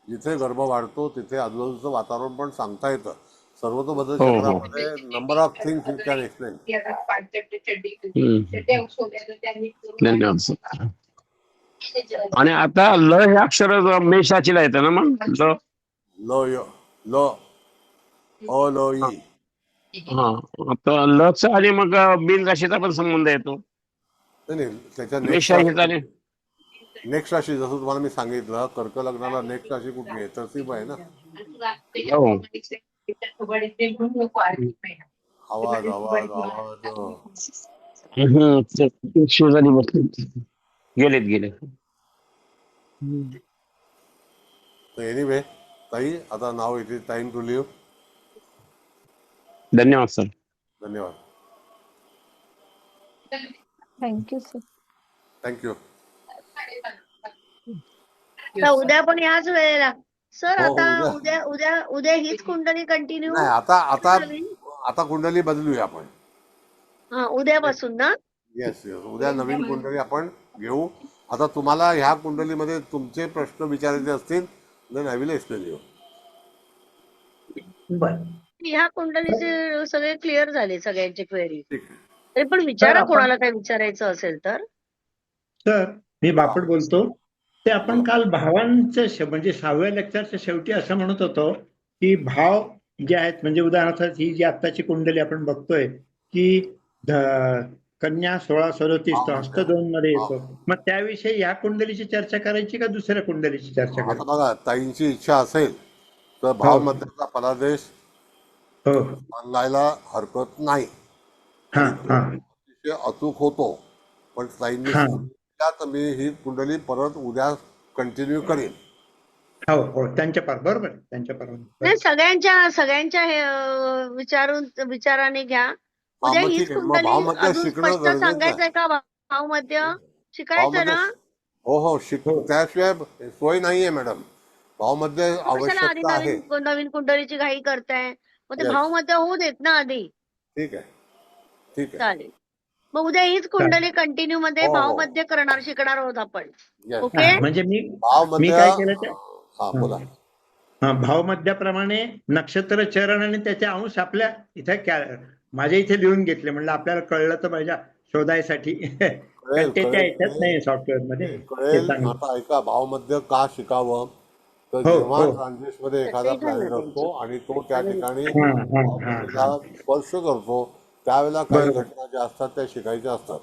जिथे गर्भ वाढतो तिथे आजूबाजूचं वातावरण पण सांगता येतं. सर्वतोभद्र चक्रामध्ये number of things you can explain. धन्यवाद सर. आणि आता ल हे अक्षर मेष राशीला येतं ना मग ल. ल अ ल ई. हा आता लचा आणि मग मीन राशीचा पण संबंध येतो. नाही त्याच्या मेष नेक्स्ट राशीचा आणि नेक्स्ट राशी जसं तुम्हाला मी सांगितलं कर्क लग्नाला नेक्स्ट राशी कुठली आहे तर ती आहे ना. हो. आवाज आवाज आवाज. शेजारी बसले गेले. एनिवे ताई आता नाव it is time to leave. धन्यवाद सर. धन्यवाद. Thank you sir. थँक्यू. उद्या पण याच वेळेला सर. हो, आता उद्या. उद्या हीच कुंडली कंटिन्यू. नाही आता कुंडली बदलूया आपण. हा उद्यापासून ना. येस उद्या नवीन कुंडली आपण घेऊ. आता तुम्हाला ह्या कुंडलीमध्ये तुमचे प्रश्न विचारायचे असतील तर आय विल एक्सप्लेन यू. बरं. ह्या कुंडलीचे सगळे क्लिअर झाले सगळ्यांचे क्वेरी. ठीक आहे. तरी पण विचारा आपण- कोणाला काय विचारायचं असेल तर. सर मी बापट बोलतो. ते आपण काल भावांचं म्हणजे 6व्या लेक्चरच्या शेवटी असं म्हणत होतो की भाव जे आहेत म्हणजे उदाहरणार्थ ही जी आत्ताची कुंडली आपण बघतोय की कन्या 16-37 तो हस्त 2 मध्ये येतो. मग त्याविषयी या कुंडलीची चर्चा करायची का दुसऱ्या कुंडलीची चर्चा आता करायची? बघा ताईंची इच्छा असेल तर भाव मध्याचा फलादेश मानलायला हरकत नाही. अतिशय अचूक होतो. पण ताईंनी तर मी ही कुंडली परत उद्या कंटिन्यू करेन. हो त्यांच्या बरोबर त्यांच्या नाही सगळ्यांच्या विचाराने घ्या. उद्या हीच कुंडली अजून स्पष्ट सांगायचंय का भावमध्य शिकायचं ना. हो त्याशिवाय सोय नाहीये मॅडम. भावमध्ये आवश्यकता आहे. नवीन कुंडलीची घाई करताय मग ते भावमध्य होऊ देत ना आधी. ठीक आहे चालेल. मग उद्या हीच कुंडली कंटिन्यू मध्ये भावमध्य शिकणार आहोत आपण. ओके. म्हणजे मी काय केलं बोला. भावमध्याप्रमाणे नक्षत्र चरण आणि त्याचे अंश आपल्या इथे माझ्या इथे लिहून घेतले. म्हणलं आपल्याला कळलं तर माझ्या शोधायसाठी ते त्या याच्यात नाही सॉफ्टवेअर मध्ये. आता ऐका भावमध्य का शिकावं तर जेव्हा ट्रान्झिट मध्ये एखादा प्लॅनेट असतो आणि तो त्या ठिकाणी स्पर्श करतो त्यावेळेला काही घटना ज्या असतात त्या शिकायच्या असतात.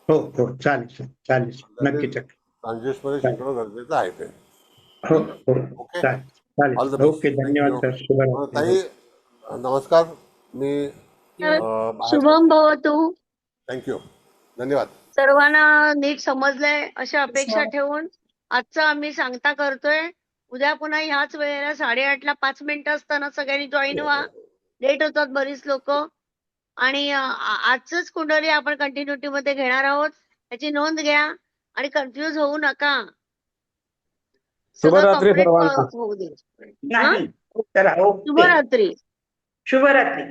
हो चालेल नक्की. ट्रान्झिट मध्ये शिकणं गरजेचं आहे ते. ओके धन्यवाद सर. ताई नमस्कार. मी शुभम भवतु. थँक्यू. धन्यवाद. सर्वांना नीट समजलंय अशी अपेक्षा ठेवून आजचं आम्ही सांगता करतोय. उद्या पुन्हा ह्याच वेळेला 8:30ला 5 मिनिटं असताना सगळ्यांनी जॉईन व्हा. लेट होतात बरीच लोक. आणि आजच कुंडली आपण कंटिन्युटी मध्ये घेणार आहोत. त्याची नोंद घ्या आणि कन्फ्युज होऊ नका. शुभरात्री सर्वांना. होऊ दे. नाही. चला ओके. शुभरात्री. शुभरात्री.